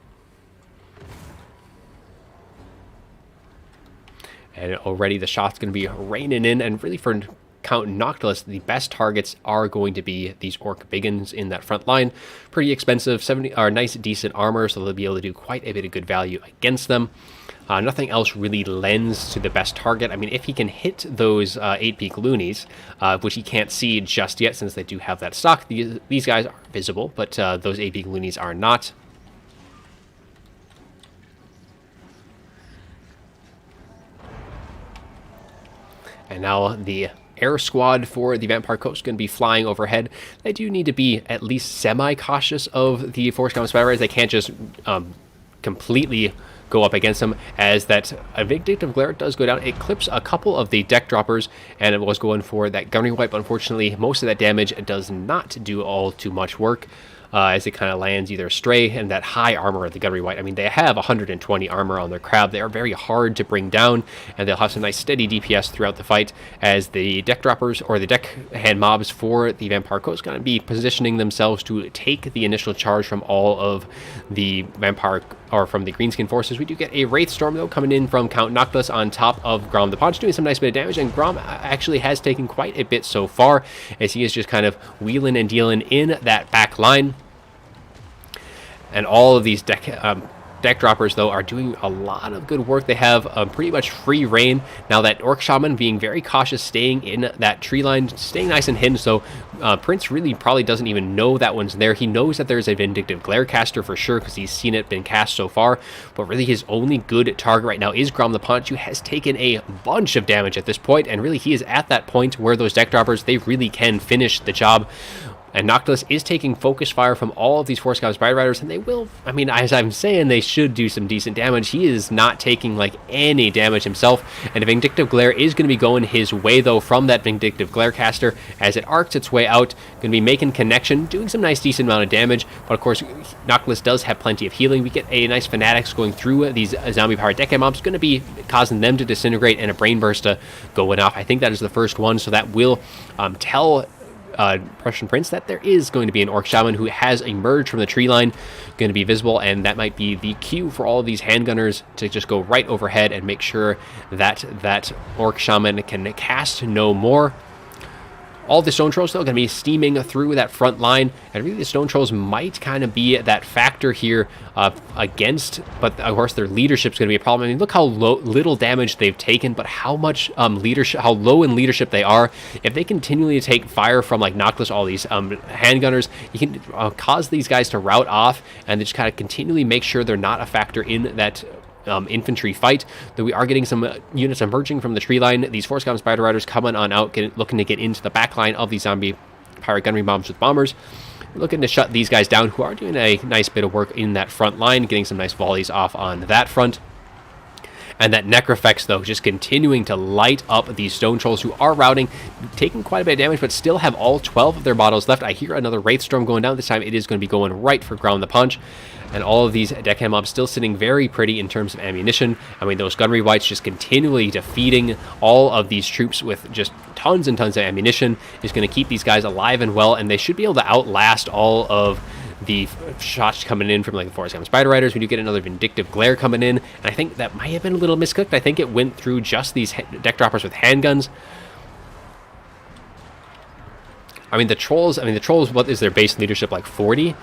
And already the shot's going to be raining in, and really for Count Noctilus, the best targets are going to be these Orc Biggins in that front line. Pretty expensive, 70 or nice decent armor, so they'll be able to do quite a bit of good value against them. Nothing else really lends to the best target. I mean, if he can hit those 8-peak loonies, which he can't see just yet since they do have that stock, these guys are visible, but those 8-peak loonies are not. And now the air squad for the Vampire Coast going to be flying overhead. They do need to be at least semi-cautious of the Force Common Spider Riders. They can't just completely go up against them, as that Vindictive Glare does go down. It clips a couple of the deck droppers, and it was going for that Gunnery Wipe, but unfortunately most of that damage does not do all too much work. As it kind of lands either astray, and that high armor of the Gunnery Wight. I mean, they have 120 armor on their crab. They are very hard to bring down, and they'll have some nice steady DPS throughout the fight, as the deck droppers or the deck hand mobs for the Vampire Coast going to be positioning themselves to take the initial charge from all of the Vampire or from the Greenskin forces. We do get a Wraith Storm though coming in from Count Noctis on top of Grom the Paunch, doing some nice bit of damage, and Grom actually has taken quite a bit so far, as he is just kind of wheeling and dealing in that back line. And all of these deck droppers, though, are doing a lot of good work. They have pretty much free reign. Now that Orc Shaman being very cautious, staying in that tree line, staying nice and hidden, so Prince really probably doesn't even know that one's there. He knows that there's a Vindictive Glare caster for sure, because he's seen it been cast so far, but really his only good target right now is Grom the Punch, who has taken a bunch of damage at this point, and really he is at that point where those deck droppers, they really can finish the job. And Noctis is taking focus fire from all of these Force Common Spider Riders, and they will, I mean, as I'm saying, they should do some decent damage. He is not taking, like, any damage himself, and a Vindictive Glare is going to be going his way, though, from that Vindictive Glare caster, as it arcs its way out, going to be making connection, doing some nice decent amount of damage, but of course, Noctis does have plenty of healing. We get a nice Fanatics going through these Zombie Power Deck mobs, going to be causing them to disintegrate, and a Brain Burst going off. I think that is the first one, so that will tell Prussian Prince that there is going to be an Orc Shaman who has emerged from the tree line, going to be visible, and that might be the cue for all of these handgunners to just go right overhead and make sure that that Orc Shaman can cast no more. All the Stone Trolls, though, going to be steaming through that front line, and really the Stone Trolls might kind of be that factor here against, but of course their leadership's going to be a problem. I mean, look how little damage they've taken, but how much leadership, how low in leadership they are. If they continually take fire from, like, Noctis, all these handgunners, you can cause these guys to rout off, and they just kind of continually make sure they're not a factor in that infantry fight. Though we are getting some units emerging from the tree line. These Force Common Spider Riders coming on out, looking to get into the back line of these zombie pirate gunnery bombs with bombers. Looking to shut these guys down, who are doing a nice bit of work in that front line, getting some nice volleys off on that front. And that Necrofex, though, just continuing to light up these Stone Trolls, who are routing, taking quite a bit of damage, but still have all 12 of their bottles left. I hear another Wraith Storm going down. This time it is going to be going right for Grom the Punch. And all of these deckhand mobs still sitting very pretty in terms of ammunition. I mean, those Gunnery Wights just continually defeating all of these troops with just tons and tons of ammunition is going to keep these guys alive and well, and they should be able to outlast all of the shots coming in from, like, the Force Common Spider Riders. We do get another Vindictive Glare coming in, and I think that might have been a little miscooked. I think it went through just these deck droppers with handguns. I mean, the trolls, what is their base leadership, like 40?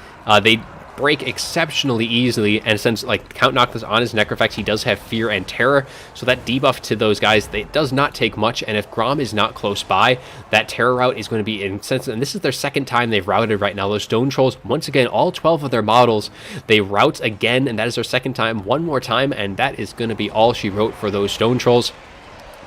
They break exceptionally easily, and since, like, Count Noctis on his Necrofex, he does have Fear and Terror, so that debuff to those guys, it does not take much, and if Grom is not close by, that Terror route is going to be insensitive, and this is their second time they've routed right now. Those Stone Trolls, once again, all 12 of their models, they route again, and that is their second time, one more time, and that is going to be all she wrote for those Stone Trolls.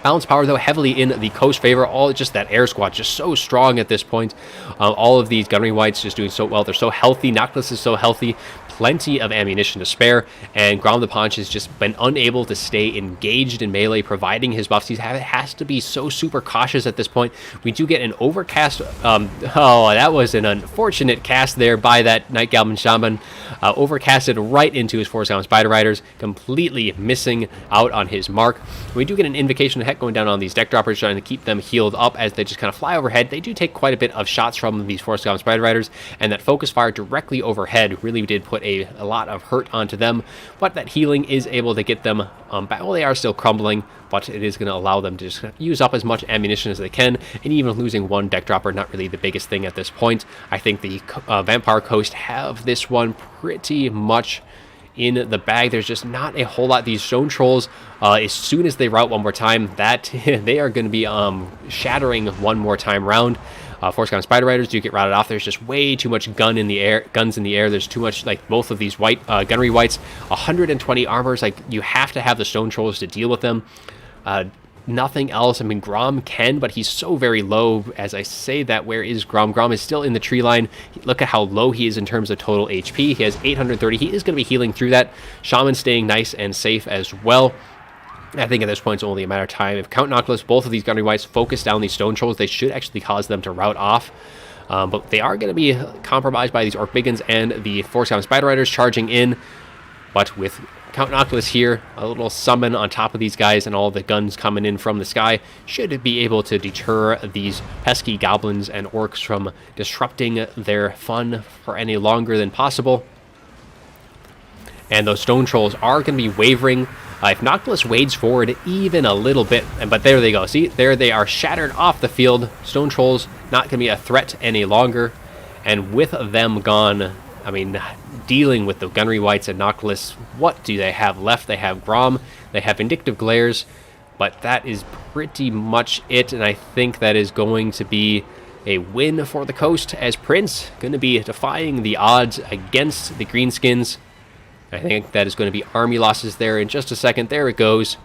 Balance power, though, heavily in the Coast favor. All just that air squad, just so strong at this point. All of these Gunnery Wights just doing so well. They're so healthy. Noctis is so healthy. Plenty of ammunition to spare. And Grom the Paunch has just been unable to stay engaged in melee, providing his buffs. He has to be so super cautious at this point. We do get an overcast. Oh, that was an unfortunate cast there by that Night Goblin Shaman. Overcasted right into his Force Common Spider Riders, completely missing out on his mark. We do get an Invocation of Heck going down on these deck droppers, trying to keep them healed up as they just kind of fly overhead. They do take quite a bit of shots from these Force Common Spider Riders, and that focus fire directly overhead really did put a lot of hurt onto them, but that healing is able to get them back. Well, they are still crumbling, but it is going to allow them to just use up as much ammunition as they can, and even losing one deck dropper, not really the biggest thing at this point. I think the Vampire Coast have this one pretty much in the bag. There's just not a whole lot. These stone trolls, as soon as they rout one more time, that they are going to be shattering one more time round. Force Common Spider Riders do get routed off. There's just way too much guns in the air. There's too much, like, both of these white gunnery whites. 120 armors, like, you have to have the stone trolls to deal with them. Nothing else. I mean, Grom can, but he's so very low. As I say that, where is Grom? Grom is still in the tree line. Look at how low he is in terms of total HP. He has 830. He is going to be healing through that. Shaman staying nice and safe as well. I think at this point it's only a matter of time. If Count Noctilus, both of these gunnery whites, focus down these stone trolls, they should actually cause them to rout off. But they are going to be compromised by these Orc Biggins and the Force Common Spider Riders charging in. But with Count Noctilus here, a little summon on top of these guys and all the guns coming in from the sky should be able to deter these pesky goblins and orcs from disrupting their fun for any longer than possible. And those stone trolls are going to be wavering. If Noctilus wades forward even a little bit, but there they go. See, there they are shattered off the field. Stone trolls not going to be a threat any longer. And with them gone, I mean, dealing with the gunnery whites and Noctilus, what do they have left? They have Grom, they have Vindictive Glares, but that is pretty much it. And I think that is going to be a win for the coast, as Prince going to be defying the odds against the Greenskins. I think that is going to be army losses there in just a second. There it goes.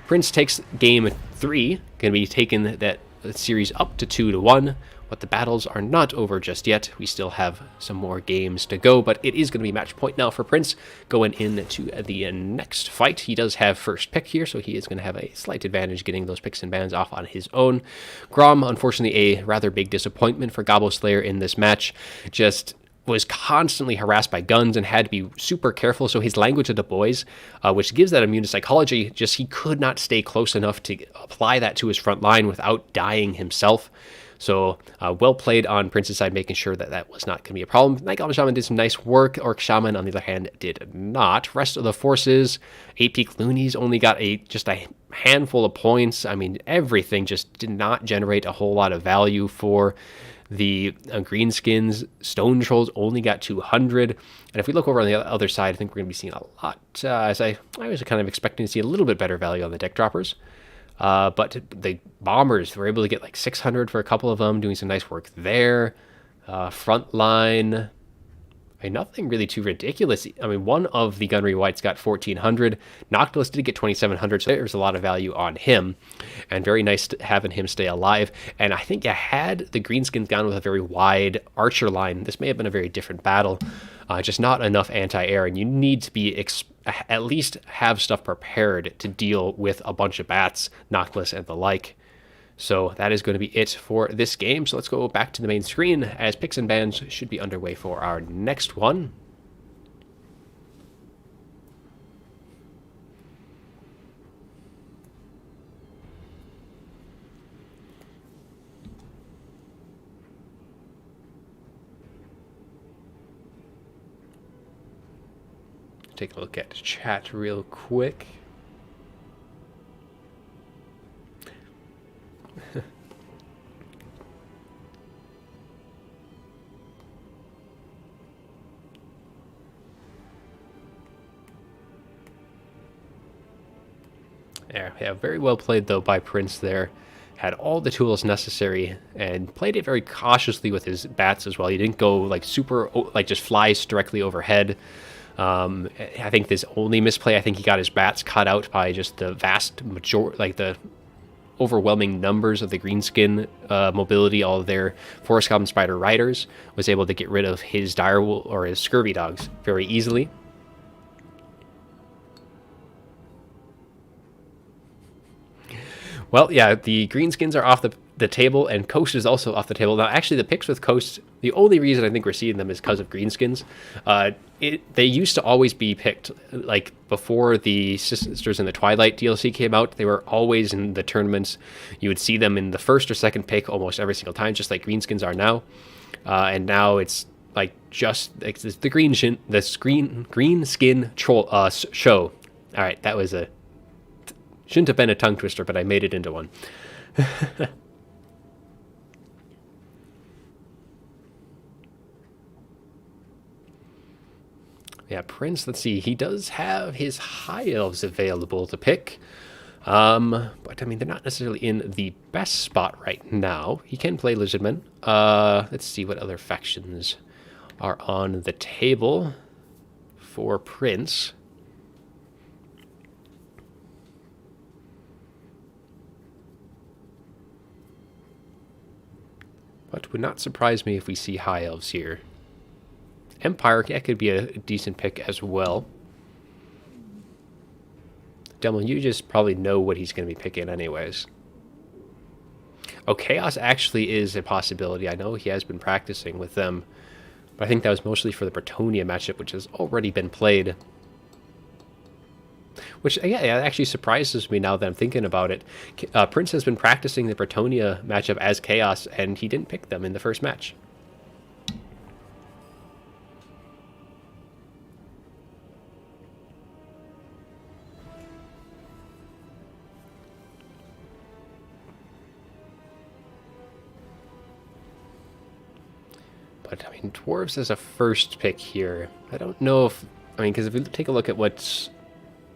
Prince takes game 3. Going to be taking that series up to 2-1. But the battles are not over just yet. We still have some more games to go. But it is going to be match point now for Prince going into the next fight. He does have first pick here, so he is going to have a slight advantage getting those picks and bans off on his own. Grom, unfortunately, a rather big disappointment for Gobbo Slayer in this match. Just was constantly harassed by guns and had to be super careful. So his language of the boys, which gives that immune to psychology, just he could not stay close enough to apply that to his front line without dying himself. So well played on Prince's side, making sure that that was not going to be a problem. Night Goblin Shaman did some nice work. Orc Shaman, on the other hand, did not. Rest of the forces, 8-peak Loonies only got just a handful of points. I mean, everything just did not generate a whole lot of value for the Greenskins. Stone Trolls only got 200. And if we look over on the other side, I think we're going to be seeing a lot, as I was kind of expecting to see a little bit better value on the Deck Droppers. But the Bombers were able to get like 600 for a couple of them, doing some nice work there. Front line, nothing really too ridiculous. I mean, one of the gunnery whites got 1,400. Noctilus did get 2,700, so there's a lot of value on him. And very nice having him stay alive. And I think had the Greenskins gone with a very wide archer line, this may have been a very different battle. Just not enough anti-air, and you need to be at least have stuff prepared to deal with a bunch of bats, Noctilus, and the like. So that is going to be it for this game. So let's go back to the main screen, as picks and bans should be underway for our next one. Take a look at the chat real quick. Yeah, very well played though by Prince there. Had all the tools necessary and played it very cautiously with his bats as well. He didn't go like super, like just flies directly overhead. I think this only misplay, I think he got his bats cut out by just the vast majority, like the overwhelming numbers of the Greenskin mobility. All of their Forest Goblin Spider Riders was able to get rid of his direwolf or his scurvy dogs very easily. Well, yeah, the Greenskins are off the table, and Coast is also off the table. Now, actually, the picks with Coast, the only reason I think we're seeing them is because of Greenskins. They used to always be picked, like, before the Sisters in the Twilight DLC came out. They were always in the tournaments. You would see them in the first or second pick almost every single time, just like Greenskins are now. And now it's, like, just like the Greenskin troll show. All right, that was shouldn't have been a tongue twister, but I made it into one. Yeah, Prince, let's see. He does have his High Elves available to pick. But I mean, they're not necessarily in the best spot right now. He can play Lizardmen. Let's see what other factions are on the table for Prince. But would not surprise me if we see High Elves here. Empire, that could be a decent pick as well. Demo, you just probably know what he's going to be picking anyways. Oh, Chaos actually is a possibility. I know he has been practicing with them, but I think that was mostly for the Bretonia matchup, which has already been played. Which, yeah, it actually surprises me now that I'm thinking about it. Prince has been practicing the Bretonia matchup as Chaos, and he didn't pick them in the first match. But, I mean, Dwarves as a first pick here. I don't know if... I mean, because if we take a look at what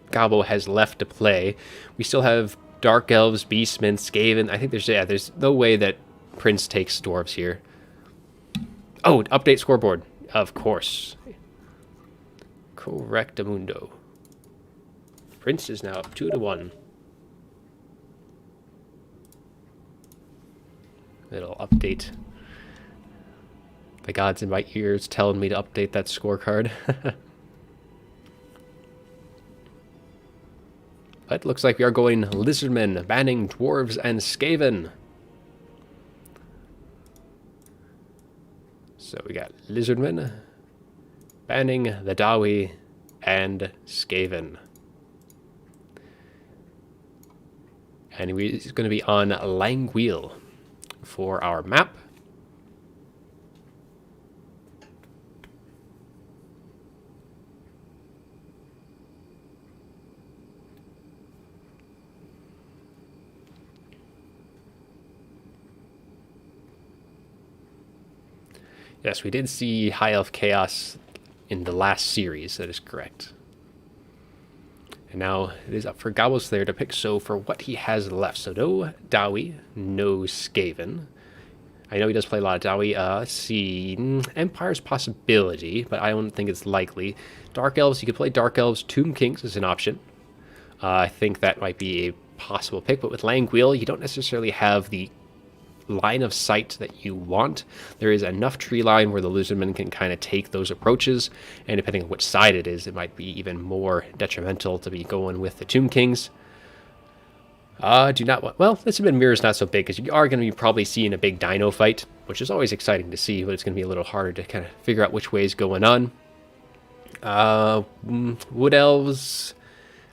Gabo has left to play, we still have Dark Elves, Beastmen, Skaven. I think there's no way that Prince takes Dwarves here. Oh, update scoreboard. Of course. Correctamundo. Prince is now up 2-1. It'll update. The gods in my ears telling me to update that scorecard. But looks like we are going Lizardmen, banning Dwarves and Skaven. So we got Lizardmen, banning the Dawi and Skaven. And he's going to be on Langwheel for our map. Yes, we did see High Elf Chaos in the last series, that is correct. And now it is up for Gabo there to pick, so for what he has left. So no Dawi, no Skaven. I know he does play a lot of Dawi. Let's see, Empire's possibility, but I don't think it's likely. Dark Elves, you could play Dark Elves. Tomb Kings is an option. I think that might be a possible pick, but with Langwheel, you don't necessarily have the line of sight that you want. There is enough tree line where the Lizardmen can kind of take those approaches, and depending on which side it is, it might be even more detrimental to be going with the Tomb Kings. Do not want... Well, Lizardmen Mirror is not so big, because you are going to be probably seeing a big dino fight, which is always exciting to see, but it's going to be a little harder to kind of figure out which way is going on. Wood Elves...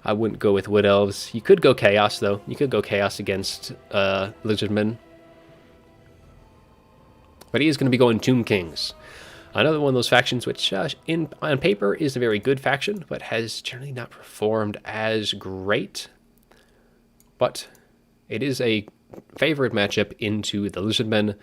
I wouldn't go with Wood Elves. You could go Chaos, though. You could go Chaos against Lizardmen. But he is going to be going Tomb Kings. Another one of those factions which, on paper, is a very good faction, but has generally not performed as great. But it is a favorite matchup into the Lizardmen.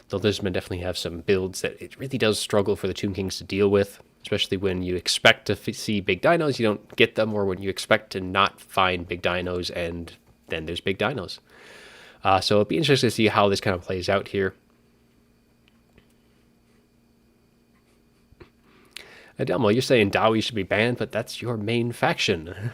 The Lizardmen definitely have some builds that it really does struggle for the Tomb Kings to deal with, especially when you expect to see big dinos, you don't get them, or when you expect to not find big dinos, and then there's big dinos. So it'll be interesting to see how this kind of plays out here. Adelmo, you're saying Dawi should be banned, but that's your main faction.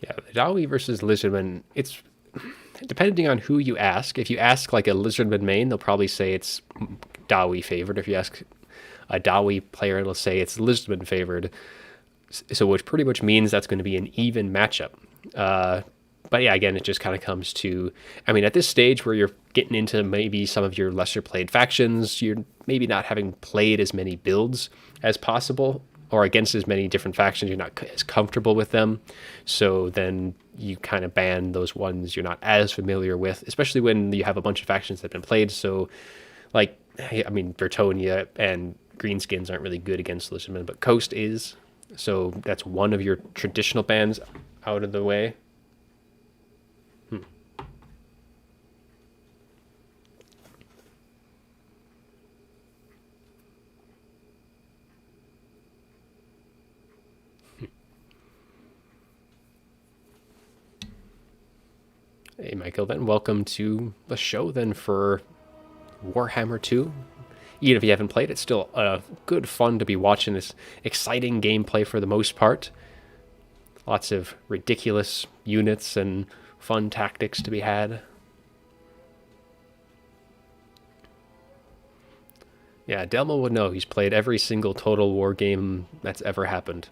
Yeah, the Dawi versus Lizardman, it's... depending on who you ask. If you ask like a Lizardman main, they'll probably say it's Dawi favored. If you ask a Dawi player, it'll say it's Lizardman favored. So which pretty much means that's going to be an even matchup. But yeah, again, it just kind of comes to, I mean, at this stage where you're getting into maybe some of your lesser played factions, you're maybe not having played as many builds as possible. or against as many different factions, you're not as comfortable with them. So then you kind of ban those ones you're not as familiar with, especially when you have a bunch of factions that have been played. So, like, I mean, Bretonnia and Greenskins aren't really good against Lizardmen, but Coast is. So that's one of your traditional bans out of the way. Hey, Michael, then welcome to the show then for Warhammer 2. Even if you haven't played, it's still good fun to be watching this exciting gameplay for the most part. Lots of ridiculous units and fun tactics to be had. Yeah, Delmo would know. He's played every single Total War game that's ever happened.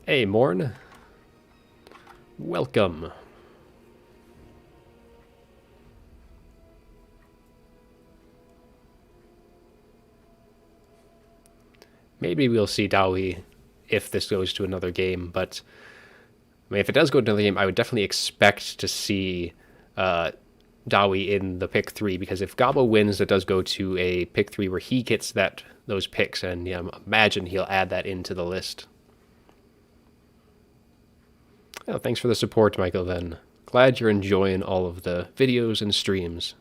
Hey, Morn. Welcome. Maybe we'll see Dowie if this goes to another game, but I mean, if it does go to another game, I would definitely expect to see Dowie in the pick 3, because if Gabo wins, it does go to a pick 3 where he gets those picks, and yeah, imagine he'll add that into the list. Oh, thanks for the support, Michael, then. Glad you're enjoying all of the videos and streams.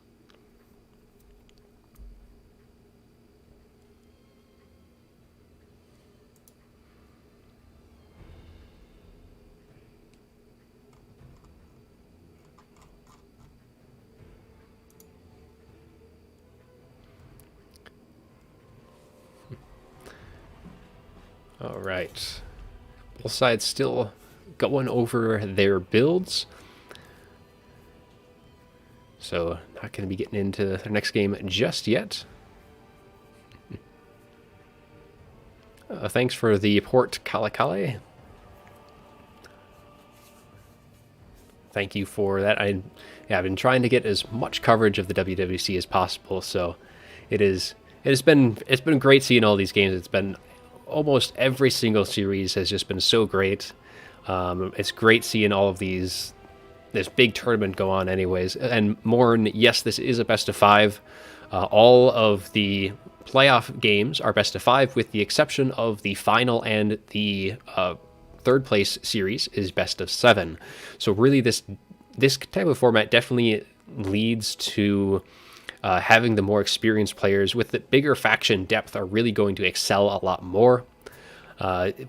All right. Both sides still going over their builds. So not going to be getting into their next game just yet. Thanks for the port, Kalakale. Thank you for that. I've been trying to get as much coverage of the WWC as possible, so it's been great seeing all these games. It's been almost every single series has just been so great. It's great seeing all of this big tournament go on anyways. And Morn, yes, this is a best of 5. All of the playoff games are best of 5, with the exception of the final, and the third place series is best of 7. So really this type of format definitely leads to having the more experienced players with the bigger faction depth are really going to excel a lot more.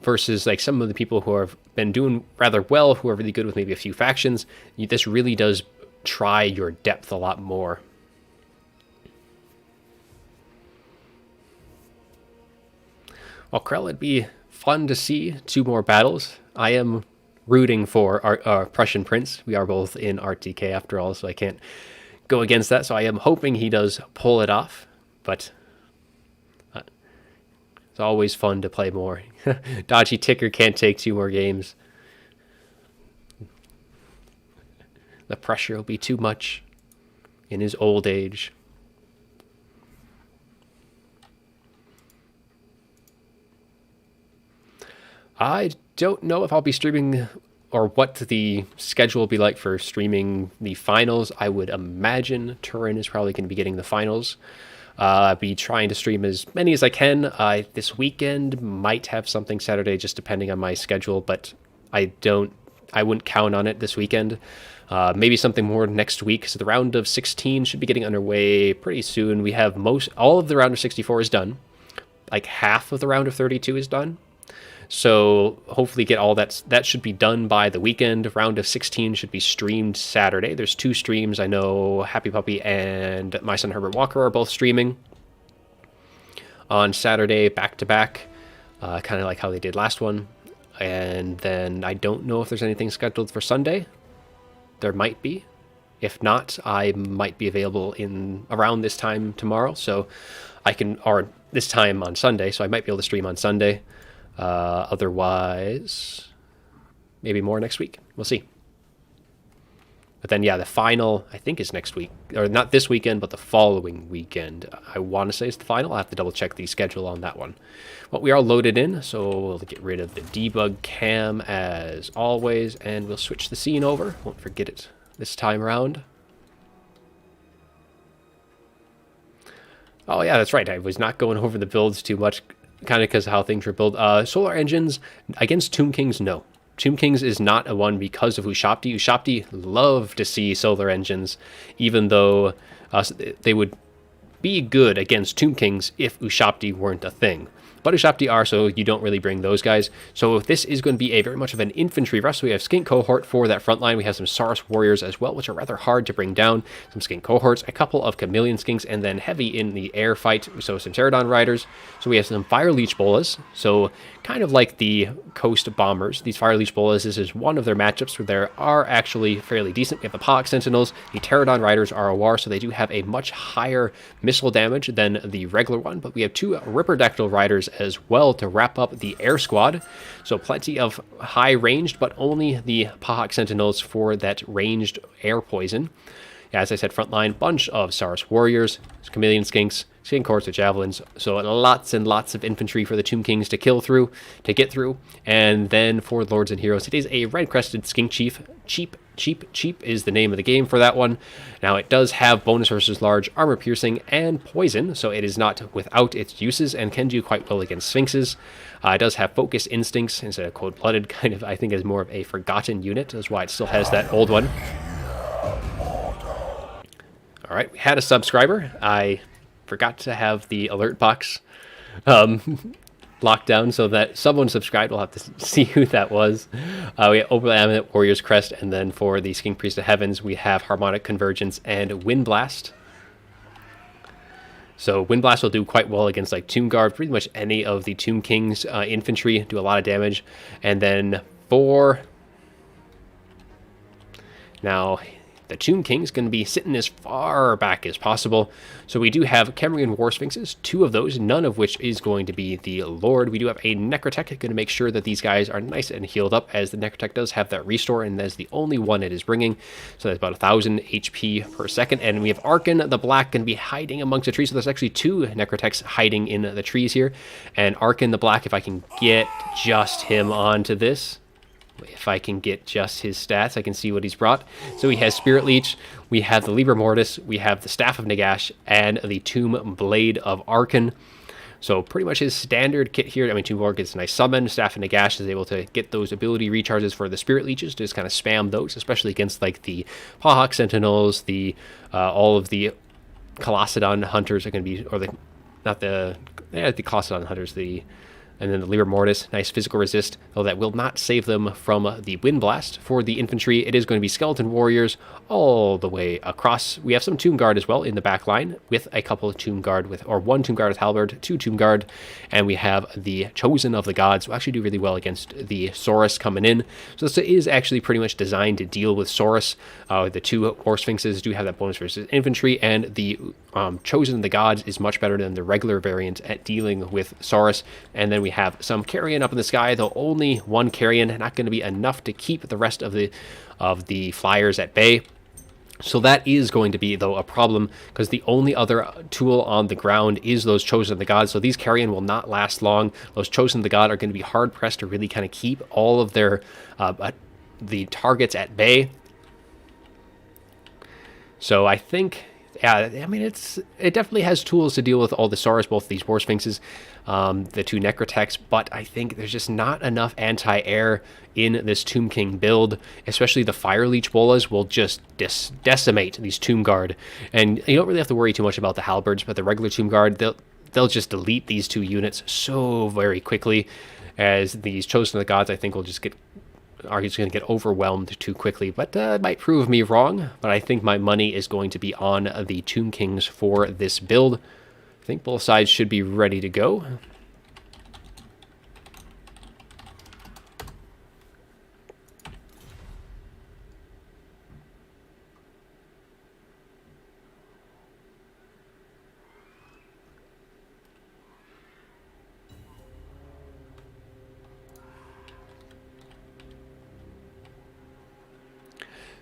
Versus like some of the people who have been doing rather well, who are really good with maybe a few factions. This really does try your depth a lot more. Well, Krell, it'd be fun to see 2 more battles. I am rooting for our Prussian Prince. We are both in RTK after all, so I can't go against that. So I am hoping he does pull it off, but it's always fun to play more. Dodgy Ticker can't take 2 more games. The pressure will be too much in his old age. I don't know if I'll be streaming, or what the schedule will be like for streaming the finals. I would imagine Turin is probably going to be getting the finals. I'll be trying to stream as many as I can. This weekend might have something Saturday, just depending on my schedule, but I wouldn't count on it this weekend. Maybe something more next week. So the round of 16 should be getting underway pretty soon. We have all of the round of 64 is done. Like half of the round of 32 is done. So hopefully get all that should be done by the weekend. Round of 16 should be streamed Saturday. There's 2 streams. I know Happy Puppy and my son Herbert Walker are both streaming on Saturday back to back, kind of like how they did last one. And then I don't know if there's anything scheduled for Sunday. There might be. If not, I might be available in around this time tomorrow. So or this time on Sunday. So I might be able to stream on Sunday. Otherwise, maybe more next week. We'll see. But then, yeah, the final, I think, is next week. Or not this weekend, but the following weekend. I want to say it's the final. I have to double check the schedule on that one. But we are loaded in, so we'll get rid of the debug cam as always, and we'll switch the scene over. Won't forget it this time around. Oh, yeah, that's right. I was not going over the builds too much, kind of because of how things were built. Solar engines against Tomb Kings, no. Tomb Kings is not a one because of Ushabti. Ushabti love to see solar engines, even though they would be good against Tomb Kings if Ushabti weren't a thing. But Ushabti are, so you don't really bring those guys. So this is going to be a very much of an infantry rush. So we have Skink Cohort for that front line. We have some Saurus Warriors as well, which are rather hard to bring down. Some Skink Cohorts, a couple of Chameleon Skinks, and then heavy in the air fight. So some Pterodon Riders. So we have some Fire Leech Bolas. So kind of like the Coast Bombers. These Fire Leech Bolas, this is one of their matchups where they are actually fairly decent. We have the Pahak Sentinels. The Pterodon Riders are a war, so they do have a much higher missile damage than the regular one. But we have two Ripperdactyl Riders as well to wrap up the air squad. So plenty of high ranged, but only the Pahak Sentinels for that ranged air poison. As I said, frontline, bunch of Saurus Warriors, Chameleon Skinks, Skink Cohorts with Javelins. So lots and lots of infantry for the Tomb Kings to get through. And then for Lords and Heroes, it is a red-crested Skink Chief. Cheap is the name of the game for that one. Now, it does have bonus versus large, armor piercing, and poison, so it is not without its uses and can do quite well against Sphinxes. It does have focus instincts instead of cold-blooded, kind of, I think, is more of a forgotten unit. That's why it still has that old one. All right, we had a subscriber. I forgot to have the alert box locked down so that someone subscribed. We'll have to see who that was. We have Overly Eminent Warrior's Crest, and then for the Skink Priest of Heavens, we have Harmonic Convergence and Wind Blast. So Wind Blast will do quite well against like Tomb Guard, pretty much any of the Tomb King's infantry, do a lot of damage. And then for... Now, the Tomb King is going to be sitting as far back as possible. So we do have Cameron War Sphinxes, two of those, none of which is going to be the Lord. We do have a Necrotech, going to make sure that these guys are nice and healed up, as the Necrotech does have that restore, and that's the only one it is bringing. So that's about 1,000 HP per second. And we have Arkan the Black going to be hiding amongst the trees. So there's actually two Necrotechs hiding in the trees here. And Arkan the Black, if I can get just him onto this. If I can get just his stats, I can see what he's brought. So he has Spirit Leech, we have the Liber Mortis, we have the Staff of Nagash, and the Tomb Blade of Arkan. So pretty much his standard kit here. I mean, Tomb Blade gets a nice summon. Staff of Nagash is able to get those ability recharges for the Spirit Leeches, to just kind of spam those, especially against like the Pahak Sentinels, the all of the Colossadon Hunters are going to be, or the, not the, yeah, the Colossadon Hunters, and then the Liber Mortis, nice physical resist, though that will not save them from the Wind Blast. For the infantry, it is going to be Skeleton Warriors all the way across. We have some Tomb Guard as well in the back line, with a couple of Tomb Guard with, or one Tomb Guard with Halberd, two Tomb Guard, and we have the Chosen of the Gods, who actually do really well against the Saurus coming in. So this is actually pretty much designed to deal with Saurus. The two War Sphinxes do have that bonus versus infantry, and the Chosen of the Gods is much better than the regular variant at dealing with Saurus. And then we have some Carrion up in the sky, though only one Carrion, not going to be enough to keep the rest of the flyers at bay. So that is going to be, though, a problem, because the only other tool on the ground is those Chosen of the Gods. So these Carrion will not last long. Those Chosen of the God are going to be hard-pressed to really kind of keep all of their the targets at bay. So I think, yeah, I mean, it definitely has tools to deal with all the Saurus, both these War Sphinxes, the two Necrotechs, but I think there's just not enough anti-air in this Tomb King build. Especially the Fire Leech Bolas will just decimate these Tomb Guard, and you don't really have to worry too much about the Halberds, but the regular Tomb Guard, they'll just delete these two units so very quickly, as these Chosen of the Gods, I think, will just are just going to get overwhelmed too quickly, but it might prove me wrong. But I think my money is going to be on the Tomb Kings for this build. I think both sides should be ready to go.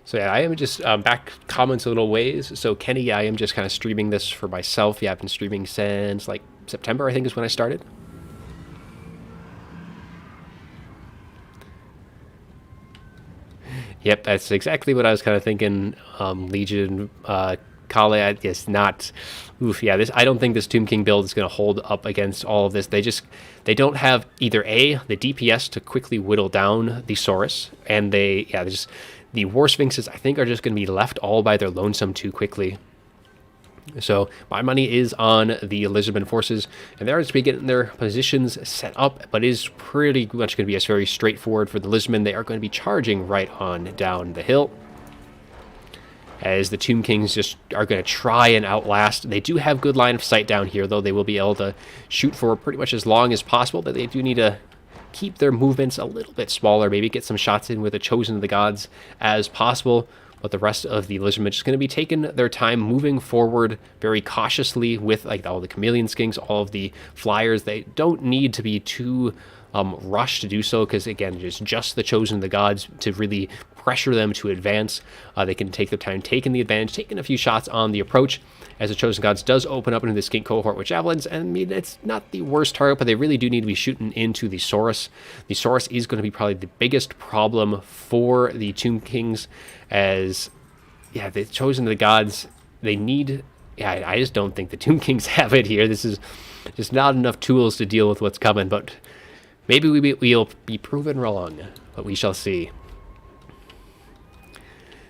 So yeah, I am just back comments a little ways. So Kenny, I am just kind of streaming this for myself. Yeah, I've been streaming since like September, I think is when I started. Yep, that's exactly what I was kind of thinking. Legion, Kale, I guess not. Oof, yeah, this. I don't think this Tomb King build is going to hold up against all of this. They don't have either the DPS to quickly whittle down the Saurus, and the War Sphinxes I think are just going to be left all by their lonesome too quickly. So my money is on the Elizabeth forces, and they're just getting their positions set up, but it is pretty much going to be very straightforward for the Elizabeth. They are going to be charging right on down the hill, as the Tomb Kings just are going to try and outlast. They do have good line of sight down here, though. They will be able to shoot for pretty much as long as possible, but they do need to keep their movements a little bit smaller, maybe get some shots in with the Chosen of the Gods as possible. But the rest of the Elizabeth is going to be taking their time moving forward very cautiously with like all the chameleon skinks, all of the flyers. They don't need to be too rushed to do so, because again, it's just the Chosen of the Gods to really pressure them to advance. They can take their time taking the advantage, taking a few shots on the approach, as the Chosen Gods does open up into the skink cohort with javelins. And I mean, it's not the worst target, but they really do need to be shooting into the Saurus. The Saurus is going to be probably the biggest problem for the Tomb Kings, as yeah, the Chosen of the Gods, they need, yeah, I just don't think the Tomb Kings have it here. This is just not enough tools to deal with what's coming, but maybe we'll be proven wrong, but we shall see.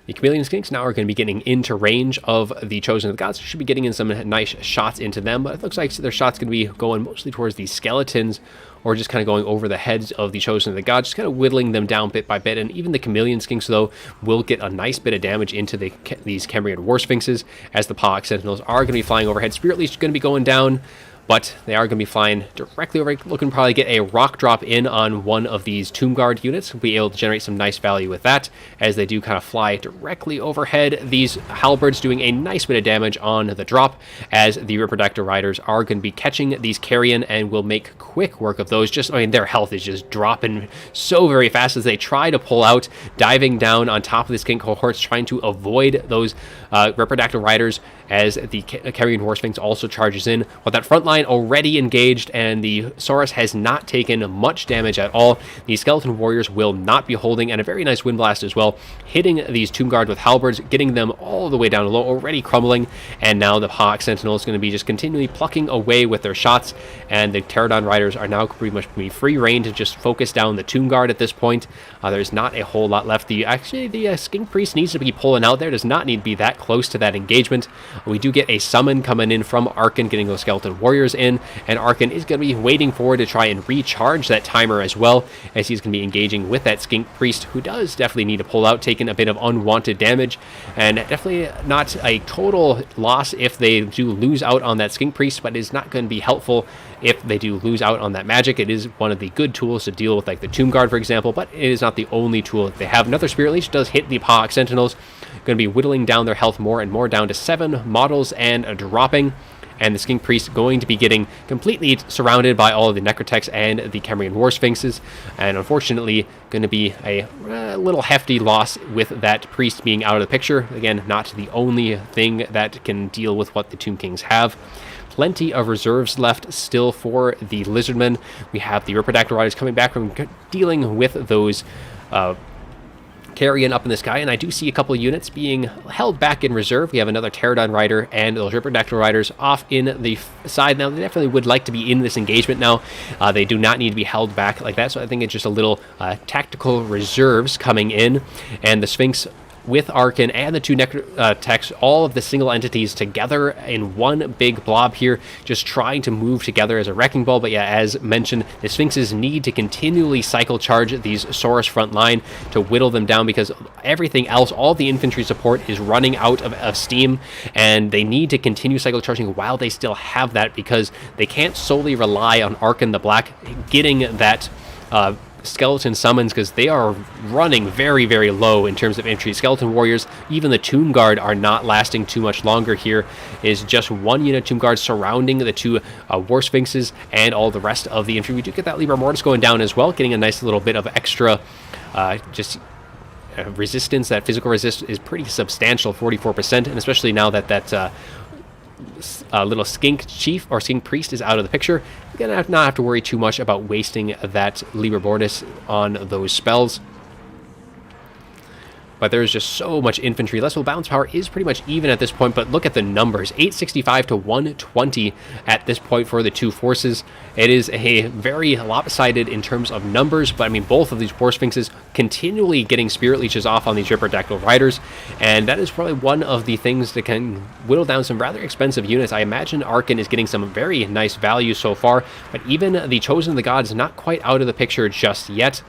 The Chameleon Skinks now are going to be getting into range of the Chosen of the Gods. Should be getting in some nice shots into them, but it looks like their shots going to be going mostly towards the skeletons, or just kind of going over the heads of the Chosen of the Gods, just kind of whittling them down bit by bit. And even the Chameleon Skinks, though, will get a nice bit of damage into these Cambrian War Sphinxes, as the Pawk Sentinels are going to be flying overhead. Spirit Leech is going to be going down, but they are going to be flying directly over, looking to probably get a rock drop in on one of these Tomb Guard units. We'll be able to generate some nice value with that, as they do kind of fly directly overhead. These halberds doing a nice bit of damage on the drop, as the Reproductor Riders are going to be catching these carrion and will make quick work of those. Just, I mean, their health is just dropping so very fast as they try to pull out, diving down on top of the skink cohorts, trying to avoid those Reproductor Riders, as the Carrion War Sphinx also charges in. But that front line already engaged, and the Saurus has not taken much damage at all. The Skeleton Warriors will not be holding, and a very nice Wind Blast as well, hitting these Tomb Guard with halberds, getting them all the way down low, already crumbling. And now the Hawk Sentinel is going to be just continually plucking away with their shots, and the Pterodon Riders are now pretty much be free reign to just focus down the Tomb Guard at this point. There's not a whole lot left. The Skink Priest needs to be pulling out there, does not need to be that close to that engagement. We do get a summon coming in from Arkan, getting those Skeleton Warriors in, and Arkan is going to be waiting forward to try and recharge that timer as well, as he's going to be engaging with that Skink Priest, who does definitely need to pull out, taking a bit of unwanted damage, and definitely not a total loss if they do lose out on that Skink Priest, but it's not going to be helpful if they do lose out on that magic. It is one of the good tools to deal with, like the Tomb Guard, for example, but it is not the only tool that they have. Another Spirit Leech does hit the Pawk Sentinels, going to be whittling down their health more and more, down to 7 models and dropping. And the Skink Priest going to be getting completely surrounded by all of the Necrotex and the Cambrian War Sphinxes, and unfortunately going to be a little hefty loss with that Priest being out of the picture. Again, not the only thing that can deal with what the Tomb Kings have. Plenty of reserves left still for the Lizardmen. We have the Reproductor Riders coming back from dealing with those carrion up in the sky, and I do see a couple of units being held back in reserve. We have another Pterodon Rider and those Reproductor Riders off in the side. Now, they definitely would like to be in this engagement now. They do not need to be held back like that, so I think it's just a little tactical reserves coming in, and the Sphinx with Arkan and the two Necrotex, all of the single entities together in one big blob here, just trying to move together as a wrecking ball. But yeah, as mentioned, the Sphinxes need to continually cycle charge these Saurus front line to whittle them down, because everything else, all the infantry support is running out of steam, and they need to continue cycle charging while they still have that, because they can't solely rely on Arkan the Black getting that skeleton summons, because they are running very, very low in terms of infantry. Skeleton Warriors, even the Tomb Guard, are not lasting too much longer. Here is just one unit Tomb Guard surrounding the two War Sphinxes and all the rest of the infantry. We do get that Libra Mortis going down as well, getting a nice little bit of extra just resistance, that physical resist, is pretty substantial, 44%, and especially now that little skink chief or skink priest is out of the picture, you're gonna not have to worry too much about wasting that Liber Mortis on those spells. But there's just so much infantry. Level balance power is pretty much even at this point, but look at the numbers. 865 to 120 at this point for the two forces. It is a very lopsided in terms of numbers, but I mean, both of these War Sphinxes continually getting Spirit Leeches off on these Ripperdactyl Riders, and that is probably one of the things that can whittle down some rather expensive units. I imagine Arkan is getting some very nice value so far, but even the Chosen of the Gods not quite out of the picture just yet.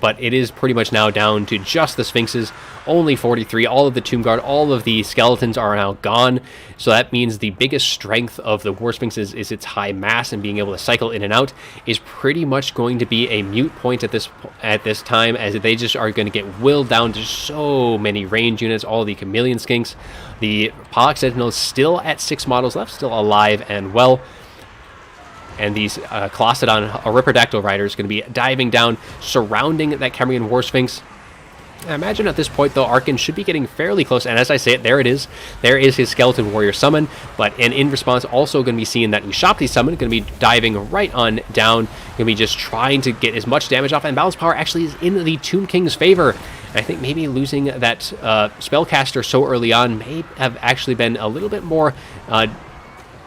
But it is pretty much now down to just the Sphinxes, only 43. All of the Tomb Guard, all of the skeletons are now gone. So that means the biggest strength of the War Sphinxes is its high mass, and being able to cycle in and out is pretty much going to be a mute point at this time, as they just are going to get willed down to so many range units. All the Chameleon Skinks, the Pollock Sentinels still at 6 models left, still alive and well. And these Colossodon Ripperdactyl Riders going to be diving down, surrounding that Khemrian War Sphinx. I imagine at this point, though, Arkan should be getting fairly close. And as I say it, there it is. There is his Skeleton Warrior summon. And in response, also going to be seeing that Ushabti summon, going to be diving right on down. Going to be just trying to get as much damage off. And balance power actually is in the Tomb King's favor. And I think maybe losing that Spellcaster so early on may have actually been a little bit more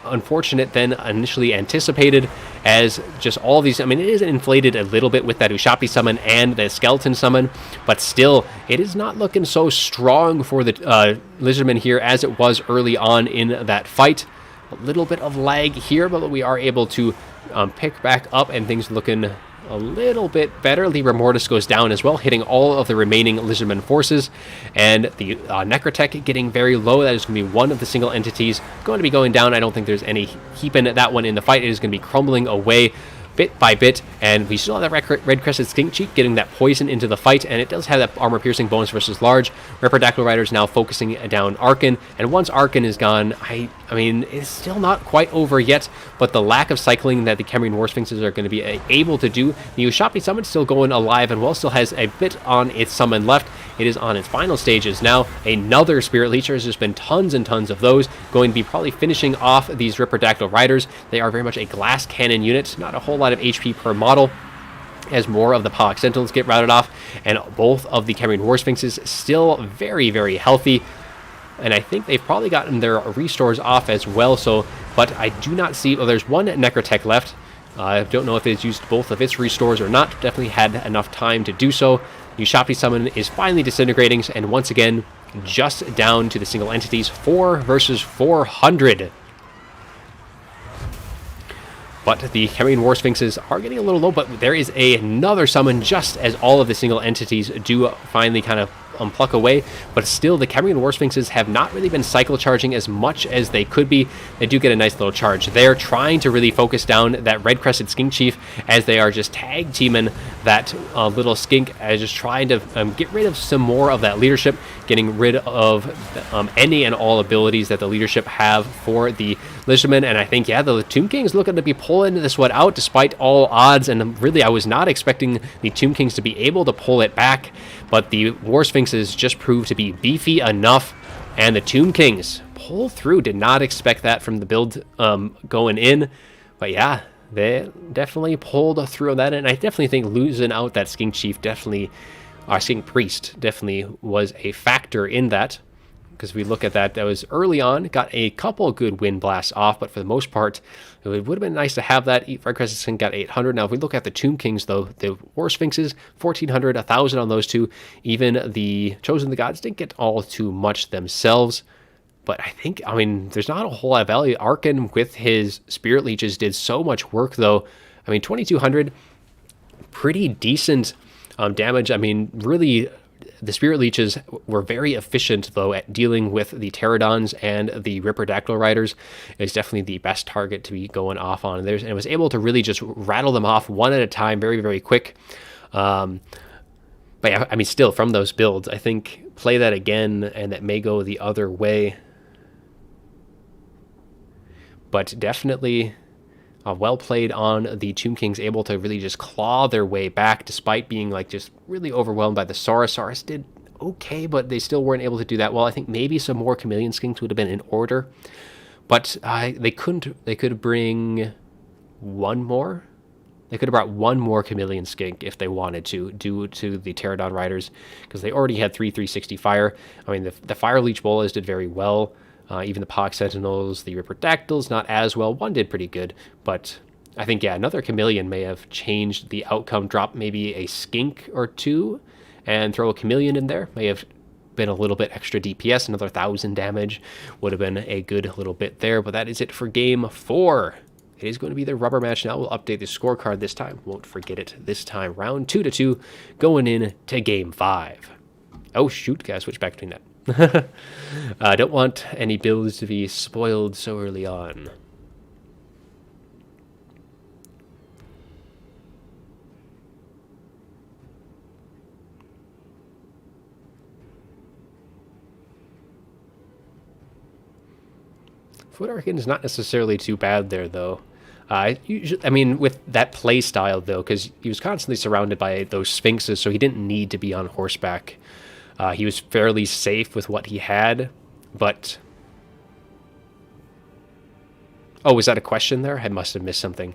unfortunate than initially anticipated, as just all these, I mean, it is inflated a little bit with that Ushabti summon and the Skeleton summon, but still, it is not looking so strong for the Lizardmen here as it was early on in that fight. A little bit of lag here, but we are able to pick back up, and things looking a little bit better. Liber Mortis goes down as well, hitting all of the remaining Lizardmen forces, and the Necrotech getting very low. That is going to be one of the single entities going to be going down. I don't think there's any keeping that one in the fight. It is going to be crumbling away bit by bit, and we still have that Red Crested Skink Chief getting that poison into the fight, and it does have that armor piercing bonus versus large. Ripperdactyl Riders now focusing down Arkan, and once Arkan is gone, I mean, it's still not quite over yet, but the lack of cycling that the Khemrian War Sphinxes are going to be able to do. The Ushabti summon still going alive and well, still has a bit on its summon left. It is on its final stages now. Another Spirit Leech. There's just been tons and tons of those, going to be probably finishing off these Ripperdactyl Riders. They are very much a glass cannon unit, not a whole lot of HP per model, as more of the Pollock Sentinels get routed off, and both of the Khemrian War Sphinxes still very, very healthy. And I think they've probably gotten their restores off as well, but I do not see, well, there's one Necrotech left. I don't know if it's used both of its restores or not. Definitely had enough time to do so. Ushabti summon is finally disintegrating, and once again, just down to the single entities, 4 versus 400. But the Khemrian War Sphinxes are getting a little low, but there is another summon just as all of the single entities do finally kind of pluck away. But still, the Khemrian War Sphinxes have not really been cycle charging as much as they could be. They do get a nice little charge there, trying to really focus down that Red Crested Skink Chief, as they are just tag teaming that little skink, just trying to get rid of some more of that leadership, getting rid of any and all abilities that the leadership have for the Lizardmen. And I think, yeah, the Tomb King's looking to be pulling this one out despite all odds, and really I was not expecting the Tomb Kings to be able to pull it back, but the War Sphinxes just proved to be beefy enough, and the Tomb Kings pull through. Did not expect that from the build going in, but yeah, they definitely pulled through that, and I definitely think losing out that Skink Chief definitely, our Skink Priest definitely was a factor in that. Because we look at that was early on, got a couple good wind blasts off, but for the most part, it would have been nice to have that. Red Crescent Skink got 800. Now, if we look at the Tomb Kings, though, the War Sphinxes, 1,400, 1,000 on those two. Even the Chosen of the Gods didn't get all too much themselves. But I think, I mean, there's not a whole lot of value. Arkan, with his Spirit Leeches, did so much work, though. I mean, 2,200, pretty decent damage. I mean, really, the Spirit Leeches were very efficient, though, at dealing with the Pterodons and the Ripperdactyl Riders. It's definitely the best target to be going off on. And it was able to really just rattle them off one at a time, very, very quick. But yeah, I mean, still, from those builds, I think play that again, and that may go the other way. But definitely Well played on the Tomb Kings, able to really just claw their way back despite being like just really overwhelmed by the Saurus. Saurus did okay, but they still weren't able to do that well. I think maybe some more Chameleon Skinks would have been in order, but they couldn't. They could bring one more. They could have brought one more Chameleon Skink if they wanted to, due to the Pterodon Riders, because they already had 360 fire. I mean, the Fire Leech Bolas did very well. Even the Pox Sentinels, the Ripper-Dactyls, not as well. One did pretty good, but I think, yeah, another Chameleon may have changed the outcome. Drop maybe a Skink or two and throw a Chameleon in there. May have been a little bit extra DPS, another 1,000 damage. Would have been a good little bit there, but that is it for Game 4. It is going to be the rubber match now. We'll update the scorecard this time. Won't forget it this time. Round 2-2, going in to Game 5. Oh, shoot, gotta switch back between that. I don't want any builds to be spoiled so early on. Foot Arkin is not necessarily too bad there, though. I mean, with that play style, though, because he was constantly surrounded by those Sphinxes, so he didn't need to be on horseback. He was fairly safe with what he had, but... Oh, was that a question there? I must have missed something.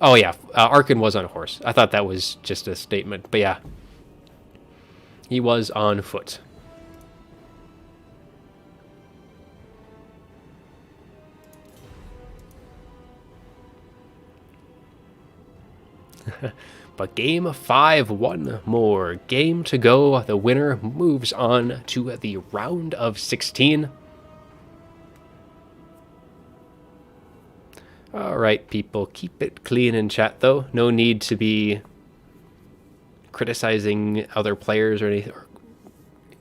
Oh, yeah, Arkin was on a horse. I thought that was just a statement, but yeah. He was on foot. But Game 5, one more game to go. The winner moves on to the round of 16. All right, people, keep it clean in chat, though. No need to be criticizing other players or anything, or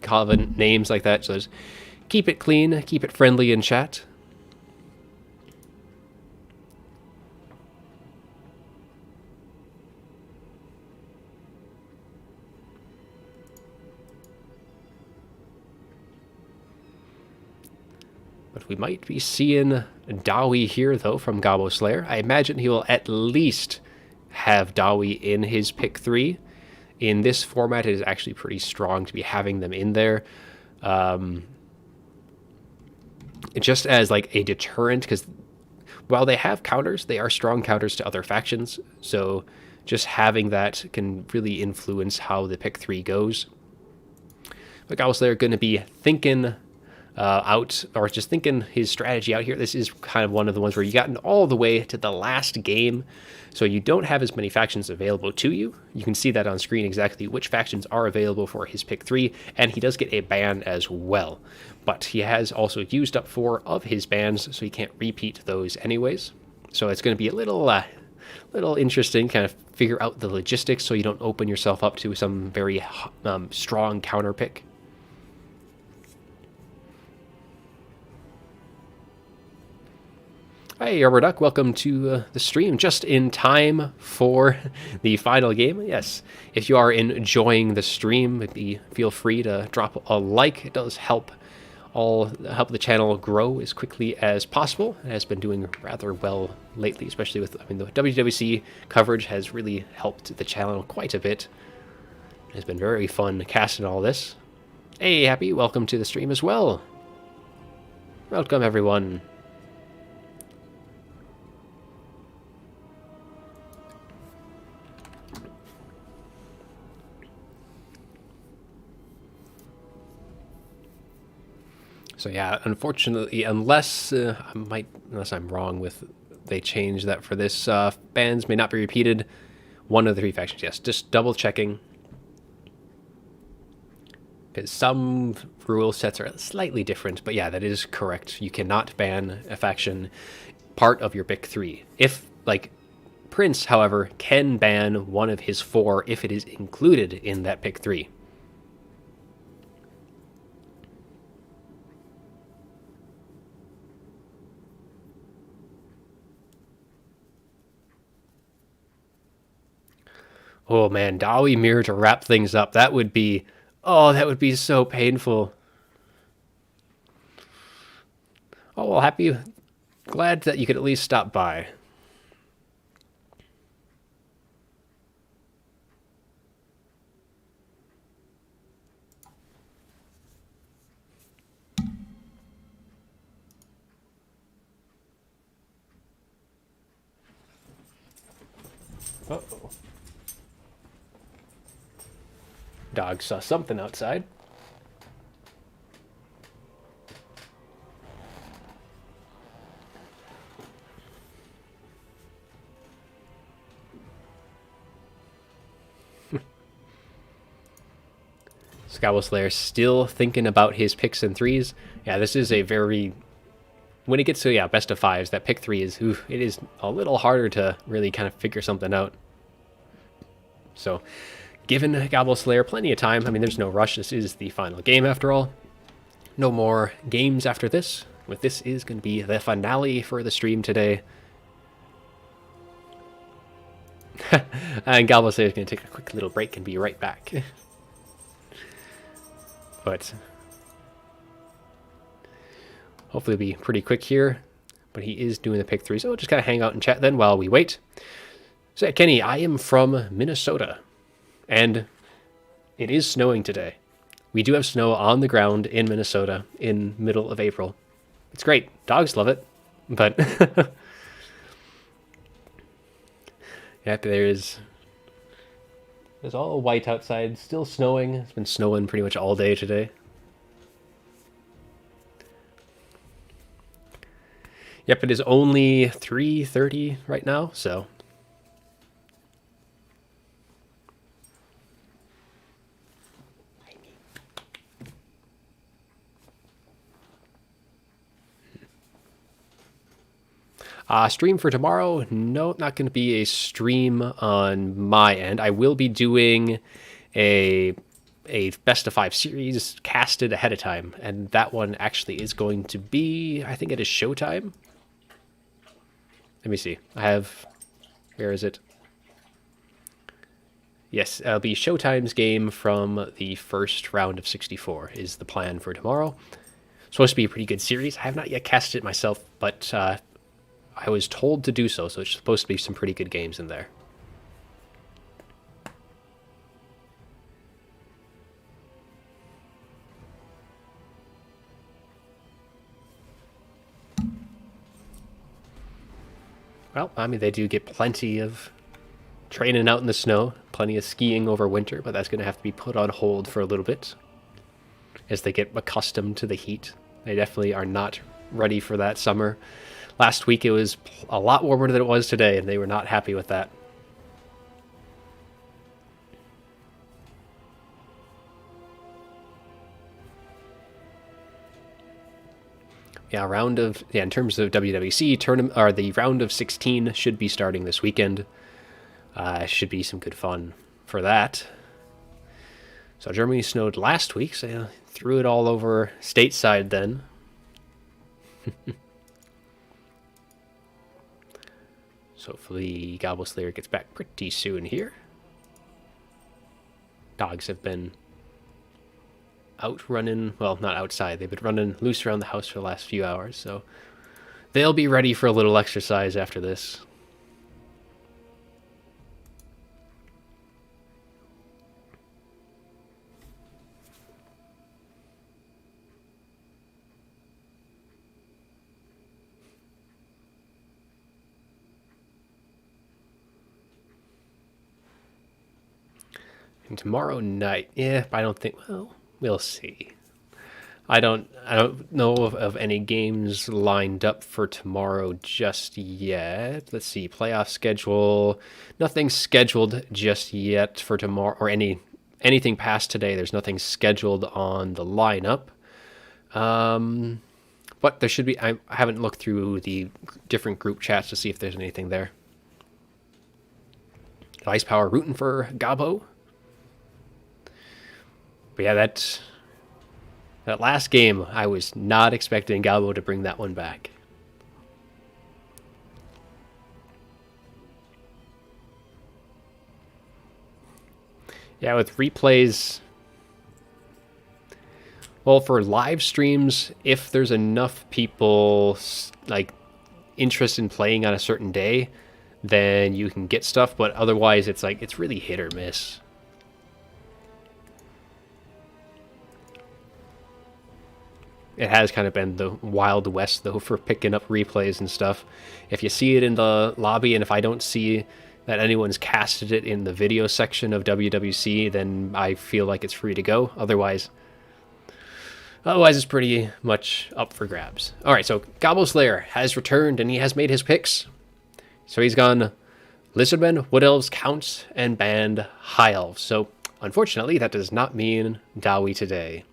calling names like that. So just keep it clean, keep it friendly in chat. But we might be seeing Dawi here, though, from Gobbo Slayer. I imagine he will at least have Dawi in his pick 3. In this format, it is actually pretty strong to be having them in there. Just as like a deterrent, because while they have counters, they are strong counters to other factions. So just having that can really influence how the pick 3 goes. But Gobbo Slayer going to be thinking... out, or just thinking his strategy out here. This is kind of one of the ones where you gotten all the way to the last game, so you don't have as many factions available to you. You can see that on screen exactly which factions are available for his pick 3, and he does get a ban as well. But he has also used up 4 of his bans, so he can't repeat those anyways. So it's going to be a little interesting, kind of figure out the logistics so you don't open yourself up to some very strong counter pick. Hey, Rubber Duck, welcome to the stream, just in time for the final game. Yes, if you are enjoying the stream, feel free to drop a like. It does help the channel grow as quickly as possible. It has been doing rather well lately, especially with, I mean, the WWC coverage has really helped the channel quite a bit. It's been very fun casting all this. Hey, Happy, welcome to the stream as well. Welcome, everyone. So yeah, unfortunately, unless I'm wrong with they change that for this, bans may not be repeated. One of the 3 factions, yes. Just double checking, because some rule sets are slightly different. But yeah, that is correct. You cannot ban a faction part of your pick 3. If like Prince, however, can ban one of his 4 if it is included in that pick 3. Oh man, Dawi Mirror to wrap things up. That would be, oh, that would be so painful. Oh, well, glad that you could at least stop by. Uh-oh. Dog saw something outside. Scowel Slayer still thinking about his picks and threes. Yeah, this is a very... When it gets to, best of fives, that pick three is... Ooh, it is a little harder to really kind of figure something out. So, given Gobble Slayer plenty of time, I mean, there's no rush. This is the final game, after all. No more games after this. With this is going to be the finale for the stream today. And Gobble Slayer is going to take a quick little break and be right back. But hopefully it'll be pretty quick here. But he is doing the pick three, so we'll just kind of hang out and chat then while we wait. So, Kenny, I am from Minnesota, and it is snowing today. We do have snow on the ground in Minnesota in middle of April. It's great. Dogs love it, but yep, there's all white outside, still snowing. It's been snowing pretty much all day today. Yep, it is only 3:30 right now, so... stream for tomorrow? No, not going to be a stream on my end. I will be doing a best of five series casted ahead of time, and that one actually is going to be, I think it is Showtime. Let me see. Where is it? Yes, it'll be Showtime's game from the first round of 64 is the plan for tomorrow. Supposed to be a pretty good series. I have not yet casted it myself, but I was told to do so, so it's supposed to be some pretty good games in there. Well, I mean, they do get plenty of training out in the snow, plenty of skiing over winter, but that's going to have to be put on hold for a little bit as they get accustomed to the heat. They definitely are not ready for that summer. Last week it was a lot warmer than it was today, and they were not happy with that. Yeah, in terms of WWC tournament, or the round of 16 should be starting this weekend. Should be some good fun for that. So Germany snowed last week, so yeah, threw it all over stateside then. So hopefully Gobble Slayer gets back pretty soon here. Dogs have been out running, well, not outside. They've been running loose around the house for the last few hours, so they'll be ready for a little exercise after this. And tomorrow night, I don't think, well, we'll see. I don't know of any games lined up for tomorrow just yet. Let's see, playoff schedule. Nothing scheduled just yet for tomorrow, or anything past today. There's nothing scheduled on the lineup. But there should be. I haven't looked through the different group chats to see if there's anything there. Ice Power rooting for Gabo. But yeah, that last game, I was not expecting Gabo to bring that one back. Yeah, with replays, well, for live streams, if there's enough people like interested in playing on a certain day, then you can get stuff, but otherwise it's really hit or miss. It has kind of been the Wild West, though, for picking up replays and stuff. If you see it in the lobby, and if I don't see that anyone's casted it in the video section of WWC, then I feel like it's free to go. Otherwise, it's pretty much up for grabs. All right, so Gobble Slayer has returned, and he has made his picks. So he's gone Lizardmen, Wood Elves, Counts, and banned High Elves. So unfortunately, that does not mean Dowie today.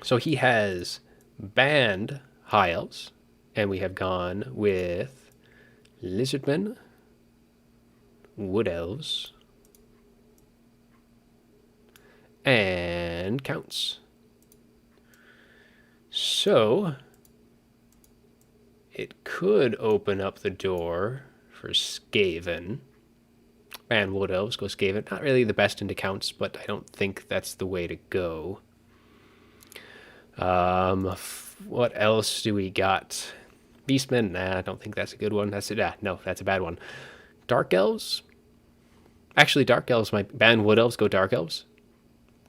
So he has banned High Elves, and we have gone with Lizardmen, Wood Elves, and Counts. So it could open up the door for Skaven. And Wood Elves, go Skaven. Not really the best into Counts, but I don't think that's the way to go. What else do we got? Beastmen? Nah, I don't think that's a good one. That's a bad one. Dark Elves? Actually, Dark Elves might ban Wood Elves, go Dark Elves.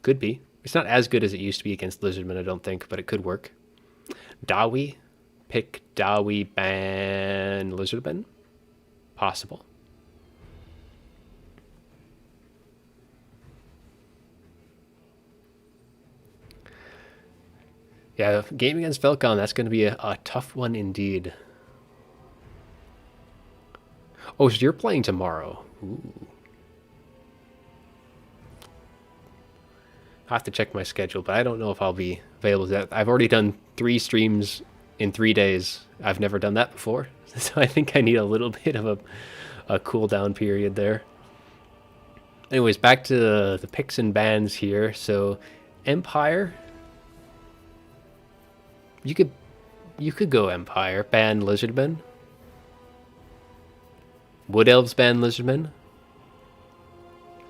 Could be. It's not as good as it used to be against Lizardmen, I don't think, but it could work. Dowie? Pick Dowie, ban Lizardmen? Possible. Yeah, game against Valkon, that's going to be a tough one indeed. Oh, so you're playing tomorrow. Ooh. I have to check my schedule, but I don't know if I'll be available to that. I've already done 3 streams in 3 days. I've never done that before, so I think I need a little bit of a cool down period there. Anyways, back to the picks and bans here. So, Empire. You could go Empire, ban Lizardmen. Wood Elves ban Lizardmen.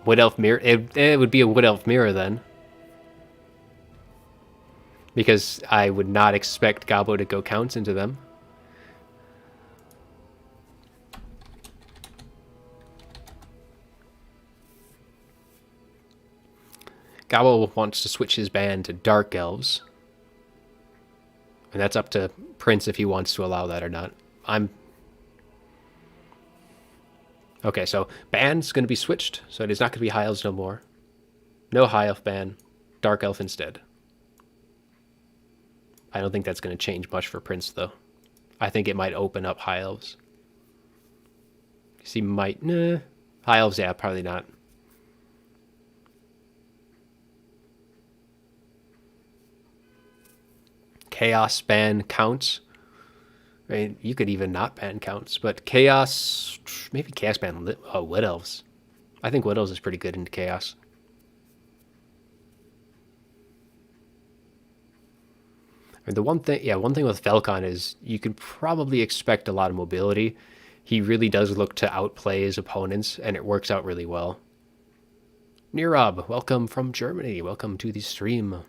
Wood Elf Mirror. It would be a Wood Elf Mirror then. Because I would not expect Gabo to go Counts into them. Gabo wants to switch his ban to Dark Elves. And that's up to Prince if he wants to allow that or not. Okay, so ban's going to be switched. So it is not going to be High Elves no more. No High Elf ban. Dark Elf instead. I don't think that's going to change much for Prince, though. I think it might open up High Elves. He might... Nah. High Elves, yeah, probably not. Chaos ban Counts. I mean, you could even not ban Counts, but Chaos... Maybe Chaos ban Wood Elves. I think Wood Elves is pretty good into Chaos. I mean, one thing with Valkon is you could probably expect a lot of mobility. He really does look to outplay his opponents, and it works out really well. Nirab, welcome from Germany. Welcome to the stream.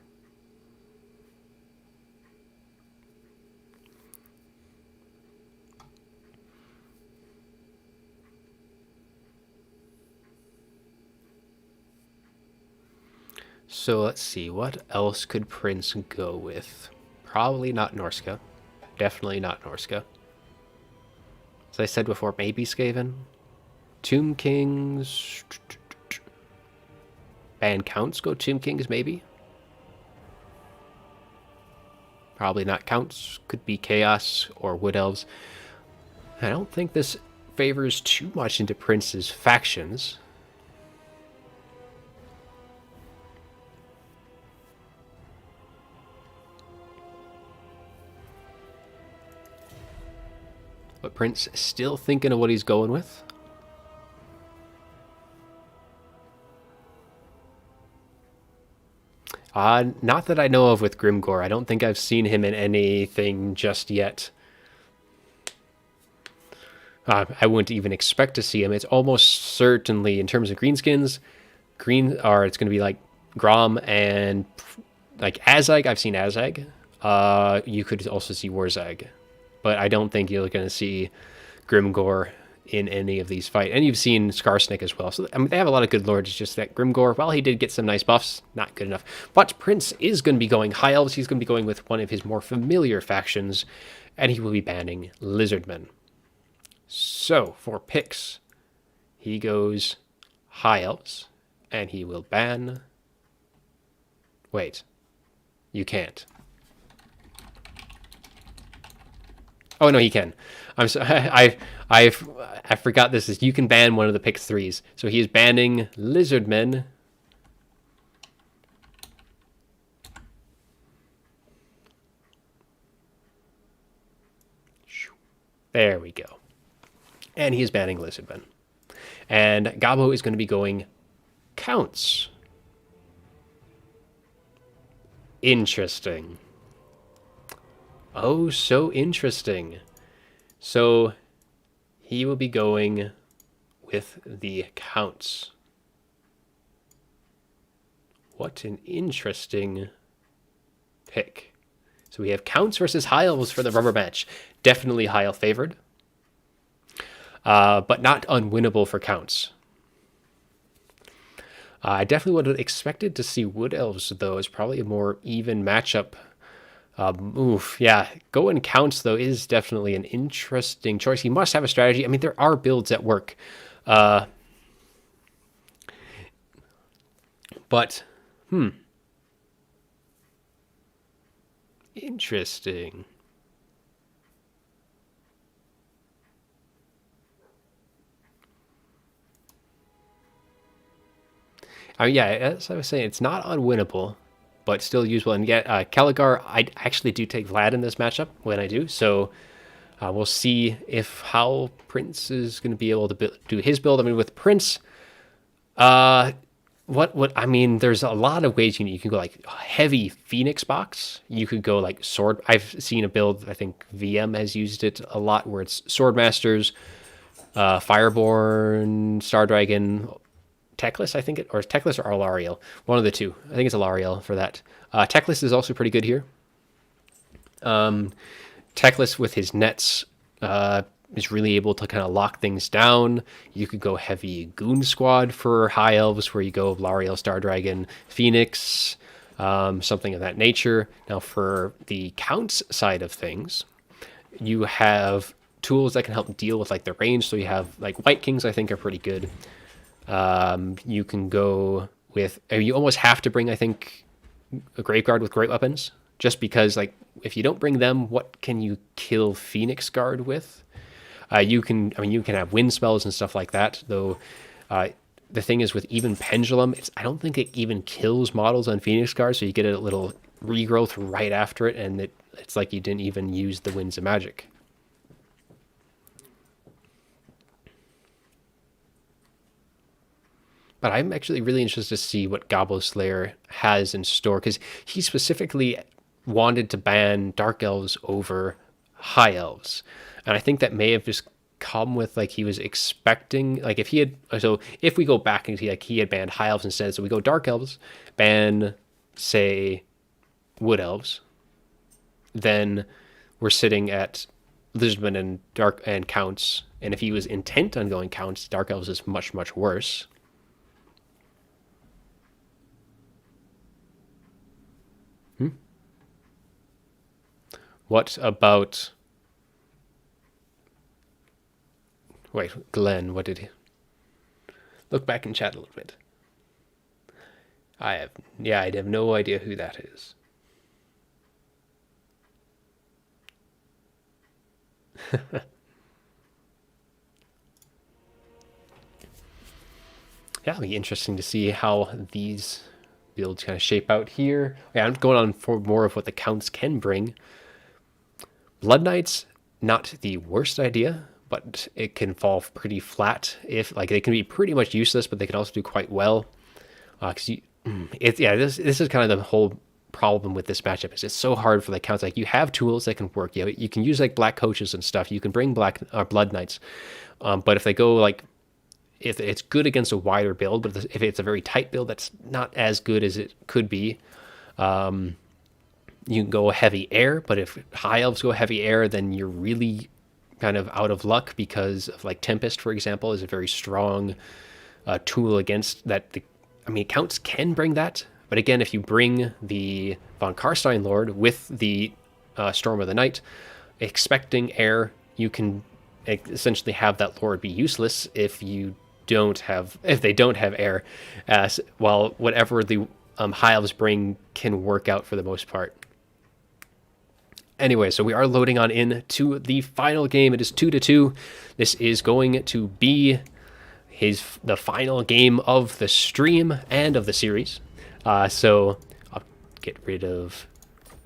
So let's see, what else could Prince go with? Probably not Norska. Definitely not Norska. As I said before, maybe Skaven. Tomb Kings. Ban Counts go Tomb Kings, maybe. Probably not Counts. Could be Chaos or Wood Elves. I don't think this favors too much into Prince's factions. But Prince still thinking of what he's going with. Not that I know of with Grimgor. I don't think I've seen him in anything just yet. I wouldn't even expect to see him. It's almost certainly, in terms of greenskins, it's going to be like Grom and like Azag. I've seen Azag. You could also see Warzag. But I don't think you're going to see Grimgor in any of these fights. And you've seen Skarsnik as well. So, I mean, they have a lot of good lords. It's just that Grimgor, while he did get some nice buffs, not good enough. But Prince is going to be going High Elves. He's going to be going with one of his more familiar factions. And he will be banning Lizardmen. So, for picks, he goes High Elves, and he will ban... Wait, you can't. Oh no, he can. I'm so, I forgot this is you can ban one of the pick 3s. So he is banning Lizardmen. There we go. And he is banning Lizardmen. And Gabo is going to be going Counts. Interesting. Oh, so interesting. So he will be going with the Counts. What an interesting pick. So we have Counts versus High Elves for the rubber match. Definitely High Elf favored. But not unwinnable for Counts. I definitely would have expected to see Wood Elves, though, as probably a more even matchup. Yeah. Going Counts, though, is definitely an interesting choice. He must have a strategy. I mean, there are builds that work. But, interesting. Yeah, as I was saying, it's not unwinnable, but still usable. And yet, Caligar, I actually do take Vlad in this matchup when I do. So we'll see if how Prince is going to be able to do his build. I mean, with Prince, I mean, there's a lot of ways you can go like heavy Phoenix box. You could go like sword. I've seen a build. I think VM has used it a lot, where it's Sword Masters, Fireborn, Star Dragon. Teclis, I think or Teclis or Alariel. One of the two. I think it's Alariel for that. Teclis is also pretty good here. Teclis with his nets is really able to kind of lock things down. You could go heavy Goon Squad for High Elves, where you go Alariel, Star Dragon, Phoenix, something of that nature. Now for the Counts side of things, you have tools that can help deal with like the range. So you have like White Kings, I think, are pretty good. You can go with, you almost have to bring, I think, a Graveguard with great weapons, just because, like, if you don't bring them, what can you kill Phoenix Guard with? You can have wind spells and stuff like that, though. The thing is with even Pendulum, I don't think it even kills models on Phoenix Guard, so you get a little regrowth right after it, and it's like you didn't even use the Winds of Magic. But I'm actually really interested to see what Gobbo Slayer has in store, because he specifically wanted to ban Dark Elves over High Elves. And I think that may have just come with, like, he was expecting, like, if we go back and see, like, he had banned High Elves instead, so we go Dark Elves, ban, say, Wood Elves, then we're sitting at Lizardmen and Counts, and if he was intent on going Counts, Dark Elves is much, much worse. What about... Wait, Glenn, what did he... Look back and chat a little bit. I have no idea who that is. Yeah, it'll be interesting to see how these builds kind of shape out here. Yeah, I'm going on for more of what the Counts can bring. Blood Knights, not the worst idea, but it can fall pretty flat. If like they can be pretty much useless, but they can also do quite well. This is kind of the whole problem with this matchup. Is it's so hard for the Counts. Like, you have tools that can work. You can use like black coaches and stuff. You can bring Blood Knights, but if they go like, if it's good against a wider build, but if it's a very tight build, that's not as good as it could be. You can go heavy air, but if High Elves go heavy air, then you're really kind of out of luck, because of, like, Tempest, for example, is a very strong tool against that. Counts can bring that, but again, if you bring the Von Karstein Lord with the Storm of the Night, expecting air, you can essentially have that Lord be useless if you don't have air, while whatever the high elves bring can work out for the most part. Anyway, so we are loading on in to the final game. It is 2-2. This is going to be the final game of the stream and of the series. So I'll get rid of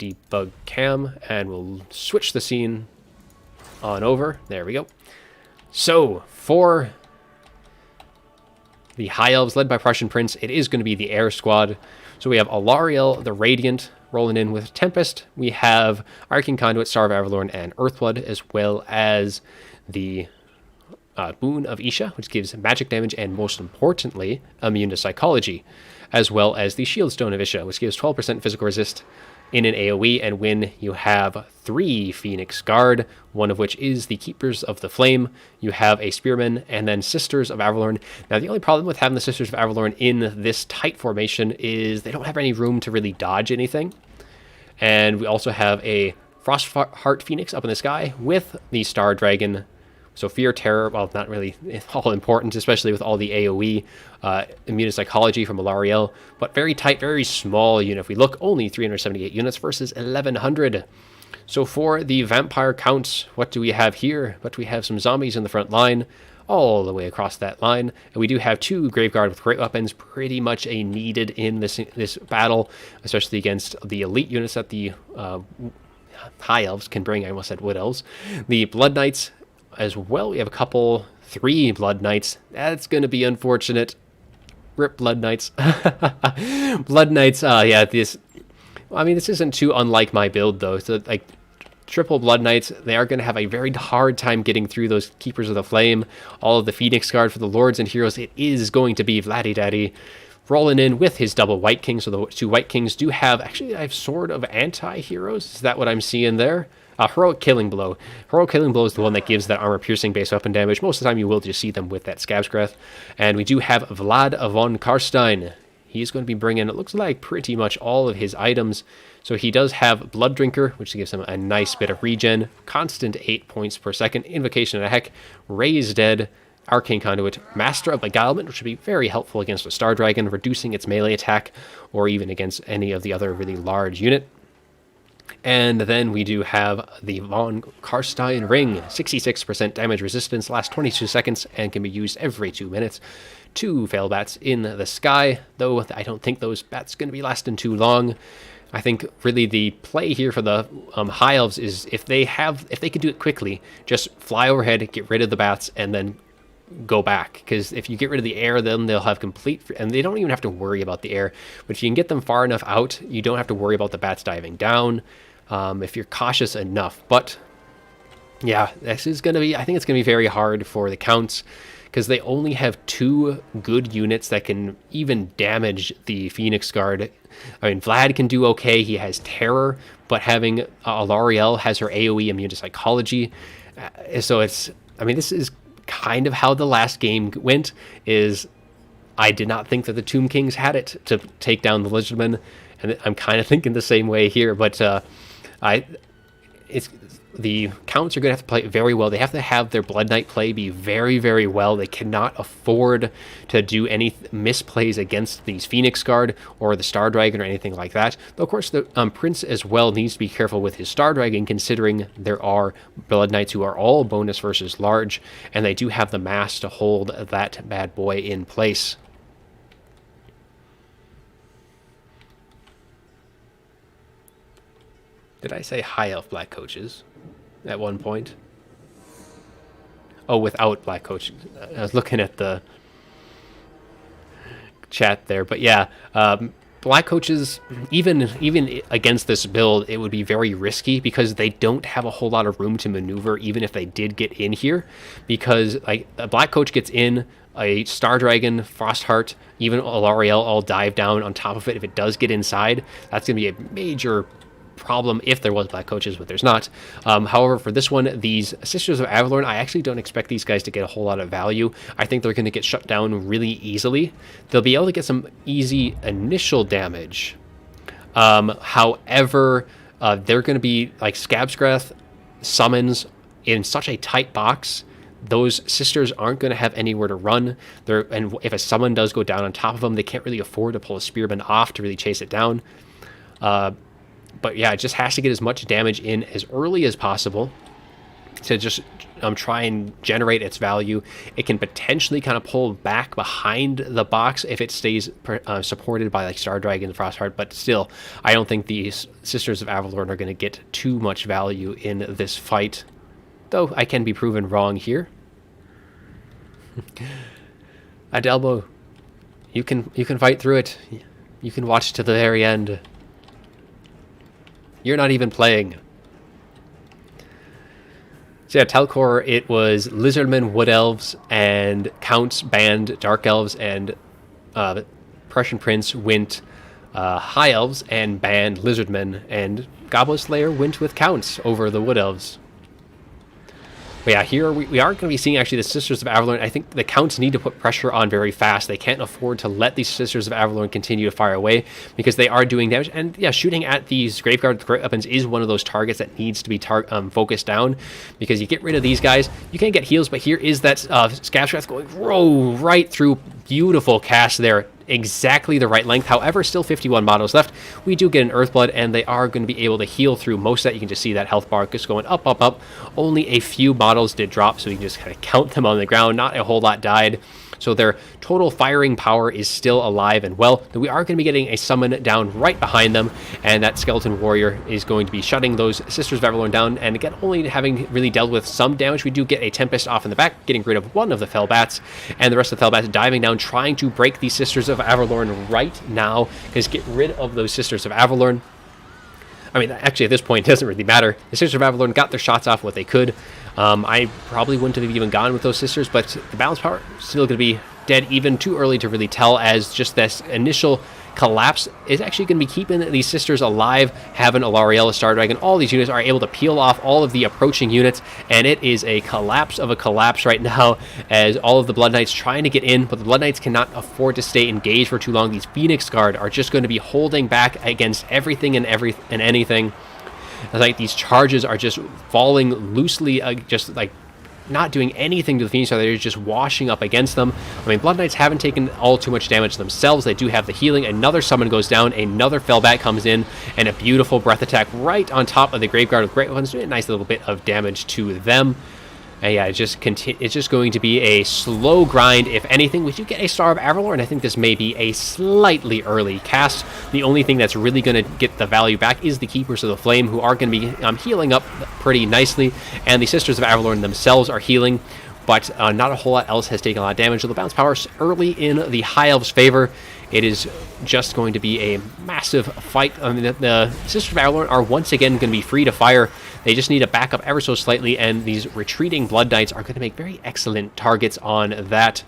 debug cam and we'll switch the scene on over. There we go. So for the High Elves led by Prussian Prince, it is going to be the Air Squad. So we have Alariel the Radiant rolling in with Tempest. We have Arcane Conduit, Star of Avalorn, and Earthblood, as well as the Boon of Isha, which gives magic damage and, most importantly, immune to psychology, as well as the Shield Stone of Isha, which gives 12% physical resist in an AoE, and when you have 3 Phoenix Guard, one of which is the Keepers of the Flame, you have a Spearman, and then Sisters of Avalorn. Now, the only problem with having the Sisters of Avalorn in this tight formation is they don't have any room to really dodge anything. And we also have a Frostheart Phoenix up in the sky with the Star Dragon. So Fear, Terror, well, not really all important, especially with all the AoE immune to psychology from Alariel, but very tight, very small unit. If we look, only 378 units versus 1,100. So for the vampire counts, what do we have here? But we have some zombies in the front line, all the way across that line, and we do have 2 Graveguard with great weapons, pretty much a needed in this battle, especially against the elite units that the High Elves can bring. I almost said Wood Elves. The Blood Knights as well. We have 3 Blood Knights. That's going to be unfortunate. Rip Blood Knights. Blood Knights, yeah, this isn't too unlike my build, though. So, like, triple Blood Knights, they are going to have a very hard time getting through those Keepers of the Flame. All of the Phoenix Guard for the Lords and Heroes, it is going to be Vladdy Daddy rolling in with his double White King. So the 2 White Kings do have, actually, I have sort of anti-heroes. Is that what I'm seeing there? Heroic Killing Blow. Heroic Killing Blow is the one that gives that armor-piercing base weapon damage. Most of the time you will just see them with that Scab's Breath. And we do have Vlad von Karstein. He's going to be bringing, it looks like, pretty much all of his items. So he does have Blood Drinker, which gives him a nice bit of regen, constant 8 points per second, Invocation of Heck, Raise Dead, Arcane Conduit, Master of Beguilement, which would be very helpful against a Star Dragon, reducing its melee attack, or even against any of the other really large unit. And then we do have the Von Karstein Ring, 66% damage resistance, lasts 22 seconds, and can be used every 2 minutes. 2 fail bats in the sky, though I don't think those bats going to be lasting too long. I think really the play here for the High Elves is if they could do it quickly, just fly overhead, get rid of the bats, and then go back. Because if you get rid of the air, then they'll have complete, and they don't even have to worry about the air. But if you can get them far enough out, you don't have to worry about the bats diving down. If you're cautious enough. But yeah, this is going to be, I think it's going to be very hard for the Counts because they only have 2 good units that can even damage the Phoenix Guard. I mean, Vlad can do okay. He has Terror, but having Alariel has her AoE immune to psychology. So it's, I mean, this is kind of how the last game went, is I did not think that the Tomb Kings had it to take down the Lizardmen, and I'm kind of thinking the same way here, but the Counts are going to have to play very well. They have to have their Blood Knight play be very, very well. They cannot afford to do any misplays against these Phoenix Guard or the Star Dragon or anything like that. Though, of course, the Prince as well needs to be careful with his Star Dragon, considering there are Blood Knights who are all bonus versus large, and they do have the mass to hold that bad boy in place. Did I say High Elf Black Coaches at one point? Oh, without Black Coaches. I was looking at the chat there. But yeah, Black Coaches, even against this build, it would be very risky because they don't have a whole lot of room to maneuver, even if they did get in here. Because like a Black Coach gets in, a Star Dragon, Frostheart, even Alariel all dive down on top of it. If it does get inside, that's going to be a major problem if there was Black Coaches, but there's not. However, for this one, these Sisters of Avalorn, I actually don't expect these guys to get a whole lot of value. I think they're going to get shut down really easily. They'll be able to get some easy initial damage. However, they're going to be like Scab's Breath summons in such a tight box those sisters aren't going to have anywhere to run. And if a summon does go down on top of them, they can't really afford to pull a spearman off to really chase it down. But yeah, it just has to get as much damage in as early as possible to just try and generate its value. It can potentially kind of pull back behind the box if it stays supported by like Star Dragon and Frostheart, but still, I don't think these Sisters of Avalorn are going to get too much value in this fight, though I can be proven wrong here. Adelbo, you can fight through it. You can watch to the very end. You're not even playing. So yeah, Telcor, it was Lizardmen, Wood Elves, and Counts banned Dark Elves, and Prussian Prince went High Elves and banned Lizardmen, and Goblin Slayer went with Counts over the Wood Elves. But yeah, here we are going to be seeing actually the Sisters of Avalorn. I think the Counts need to put pressure on very fast. They can't afford to let these Sisters of Avalorn continue to fire away because they are doing damage. And yeah, shooting at these Graveguard with great weapons is one of those targets that needs to be focused down, because you get rid of these guys, you can get heals, but here is that Scab's Wrath going right through. Beautiful cast there. Exactly the right length. However, still 51 models left. We do get an Earthblood, and they are going to be able to heal through most of that. You can just see that health bar just going up, up, up. Only a few models did drop, so you can just kind of count them on the ground. Not a whole lot died. So their total firing power is still alive and well. We are going to be getting a summon down right behind them, and that Skeleton Warrior is going to be shutting those Sisters of Avalorn down. And again, only having really dealt with some damage, we do get a Tempest off in the back, getting rid of one of the Fellbats, and the rest of the Fellbats diving down, trying to break these Sisters of Avalorn right now, because get rid of those Sisters of Avalorn. I mean, actually, at this point, it doesn't really matter. The Sisters of Avalorn got their shots off what they could. I probably wouldn't have even gone with those Sisters, but the balance power is still going to be dead even too early to really tell, as just this initial collapse is actually going to be keeping these Sisters alive. Having Alariel, Star Dragon, all these units are able to peel off all of the approaching units, and it is a collapse of a collapse right now as all of the Blood Knights trying to get in, but the Blood Knights cannot afford to stay engaged for too long. These Phoenix Guard are just going to be holding back against everything and anything. It's like these charges are just falling loosely, just like not doing anything to the Phoenix Guard. They're just washing up against them. I mean, Blood Knights haven't taken all too much damage themselves. They do have the healing. Another summon goes down. Another Fellbat comes in, and a beautiful breath attack right on top of the Graveguard with great weapons, doing a nice little bit of damage to them. And yeah, it's just going to be a slow grind. If anything, we do get a Star of Avalorn, and I think this may be a slightly early cast. The only thing that's really going to get the value back is the Keepers of the Flame, who are going to be healing up pretty nicely, and the Sisters of Avalorn themselves are healing, but not a whole lot else has taken a lot of damage. So the bounce power is early in the High Elves' favor. It is just going to be a massive fight. I mean, the Sisters of Avalorn are once again going to be free to fire. They just need to back up ever so slightly, and these retreating Blood Knights are going to make very excellent targets on that.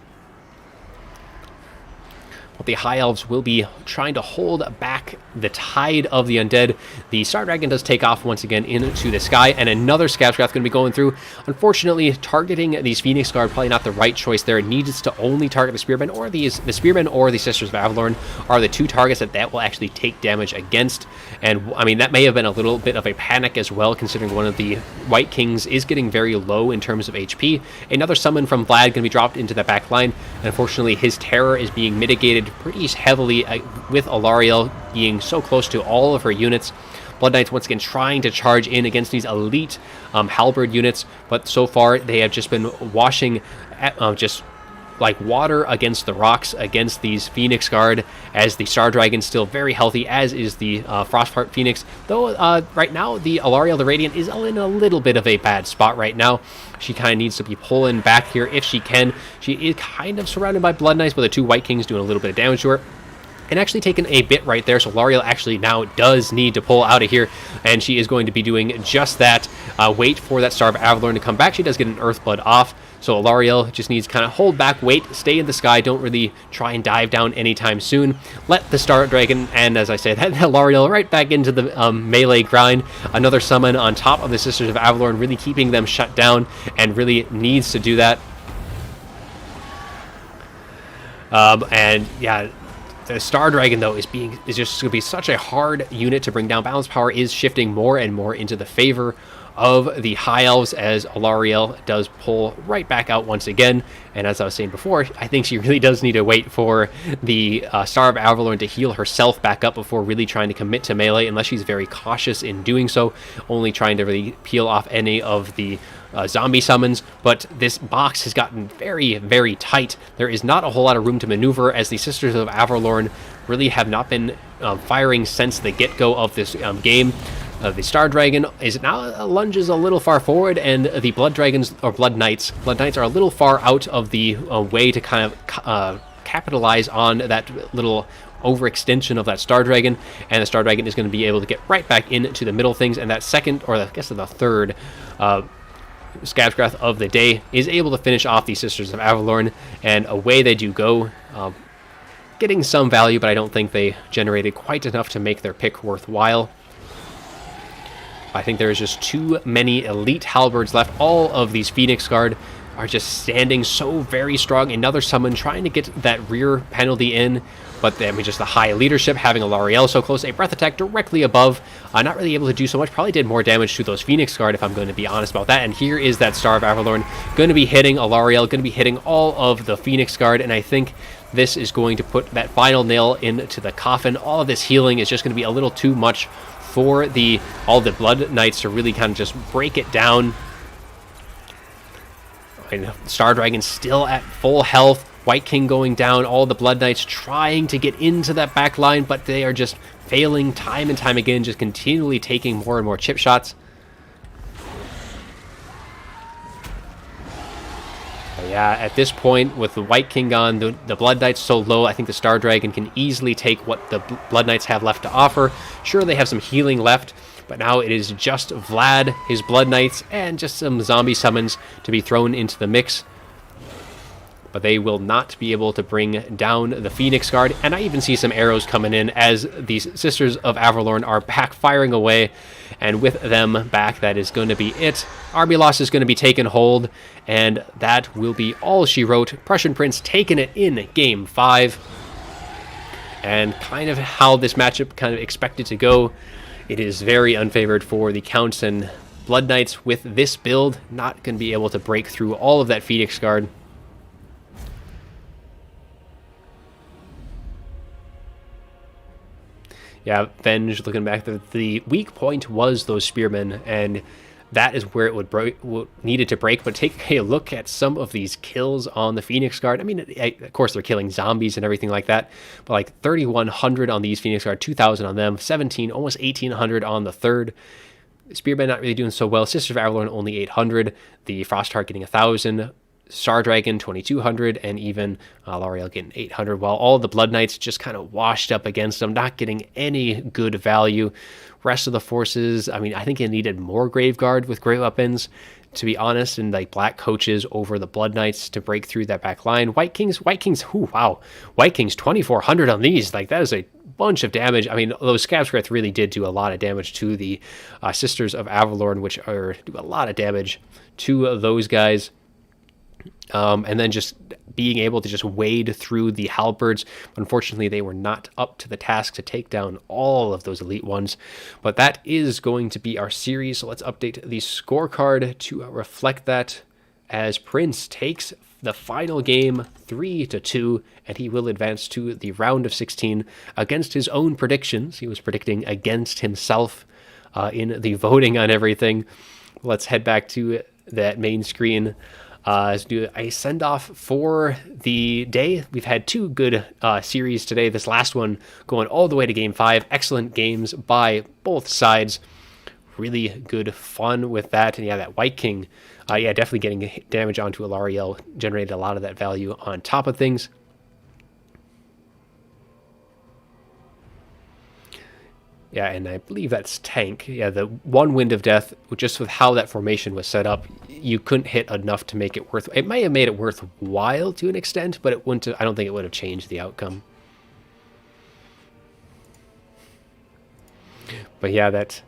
But the High Elves will be trying to hold back the tide of the undead. The Star Dragon does take off once again into the sky, and another Scab's Wrath going to be going through. Unfortunately, targeting these Phoenix Guard probably not the right choice there. It needs to only target the Spearmen, or the Spearmen or the Sisters of Avalorn are the two targets that will actually take damage against. And I mean, that may have been a little bit of a panic as well, considering one of the White Kings is getting very low in terms of HP. Another summon from Vlad going to be dropped into the back line. Unfortunately, his terror is being mitigated pretty heavily with Alariel being so close to all of her units. Blood Knights once again trying to charge in against these elite halberd units, but so far they have just been washing just like water against the rocks against these Phoenix Guard, as the Star Dragon's still very healthy, as is the Frostheart Phoenix, though right now the Alariel the Radiant is in a little bit of a bad spot right now. She kind of needs to be pulling back here if she can. She is kind of surrounded by Blood Knights, but the two White Kings doing a little bit of damage to her. And actually taking a bit right there, so Alariel actually now does need to pull out of here, and she is going to be doing just that. Wait for that Star of Avalorn to come back. She does get an Earthblood off, so Alariel just needs to kind of hold back, wait, stay in the sky, don't really try and dive down anytime soon. Let the Star Dragon, and as I said, head Alariel right back into the melee grind. Another summon on top of the Sisters of Avalorn, really keeping them shut down, and really needs to do that. And yeah, the Star Dragon, though, is just going to be such a hard unit to bring down. Balance power is shifting more and more into the favor of the High Elves, as Alarielle does pull right back out once again. And as I was saying before, I think she really does need to wait for the Star of Avalorn to heal herself back up before really trying to commit to melee, unless she's very cautious in doing so, only trying to really peel off any of the zombie summons. But this box has gotten very, very tight. There is not a whole lot of room to maneuver, as the Sisters of Avalorn really have not been firing since the get-go of this game. The Star Dragon is now lunges a little far forward, and the Blood Dragons, or Blood Knights are a little far out of the way to kind of capitalize on that little overextension of that Star Dragon, and the Star Dragon is going to be able to get right back into the middle things, and that second, or I guess the third, Scabscrath of the day is able to finish off the Sisters of Avalorn, and away they do go, getting some value, but I don't think they generated quite enough to make their pick worthwhile. I think there is just too many elite halberds left. All of these Phoenix Guard are just standing so very strong. Another summon trying to get that rear penalty in, but then just the high leadership, having a Alarielle so close, a breath attack directly above, not really able to do so much. Probably did more damage to those Phoenix Guard, if I'm going to be honest about that. And here is that Star of Avalorn going to be hitting Alarielle, going to be hitting all of the Phoenix Guard, and I think this is going to put that final nail into the coffin. All of this healing is just going to be a little too much for all the Blood Knights to really kind of just break it down. And Star Dragon still at full health. White King going down. All the Blood Knights trying to get into that back line, but they are just failing time and time again, just continually taking more and more chip shots. Yeah, at this point, with the White King gone, the Blood Knights so low, I think the Star Dragon can easily take what the Blood Knights have left to offer. Sure, they have some healing left, but now it is just Vlad, his Blood Knights, and just some zombie summons to be thrown into the mix. But they will not be able to bring down the Phoenix Guard, and I even see some arrows coming in as these Sisters of Avalorn are back firing away, and with them back, that is going to be it. Army loss is going to be taken hold, and that will be all she wrote. Prussian Prince taking it in Game 5, and kind of how this matchup kind of expected to go. It is very unfavored for the Counts, and Blood Knights with this build not going to be able to break through all of that Phoenix Guard. Yeah, Venge, looking back, the weak point was those spearmen, and that is where it would break, needed to break. But take a look at some of these kills on the Phoenix Guard. I mean, of course, they're killing zombies and everything like that, but like 3,100 on these Phoenix Guard, 2,000 on them, 17, almost 1,800 on the third. Spearmen not really doing so well. Sisters of Avalorn only 800. The Frostheart getting 1,000. Star Dragon 2,200, and even Alarielle getting 800, while all the Blood Knights just kind of washed up against them, not getting any good value. Rest of the forces, I mean, I think it needed more Graveguard with great weapons, to be honest, and like black coaches over the Blood Knights to break through that back line. White Kings, ooh, wow. White Kings 2,400 on these, like that is a bunch of damage. I mean, those Scabscrath really did do a lot of damage to the Sisters of Avalorn, which do a lot of damage to those guys. And then just being able to just wade through the halberds. Unfortunately, they were not up to the task to take down all of those elite ones. But that is going to be our series. So let's update the scorecard to reflect that, as Prince takes the final game 3-2, and he will advance to the round of 16 against his own predictions. He was predicting against himself in the voting on everything. Let's head back to that main screen. Let's do a send-off for the day. We've had two good series today. This last one going all the way to Game 5. Excellent games by both sides. Really good fun with that. And yeah, that White King, yeah, definitely getting damage onto Alarielle generated a lot of that value on top of things. Yeah, and I believe that's tank. Yeah, the one Wind of Death, just with how that formation was set up, you couldn't hit enough to make it worth. It may have made it worthwhile to an extent, but it wouldn't. I don't think it would have changed the outcome. But yeah, that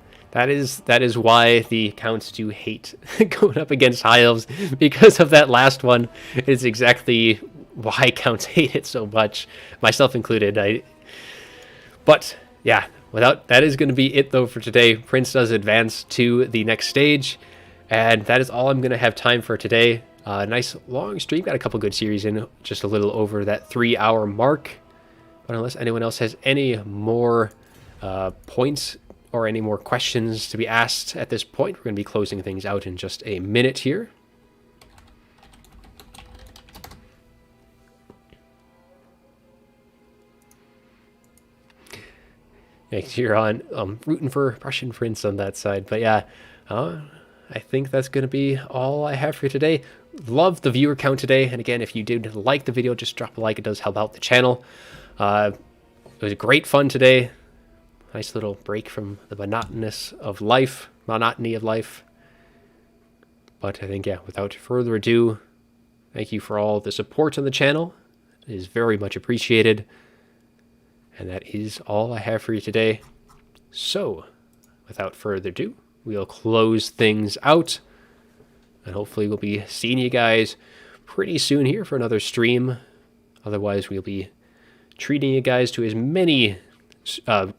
is why the Counts do hate going up against High Elves, because of that last one. It's exactly why Counts hate it so much, myself included. But yeah. that is going to be it though for today. Prince does advance to the next stage, and that is all I'm going to have time for today. Nice long stream, got a couple good series in, just a little over that 3-hour mark. But unless anyone else has any more points or any more questions to be asked at this point, we're going to be closing things out in just a minute here. You're on rooting for Russian Prince on that side. But yeah, I think that's going to be all I have for you today. Love the viewer count today. And again, if you did like the video, just drop a like. It does help out the channel. It was great fun today. Nice little break from the monotony of life. But I think, yeah, without further ado, thank you for all the support on the channel. It is very much appreciated. And that is all I have for you today. So, without further ado, we'll close things out. And hopefully we'll be seeing you guys pretty soon here for another stream. Otherwise, we'll be treating you guys to as many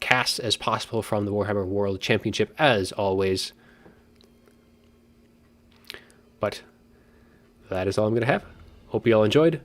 casts as possible from the Warhammer World Championship, as always. But that is all I'm going to have. Hope you all enjoyed.